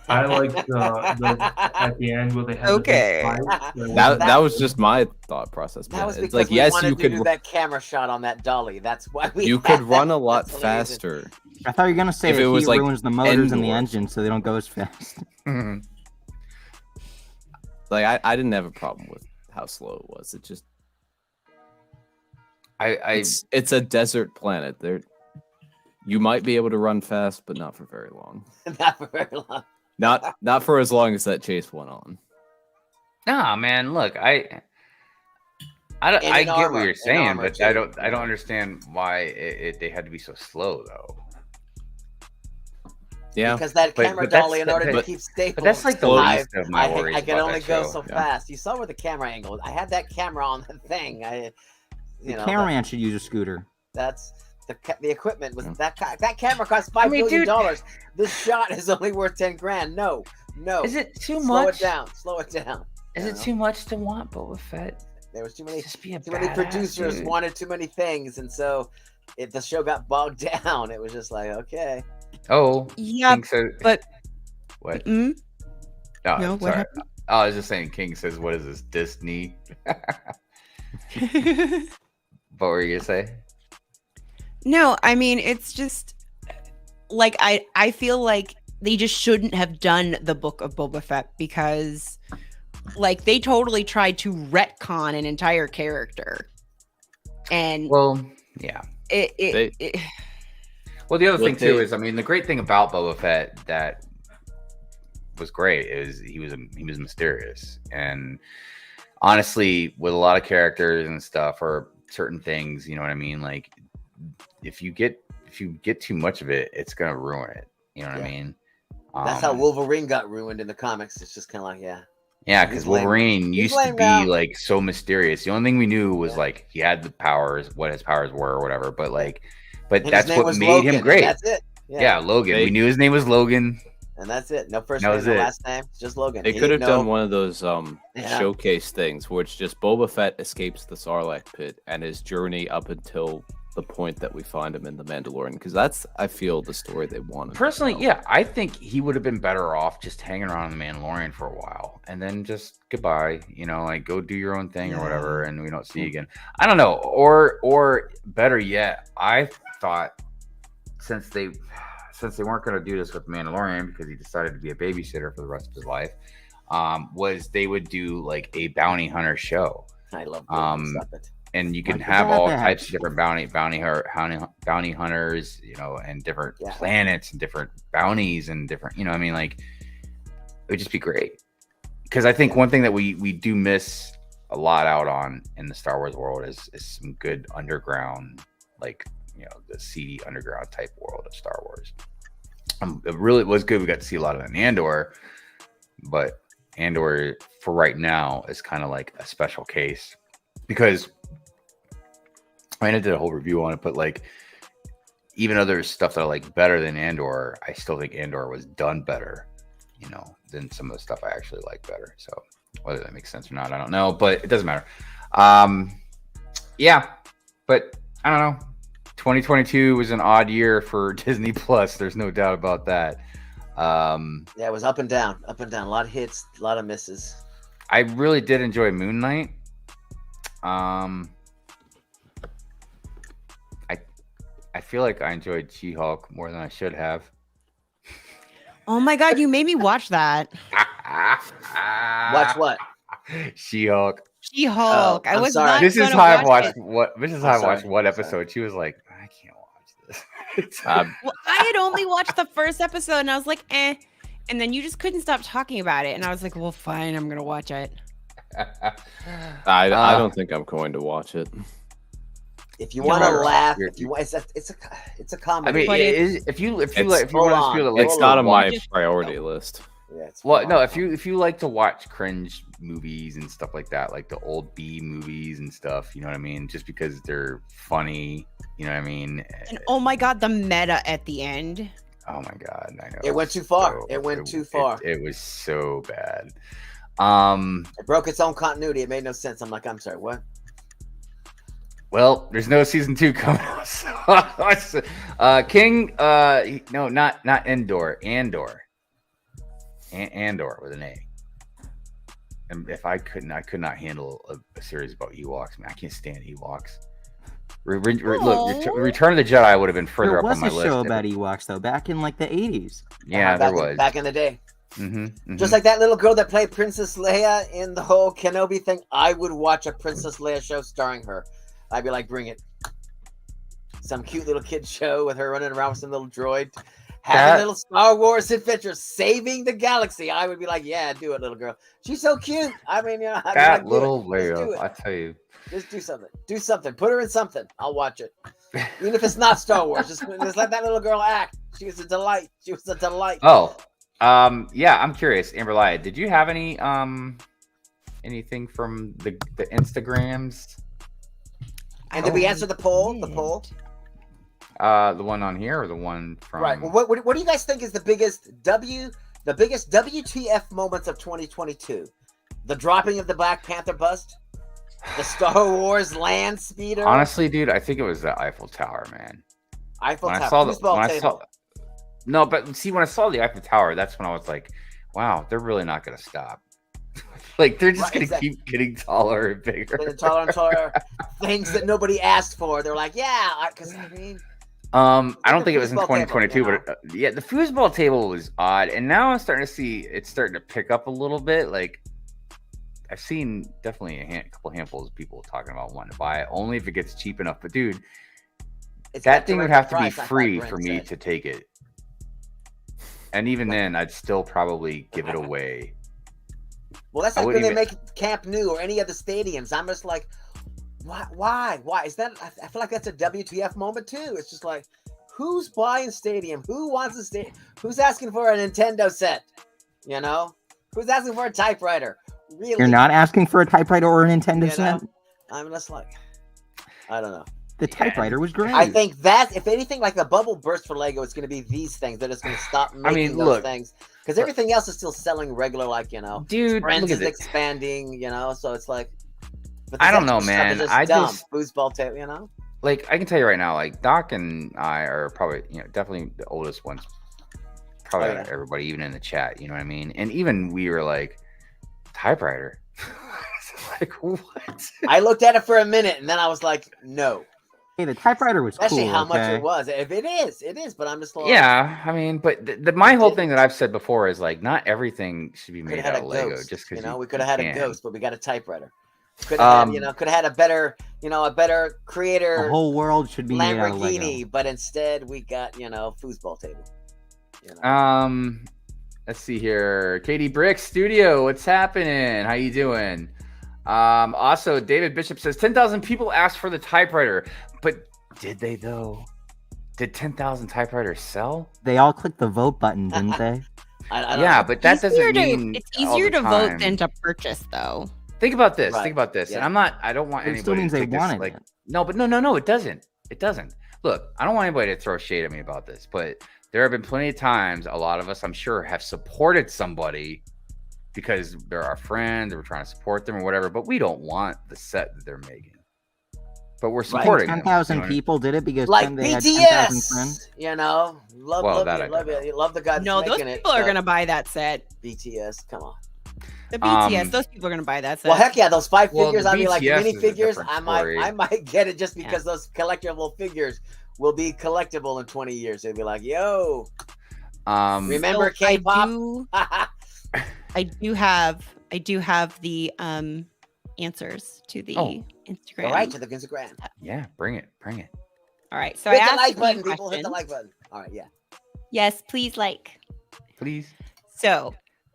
I like the at the end where they had
Okay.
the big fight, where-
That was just my thought process.
That was
It's
because
like
we
yes,
wanted
you
to
could
do that camera shot on that dolly. That's why we.
you
had
could
that.
run a lot
That's hilarious.
faster.
I thought you were gonna say
If
that
it was
he
like
ruins the motors and the
Endor.
engine, so they don't go as fast.
Like I didn't have a problem with how slow it was. It just it's a desert planet. There you might be able to run fast, but not for very long.
Not for very long.
Not for as long as that chase went on.
Nah, man, look, I
And in
get
armor,
what you're
in
saying,
armor,
but
too.
I don't understand why they had to be so slow though.
Yeah,
Because that
But-
camera
but that's-
dolly, in order to
but-
keep stable,
but that's like the
alive,
least of my worries
I can
about
only
that
go
show.
so
Yeah.
fast. You saw where the camera angle. I had that camera on the thing.
The cameraman should use a scooter.
That's The equipment was that camera cost $5 billion. This shot is only worth 10 grand. No.
Is it too
Slow
much?
it down. Slow it down.
Is it too much to want Boba Fett?
There was too many
badass,
producers
dude.
wanted too many things, and so the show got bogged down. It was just like, okay.
Oh,
yeah,
King says,
but
what?
Mm?
No,
No, what
sorry.
happened?
Oh, I was just saying. King says, "What is this, Disney?" What were you gonna say?
No, I mean, it's just like I feel like they just shouldn't have done the Book of Boba Fett because like they totally tried to retcon an entire character. And
well, yeah. Well, the other thing too is, I mean, the great thing about Boba Fett that was great is he was mysterious, and honestly, with a lot of characters and stuff or certain things, you know what I mean? Like, if you get too much of it, it's gonna ruin it. You know what I mean?
That's how Wolverine got ruined in the comics. It's just kind of like,
yeah, because Wolverine used to be like so mysterious. The only thing we knew was like he had the powers, what his powers were, or whatever. But
And
that's
his name
what
was
made
Logan,
him great.
and that's it.
Yeah, Logan. We knew his name was Logan.
And that's it. No first
That
name,
was
no
it.
last name. Just Logan.
They
He
could have
didn't know-
done one of those
Yeah.
showcase things where it's just Boba Fett escapes the Sarlacc pit and his journey up until the point that we find him in the Mandalorian, because that's, I feel, the story they wanted.
Personally, yeah, I think he would have been better off just hanging around in the Mandalorian for a while and then just goodbye, you know, like go do your own thing or whatever, and we don't see you again. I don't know, or better yet, I thought since they weren't going to do this with Mandalorian because he decided to be a babysitter for the rest of his life, was they would do like a bounty hunter show.
I love it.
And you can
Like
have all
that.
types of different bounty hunters, you know, and different planets and different bounties and different, you know, I mean, like, it would just be great. Because I think one thing that we do miss a lot out on in the Star Wars world is some good underground, like, you know, the seedy underground type world of Star Wars. It really was good. We got to see a lot of it in Andor, but Andor for right now is kind of like a special case because I did a whole review on it, but like even other stuff that I like better than Andor, I still think Andor was done better, you know, than some of the stuff I actually like better. So whether that makes sense or not, I don't know, but it doesn't matter. Yeah, but I don't know. 2022 was an odd year for Disney Plus. There's no doubt about that.
Yeah, it was up and down. A lot of hits, a lot of misses.
I really did enjoy Moon Knight. I feel like I enjoyed She-Hulk more than I should have.
Oh my god, you made me watch that.
Watch what?
She-Hulk.
She-Hulk. I was
sorry.
not.
This is
gonna
how I
watch
watched
it.
what. This is how I watched one episode. She was like, "I can't watch this."
Well, I had only watched the first episode, and I was like, "Eh," and then you just couldn't stop talking about it, and I was like, "Well, fine, I'm gonna watch it."
I don't think I'm going to watch it.
If you want to laugh, if you want, it's a comedy.
I mean,
But
if you want to feel that
It's not on my priority list.
Yeah,
well, no, if you like to watch cringe movies and stuff like that, like the old B movies and stuff, you know what I mean? Just because they're funny, you know what I mean?
And oh my god, the meta at the end.
Oh my god, I know.
It went too far. It went too far.
It was so bad.
It broke its own continuity. It made no sense. I'm like, I'm sorry, what?
Well, there's no season 2 coming out. So, King, no, not Andor with an A. And if I could not handle a series about Ewoks. Man, I can't stand Ewoks. Look, Return of the Jedi would have been further
There
up on my
was a
list.
show about Ewoks though, back in like the 80s.
Yeah, there was.
Back in the day.
Mm-hmm.
Just like that little girl that played Princess Leia in the whole Kenobi thing. I would watch a Princess Leia show starring her. I'd be like, bring it. Some cute little kid show with her running around with some little droid. Having a little Star Wars adventure, saving the galaxy. I would be like, yeah, do it, little girl. She's so cute. I mean, you know, I'd be
That
like,
little
do it. Just do
Leia,
it.
I tell you.
Just do something. Do something. Put her in something. I'll watch it. Even if it's not Star Wars, just let that little girl act. She was a delight.
Oh, yeah, I'm curious, Amberlia, did you have any anything from the Instagrams?
And did we answer the poll? The poll?
The one on here or the one from?
Right. Well, what do you guys think is the biggest WTF moments of 2022? The dropping of the Black Panther bust, the Star Wars land speeder.
Honestly, dude, I think it was the Eiffel Tower, man.
Eiffel
When
Tower.
I saw
Foosball table.
No, but see, when I saw the Eiffel Tower, that's when I was like, wow, they're really not going to stop. Like, they're just going to keep getting taller and bigger.
Getting taller and taller. Things that nobody asked for. They're like, yeah, because I mean.
I don't think it was in
foosball
2022,
table,
but yeah, the foosball table was odd, and now I'm starting to see it's starting to pick up a little bit. Like, I've seen definitely a couple handfuls of people talking about wanting to buy it, only if it gets cheap enough. But dude, that thing would have to be free for me to take it, and even then, I'd still probably give it away.
Well, that's like when they make Camp Nou or any of the stadiums. I'm just like, why? Is that? I feel like that's a WTF moment too. It's just like, who's buying stadium? Who wants a stadium? Who's asking for a Nintendo set? You know, who's asking for a typewriter? Really?
You're not asking for a typewriter or a Nintendo set?
I'm just like, I don't know.
The typewriter was great.
I think that, if anything, like the bubble burst for Lego, it's going to be these things. They're just going to stop making those things. Because everything else is still selling regular, like,
dude,
Friends is expanding, so it's like.
I don't know, man. I just
foosball table,
Like, I can tell you right now, like, Doc and I are probably, definitely the oldest ones. Probably out of everybody, even in the chat, you know what I mean? And even we were like, typewriter. Like, what?
I looked at it for a minute, and then I was like, no.
Hey, the typewriter was
Especially
cool.
how much it was. If it is, but I'm just like,
yeah, I mean, but my whole thing that I've said before is like, not everything should be made out of Lego.
Ghost,
just because
we could have had a ghost, but we got a typewriter. Could
Um,
have had a better, a better creator.
The whole world should be made out of Lego.
Lamborghini, but instead we got, foosball table.
Let's see here. Katie Brick Studio, what's happening? How you doing? Also, David Bishop says 10,000 people asked for the typewriter, but did they though? Did 10,000 typewriters sell?
They all clicked the vote button, didn't they?
I don't
yeah,
know.
but that doesn't mean
it's easier to vote than to purchase, though.
Think about this.
Right.
Think about this.
Yeah.
And I don't want
It
anybody
still means
to
they
take this,
wanted
like,
it.
no, but no, it doesn't. It doesn't. Look, I don't want anybody to throw shade at me about this, but there have been plenty of times, a lot of us, I'm sure, have supported somebody because they're our friend, or we're trying to support them or whatever, but we don't want the set that they're making. But we're supporting them.
10,000
you know?
people did it because
Like
they had 10,000 friends.
BTS, love the guy that's
No, those
making
people
it.
are going to buy that set.
BTS, come on.
The BTS, those people are going to buy that set.
Well, heck yeah, those 5
Well,
figures.
the
I mean, like
BTS
mini
is a
figures.
different
I
story.
might get it just because those collectible figures will be collectible in 20 years. They'll be like, yo, remember
So
K-pop?
I do have the answers to the Instagram.
All right, to the Instagram.
Yeah, bring it.
All right, so I
Hit the
asked
like
a few
button, people. Hit the
questions.
like button. All right, yeah.
Yes, please like.
Please.
So,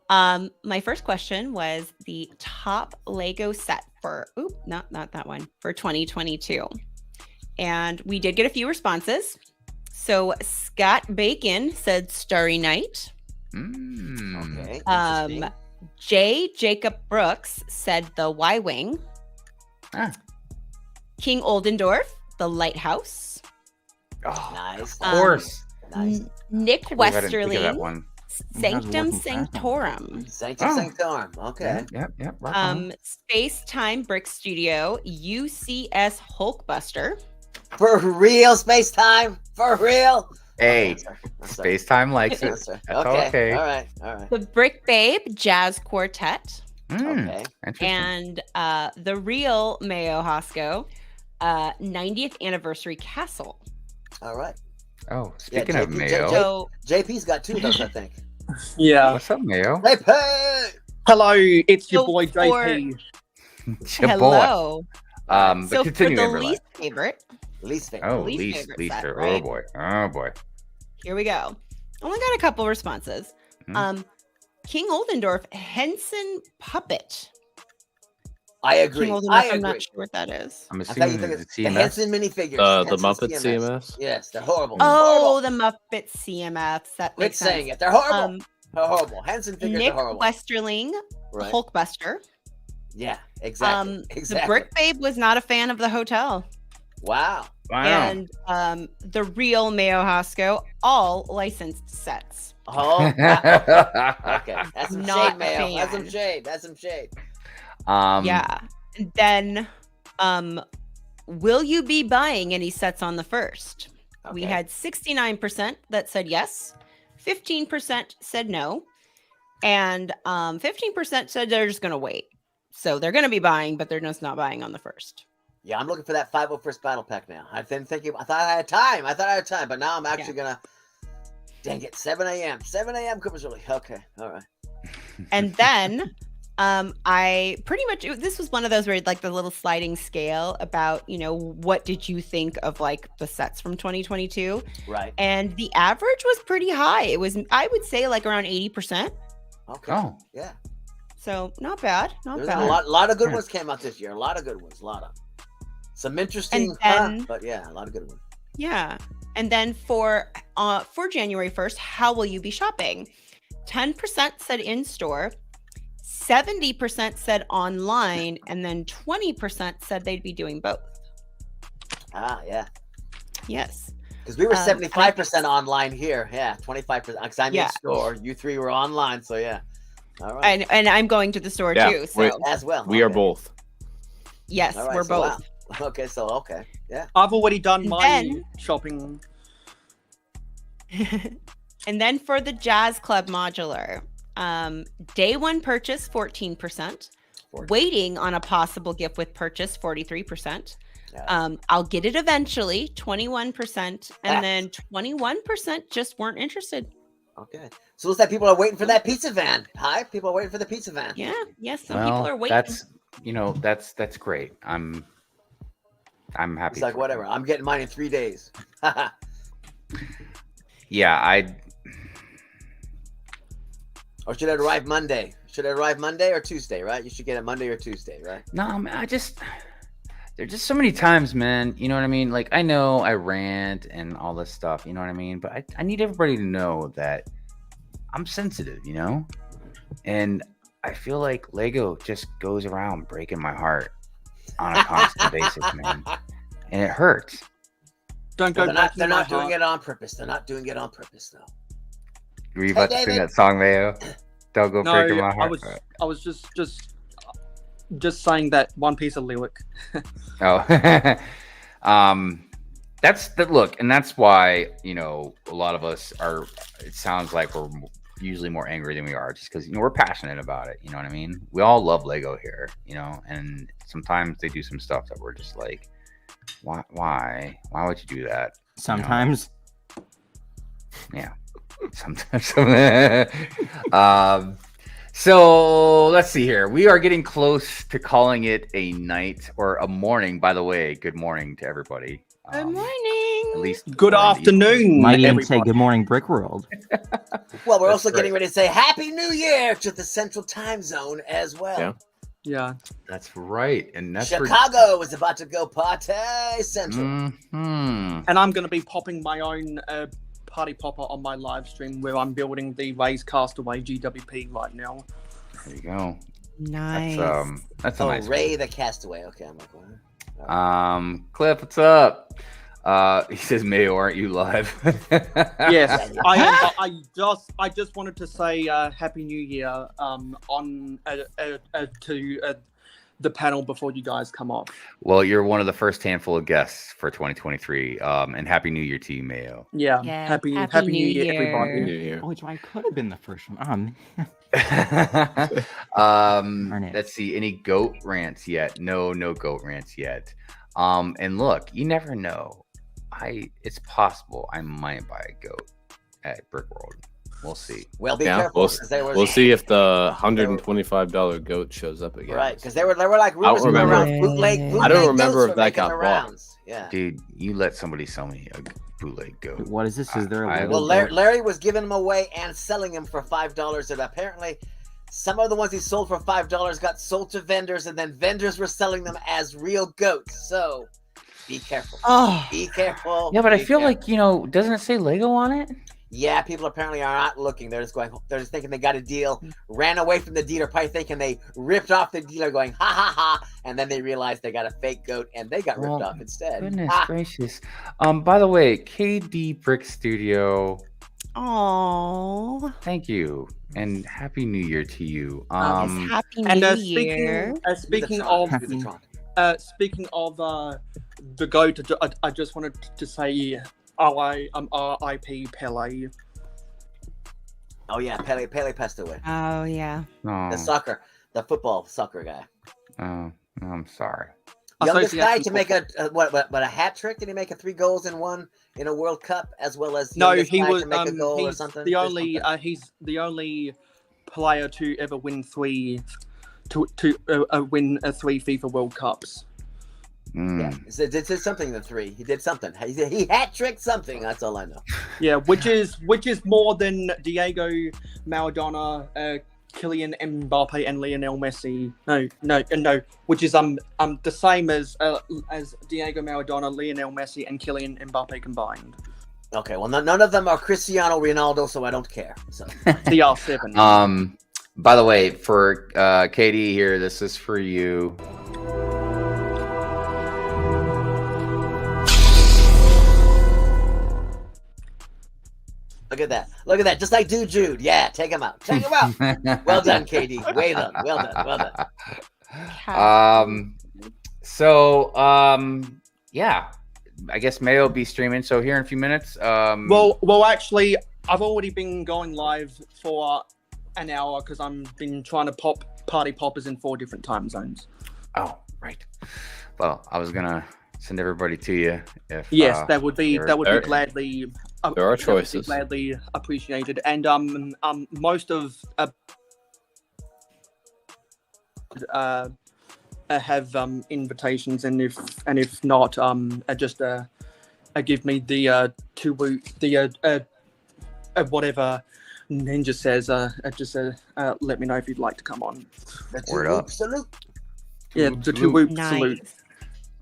my first question was the top Lego set for not that one, for 2022. And we did get a few responses. So Scott Bacon said Starry Night.
Okay.
Jacob Brooks said the Y-Wing. King Oldendorf, the Lighthouse.
Oh,
Nice.
of course.
Nice.
Nick
I didn't think of that
Westerling,
one.
Sanctum Sanctorum.
Sanctum Sanctorum. Okay.
Yep. Right on.
Space Time Brick Studio, UCS Hulkbuster.
For real, space time. For real.
Hey,
That's
Space Time likes it.
That's
That's
okay.
okay.
All right.
The Brick Babe Jazz Quartet.
Okay.
Interesting.
And the real Mayo Hosco, 90th Anniversary Castle.
All right.
Oh, speaking of
JP
Mayo.
So
JP's got 2 of those, I think.
Yeah.
What's up, Mayo?
JP!
Hello, it's your
So
boy
for-
JP.
It's your
hello.
boy.
So
But
for
continue,
the
Amberlia.
least favorite,
Least favorite.
Oh,
least
least
favorite set,
favorite.
right?
Oh boy.
Here we go. Only got a couple responses.
Hmm.
King Oldendorf Henson Puppet.
I agree.
King Oldendorf,
I
I'm not
agree.
sure what that is.
I'm
I thought
assuming
you think
it's
it's the
CMS.
Henson minifigures.
The
Henson
Muppet CMS?
Yes, they're horrible.
Oh, the Muppet CMFs. That
Quit
makes
saying
sense.
it. They're horrible. They're horrible. Henson figures
Nick
are horrible.
Westerling,
Right.
Hulkbuster.
Yeah, exactly.
The Brick Babe was not a fan of the hotel.
Wow.
and the real Mayo Hasco, all licensed sets.
Oh, okay. That's some
Not
shade, Mayo.
fan.
That's some shade. That's some shade.
Yeah. And then, will you be buying any sets on the 1st? We
Okay.
had 69% that said yes, 15% said no, and 15% said they're just going to wait. So they're going to be buying, but they're just not buying on the 1st.
Yeah, I'm looking for that 501st battle pack now. I've been thinking. I thought I had time. But now I'm actually gonna. Dang it! 7 a.m. 7 a.m. Cooper's early. Okay, all right.
And then I pretty much, this was one of those where like the little sliding scale about, what did you think of like the sets from 2022?
Right.
And the average was pretty high. It was, I would say, like around 80%.
Okay.
Oh.
Yeah.
So not bad. Not
There's
bad.
a lot of good ones came out this year. A lot of good ones. A lot of some interesting,
And then-
but yeah, a lot of good ones.
Yeah. And then for January 1st, how will you be shopping? 10% said in store, 70% said online, and then 20% said they'd be doing both.
Ah, yeah.
Yes.
Because we were 75% online here. Yeah, 25%. Because I'm in store. You three were online. So yeah. All right.
And I'm going to the store too. So
as well.
We are both.
Yes,
All right,
we're
so
both.
wow. Okay, so okay. Yeah.
I've already done
And
my
then-
shopping.
And then for the Jazz Club modular, day one purchase 14%, waiting on a possible gift with purchase 43%. I'll get it eventually 21%, and then 21% just weren't interested.
Okay. So looks like people are waiting for that pizza van. Hi, people are waiting for the pizza van.
Yeah. Yes, some people are waiting.
That's great. I'm happy.
It's like whatever. I'm getting mine in 3 days.
Yeah,
Or should it arrive Monday? Should it arrive Monday or Tuesday, right? You should get it Monday or Tuesday, right?
No, man, there's just so many times, man. You know what I mean? Like, I know I rant and all this stuff, you know what I mean? But I need everybody to know that I'm sensitive, and I feel like Lego just goes around breaking my heart on a constant basis, man. And it hurts.
Don't go.
They're not doing it on purpose. They're not doing it on purpose, though.
Were you about to sing that song, Mayo? Don't go breaking my heart.
I was just saying that one piece of lyric.
Oh, look, and that's why a lot of us are. It sounds like we're usually more angry than we are, just because we're passionate about it. You know what I mean? We all love Lego here, and sometimes they do some stuff that we're just like, why would you do that?
Sometimes.
Yeah. Sometimes. So let's see here. We are getting close to calling it a night or a morning. By the way, good morning to everybody.
Good morning.
At least
good afternoon.
Might even say good morning, Brick World.
Well, we're
That's
also
great.
getting ready to say Happy New Year to the Central Time Zone as well.
Yeah.
That's right. And that's
Chicago is about to go party central.
Mm-hmm.
And I'm going to be popping my own party popper on my live stream where I'm building the Raise Castaway GWP right now.
There you go.
Nice.
That's a nice
Ray the Castaway. Okay, I'm like, what?
Cliff, what's up? He says, Mayo, aren't you live?
Yes, I just wanted to say Happy New Year on to the panel before you guys come off.
Well, you're one of the first handful of guests for 2023, and Happy New Year to you, Mayo.
Yeah, happy New Year, everybody.
New Year.
Oh, I could have been the first one.
Let's see, any goat rants yet? No goat rants yet. And look, you never know. It's possible I might buy a goat at Brick World. We'll see.
Well, be careful.
We'll see if the $125 goat shows up again.
Right, because there were like rumors going around bootleg.
I don't remember if that got bought.
Yeah,
dude, you let somebody sell me a bootleg goat.
What is this? Is there a
well, Larry was giving them away and selling them for $5, and apparently some of the ones he sold for $5 got sold to vendors, and then vendors were selling them as real goats. So be careful.
Oh.
Be careful.
Yeah, but I feel like, doesn't it say Lego on it?
Yeah, people apparently are not looking. They're just thinking they got a deal, ran away from the dealer, probably thinking they ripped off the dealer, going ha ha ha, and then they realized they got a fake goat and they got ripped off instead.
Goodness gracious. By the way, KD Brick Studio.
Oh,
thank you, and Happy New Year to you.
Happy
And
New
speaking
Year.
speaking of the goat, I just wanted to say R.I.P. Pele.
Oh yeah, Pele passed away.
Oh yeah.
The football soccer guy.
Oh, I'm sorry.
Youngest guy to make a hat trick? Did he make 3 goals in a World Cup, as well as
No,
youngest
he
guy
was.
to make a goal or something?
He's the only player to ever win 3 FIFA World Cups.
Yeah, he did something. The 3, he did something. He hat tricked something. That's all I know.
Yeah, which is more than Diego Maradona, Kylian Mbappe, and Lionel Messi. No. Which is the same as Diego Maradona, Lionel Messi, and Kylian Mbappe combined.
Okay, well, none of them are Cristiano Ronaldo, so I don't care. So
CR7.
By the way, for KD here, this is for you.
Look at that. Just like Dude Jude. Yeah, take him out. Well done, KD. Well done.
Yeah, I guess Mayo will be streaming. So here in a few minutes.
Well, actually, I've already been going live for an hour because I've been trying to pop party poppers in 4 different time zones.
Oh, right. Well, I was gonna send everybody to you. If
that would be gladly.
There are choices.
Gladly appreciated, and most of have invitations, and if not, just give me the whatever Ninja says. Let me know if you'd like to come on.
Word up.
Salute.
Yeah, the 2 whoop salute.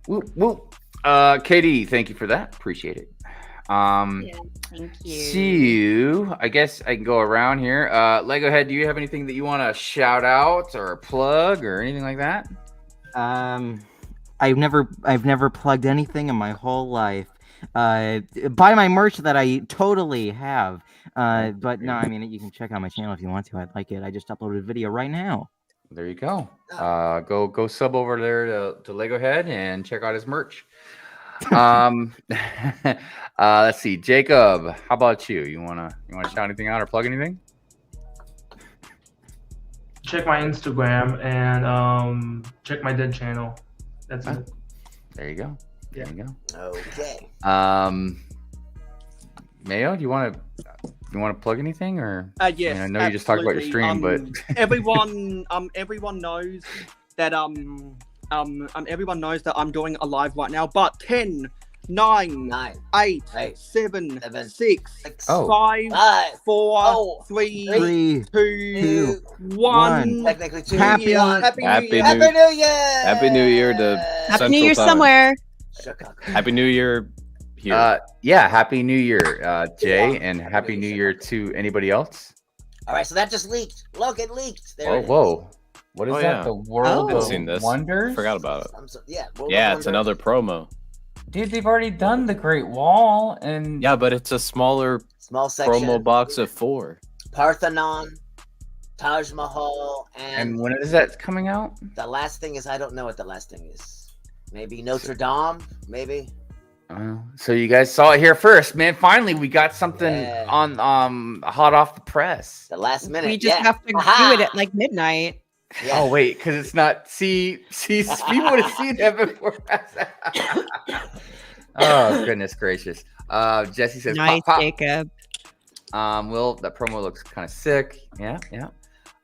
Whoop whoop. KD, thank you for that. Appreciate it.
Thank you.
See you. I guess I can go around here. Legohead, do you have anything that you want to shout out or plug or anything like that?
I've never plugged anything in my whole life. Buy my merch that I totally have. But no, I mean, you can check out my channel if you want to. I'd like it. I just uploaded a video right now.
There you go. Go sub over there to Legohead and check out his merch. Let's see, Jacob, how about you? You wanna shout anything out or plug anything?
Check my Instagram and check my dead channel. That's it.
There you go. There you go.
Okay.
Mayo, do you want to plug anything or?
Yes.
I know you just talked about your stream, but
everyone knows that everyone knows that I'm doing a live right now. But 10, 9, 8, 7, 6, 5, 4, 3, 2, 1.
Technically 2.
Happy New Year. Happy New Year to
Happy New Year
Central Time.
somewhere.
Happy New Year here.
Happy New Year, Jay, and Happy New Year to anybody else.
All right, so that just leaked. Look, it leaked. There it is.
Whoa. What is that?
Yeah.
The World
I've
of
seen this.
Wonders?
Forgot about it.
World
Yeah,
of
it's
Wonders.
another promo.
Dude, they've already done the Great Wall, and
Yeah, but it's a small
section.
promo box of 4.
Parthenon, Taj Mahal, and
when is that coming out?
the last thing is, I don't know what the last thing is. Maybe Notre Dame, maybe.
So you guys saw it here first, man. Finally, we got something on hot off the press.
The last minute.
We just have to do it at like midnight.
Yeah.
Oh wait, because it's not. See, people would have seen that before. Oh goodness gracious. Jesse says,
Nice,
pop.
Jacob.
Will, that promo looks kind of sick. Yeah.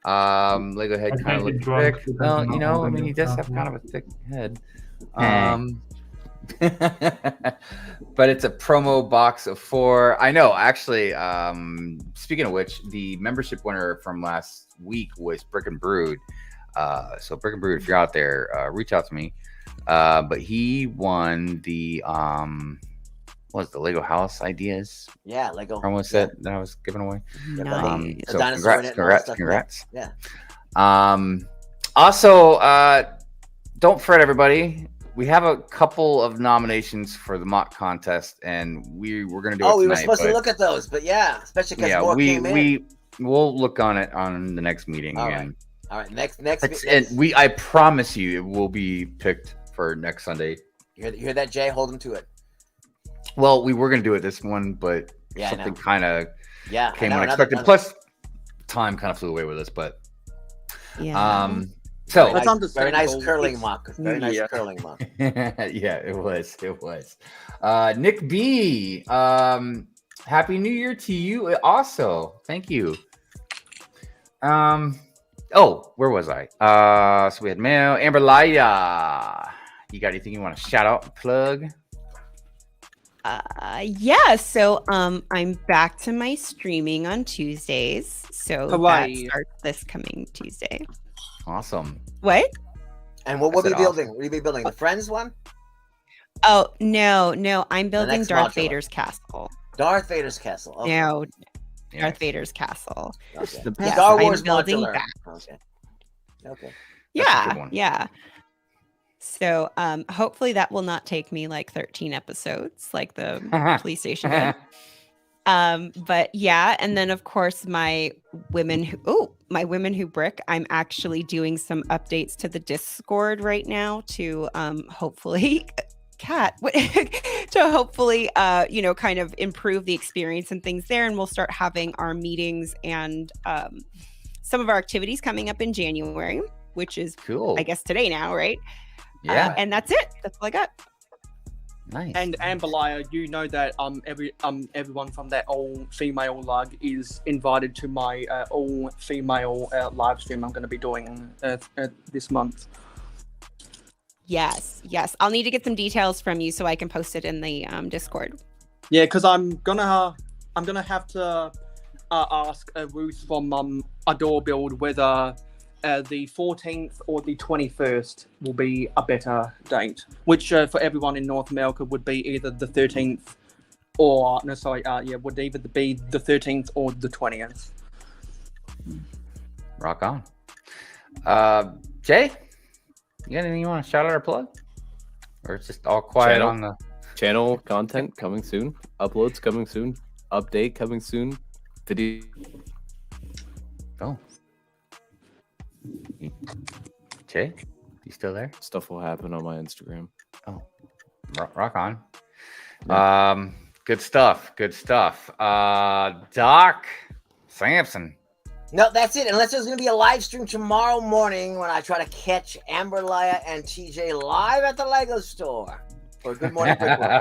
Lego head kind of looks thick. Well, I mean, he does have kind of a thick head. But it's a promo box of 4. I know, actually. Speaking of which, the membership winner from last week was Brick and Brood. So Brick and Brood, if you're out there, reach out to me. But he won the what was the Lego house ideas
Yeah, Lego
promo set that I was giving away.
Nice.
So
Dinosaur in it and all that stuff,
congrats.
Yeah.
Also, don't fret, everybody. We have a couple of nominations for the mock contest, and we're gonna do it tonight.
We were supposed to look at those, but yeah, especially because more came in.
We'll look on it on the next meeting.
All right. Next.
I promise you, it will be picked for next Sunday.
You hear that, Jay? Hold him to it.
Well, we were gonna do it this one, but
Yeah, I
something
know.
kind of came
I know,
unexpected. Plus, time kind of flew away with us, but so
very nice curling mock. Very nice curling mock.
Yeah, it was. Nick B, Happy New Year to you also. Thank you. Oh, where was I? So we had mail. Amberlia, you got anything you want to shout out and plug?
Yeah, so I'm back to my streaming on Tuesdays. So that starts this coming Tuesday.
Awesome.
What?
And what will be building? Will you be building the Friends one?
Oh, no, I'm building
next
Darth
modular.
Vader's castle.
Darth Vader's castle. Okay.
No, Darth Vader's castle.
Okay.
Yes,
Star Wars
I'm building
modular.
that.
Okay.
Yeah. So hopefully that will not take me like 13 episodes like the police station did. But yeah, and then of course my women who brick, I'm actually doing some updates to the Discord right now to hopefully kind of improve the experience and things there, and we'll start having our meetings and some of our activities coming up in January, which is
cool.
I guess today now, right?
Yeah.
And that's it. That's all I got.
Nice.
And Amberlia, you know that everyone from that all female lug is invited to my all female live stream I'm going to be doing this month.
Yes. I'll need to get some details from you so I can post it in the Discord.
Yeah, because I'm gonna have to ask Ruth from Adore Build whether the 14th or the 21st will be a better date, which for everyone in North America would be either the 13th or would either be the 13th or the 20th.
Rock on. Jay, you got anything you want to shout out or plug? Or it's just all quiet on the
channel? Content coming soon, uploads coming soon, update coming soon, video.
Oh. Jay, you still there?
Stuff will happen on my Instagram.
Oh, rock on. Yeah. Good stuff. Dok Sampson.
No, that's it. Unless there's going to be a live stream tomorrow morning when I try to catch Amberlia and TJ live at the Lego store for Good Morning Brick World.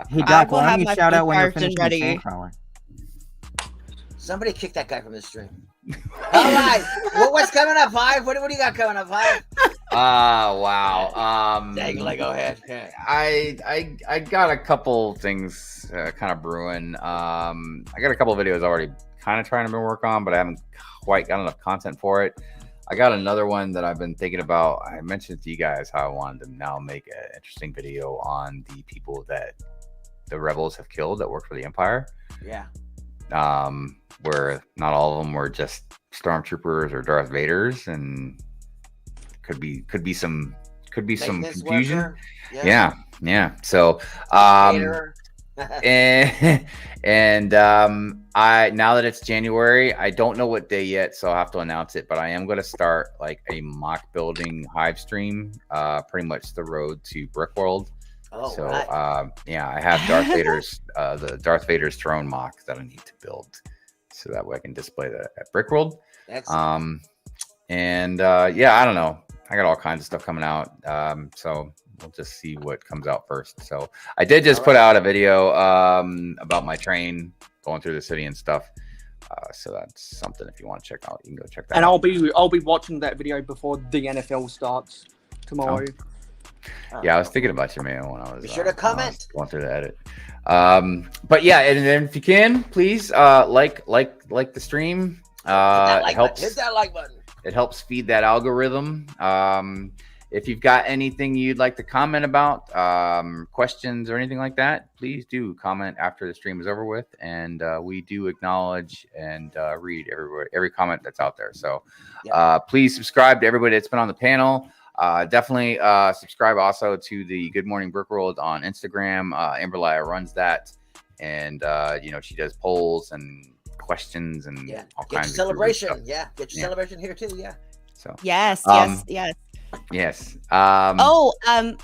Hey, Doc, why don't you shout out when you're finishing the Sandcrawler?
Somebody kick that guy from the stream. All right. What's coming up, Hive? What do you got coming up, Hive?
Wow.
Dang, go ahead. Yeah.
I got a couple things kind of brewing. I got a couple of videos already kind of trying to work on, but I haven't quite got enough content for it. I got another one that I've been thinking about. I mentioned to you guys how I wanted to now make an interesting video on the people that the rebels have killed that work for the Empire.
Yeah.
Where not all of them were just stormtroopers or Darth Vaders, and could be some confusion. Yeah. So and I now that it's January, I don't know what day yet, so I'll have to announce it, but I am going to start like a mock building Hive stream, pretty much the road to Brick World.
Oh,
so
right.
I have Darth Vader's the Darth Vader's throne mock that I need to build, so that way I can display that at Brick World.
Excellent.
I don't know. I got all kinds of stuff coming out. So we'll just see what comes out first. So I did just put out a video about my train going through the city and stuff. So that's something if you want to check out, you can go check that out.
And I'll be watching that video before the NFL starts tomorrow.
Yeah, I was thinking about you, man, when I was
be sure to comment.
Going through the edit. But yeah, and then if you can, please like the stream.
Hit that like
helps.
button. Hit that like button.
It helps feed that algorithm. If you've got anything you'd like to comment about, questions or anything like that, please do comment after the stream is over with, and we do acknowledge and read every comment that's out there. So please subscribe to everybody that's been on the panel. Definitely subscribe also to the Good Morning Brickworld on Instagram. Amberlia runs that, and she does polls and questions and all
Get your
kinds
celebration.
of stuff.
Get your celebration here too. Yeah.
So
Yes.
yes.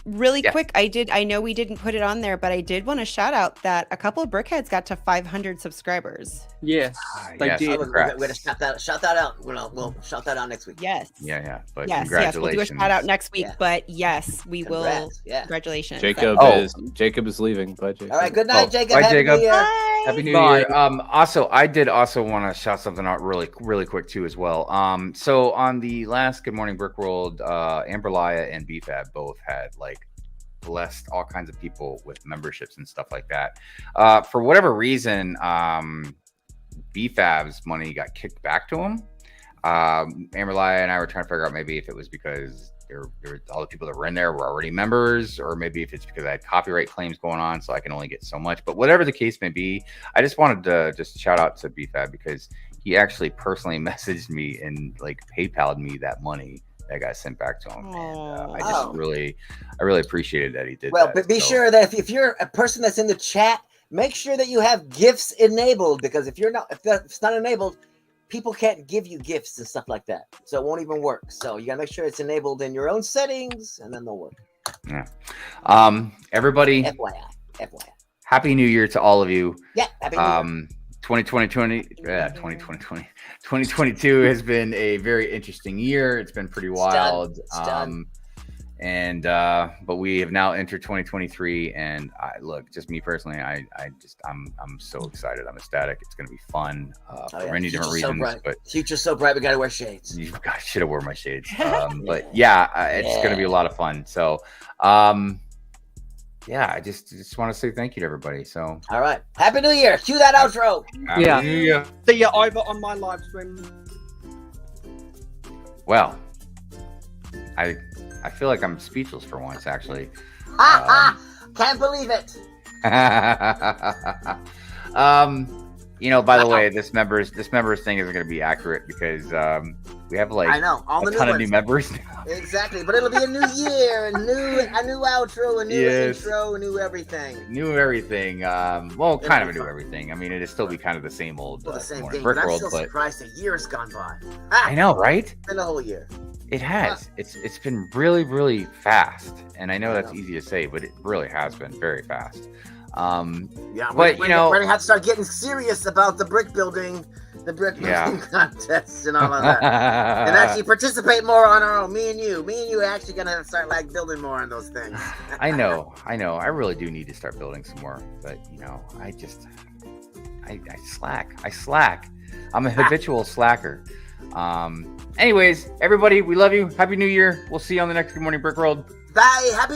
Really quick, I know we didn't put it on there, but I did want to shout out that a couple of Brickheads got to 500 subscribers.
Yes, they
yes,
did.
We're gonna shout that out. We'll shout that out next week.
Yes.
Yeah. But
Yes,
congratulations.
we'll do a shout out next week, but yes, we will.
Congrats,
Congratulations.
Jacob is leaving. Bye, Jacob.
All right. Good night, Jacob.
Bye,
Happy
Jacob.
New Year.
Happy New
Bye.
Year. I did also want to shout something out really quick too as well. So on the last Good Morning Brickworld, Amberlia and BFAB both had blessed all kinds of people with memberships and stuff like that. For whatever reason, BFAB's money got kicked back to him. Amberlia and I were trying to figure out maybe if it was because all the people that were in there were already members, or maybe if it's because I had copyright claims going on, so I can only get so much. But whatever the case may be, I just wanted to just shout out to BFAB because he actually personally messaged me and PayPal'd me that money that got sent back to him. And I really appreciated that he did
Well,
that.
but be sure that if you're a person that's in the chat, make sure that you have gifts enabled, because if it's not enabled, people can't give you gifts and stuff like that. So it won't even work. So you gotta make sure it's enabled in your own settings, and then they'll work.
Yeah. Everybody,
FYI.
Happy New Year to all of you.
Yeah, Happy New Year.
2022 has been a very interesting year. It's been pretty wild.
It's done.
But we have now entered 2023, and just me personally, I'm so excited. I'm ecstatic. It's going to be fun for many different reasons. But
future's so bright, we got to wear shades.
I should have worn my shades. But it's going to be a lot of fun. So, I just want to say thank you to everybody. So,
all right, Happy New Year. Cue that outro.
Happy New Year.
See you over on my live stream.
Well, I feel like I'm speechless for once, actually.
Can't believe it.
By the way, this members thing isn't going to be accurate because we have
I know all
a
the
ton
new
of new members now.
Exactly, but it'll be a new year, a new outro, a new intro, a new everything.
New everything. Well, kind of a new everything. I mean, it'll still be kind of the same old
same
Morning
thing. But I'm
Brickworld,
still surprised a year's gone by.
I know, right?
It's been a whole year.
It has. It's been really, really fast, and I know that's easy to say, but it really has been very fast.
But
we're
gonna have to start getting serious about the brick building contests and all of that, and actually participate more on our own. Me and you are actually gonna start building more on those things.
I know. I really do need to start building some more, but I slack. I'm a habitual slacker. Anyways, everybody, we love you. Happy New Year. We'll see you on the next Good Morning Brickworld.
Bye. Happy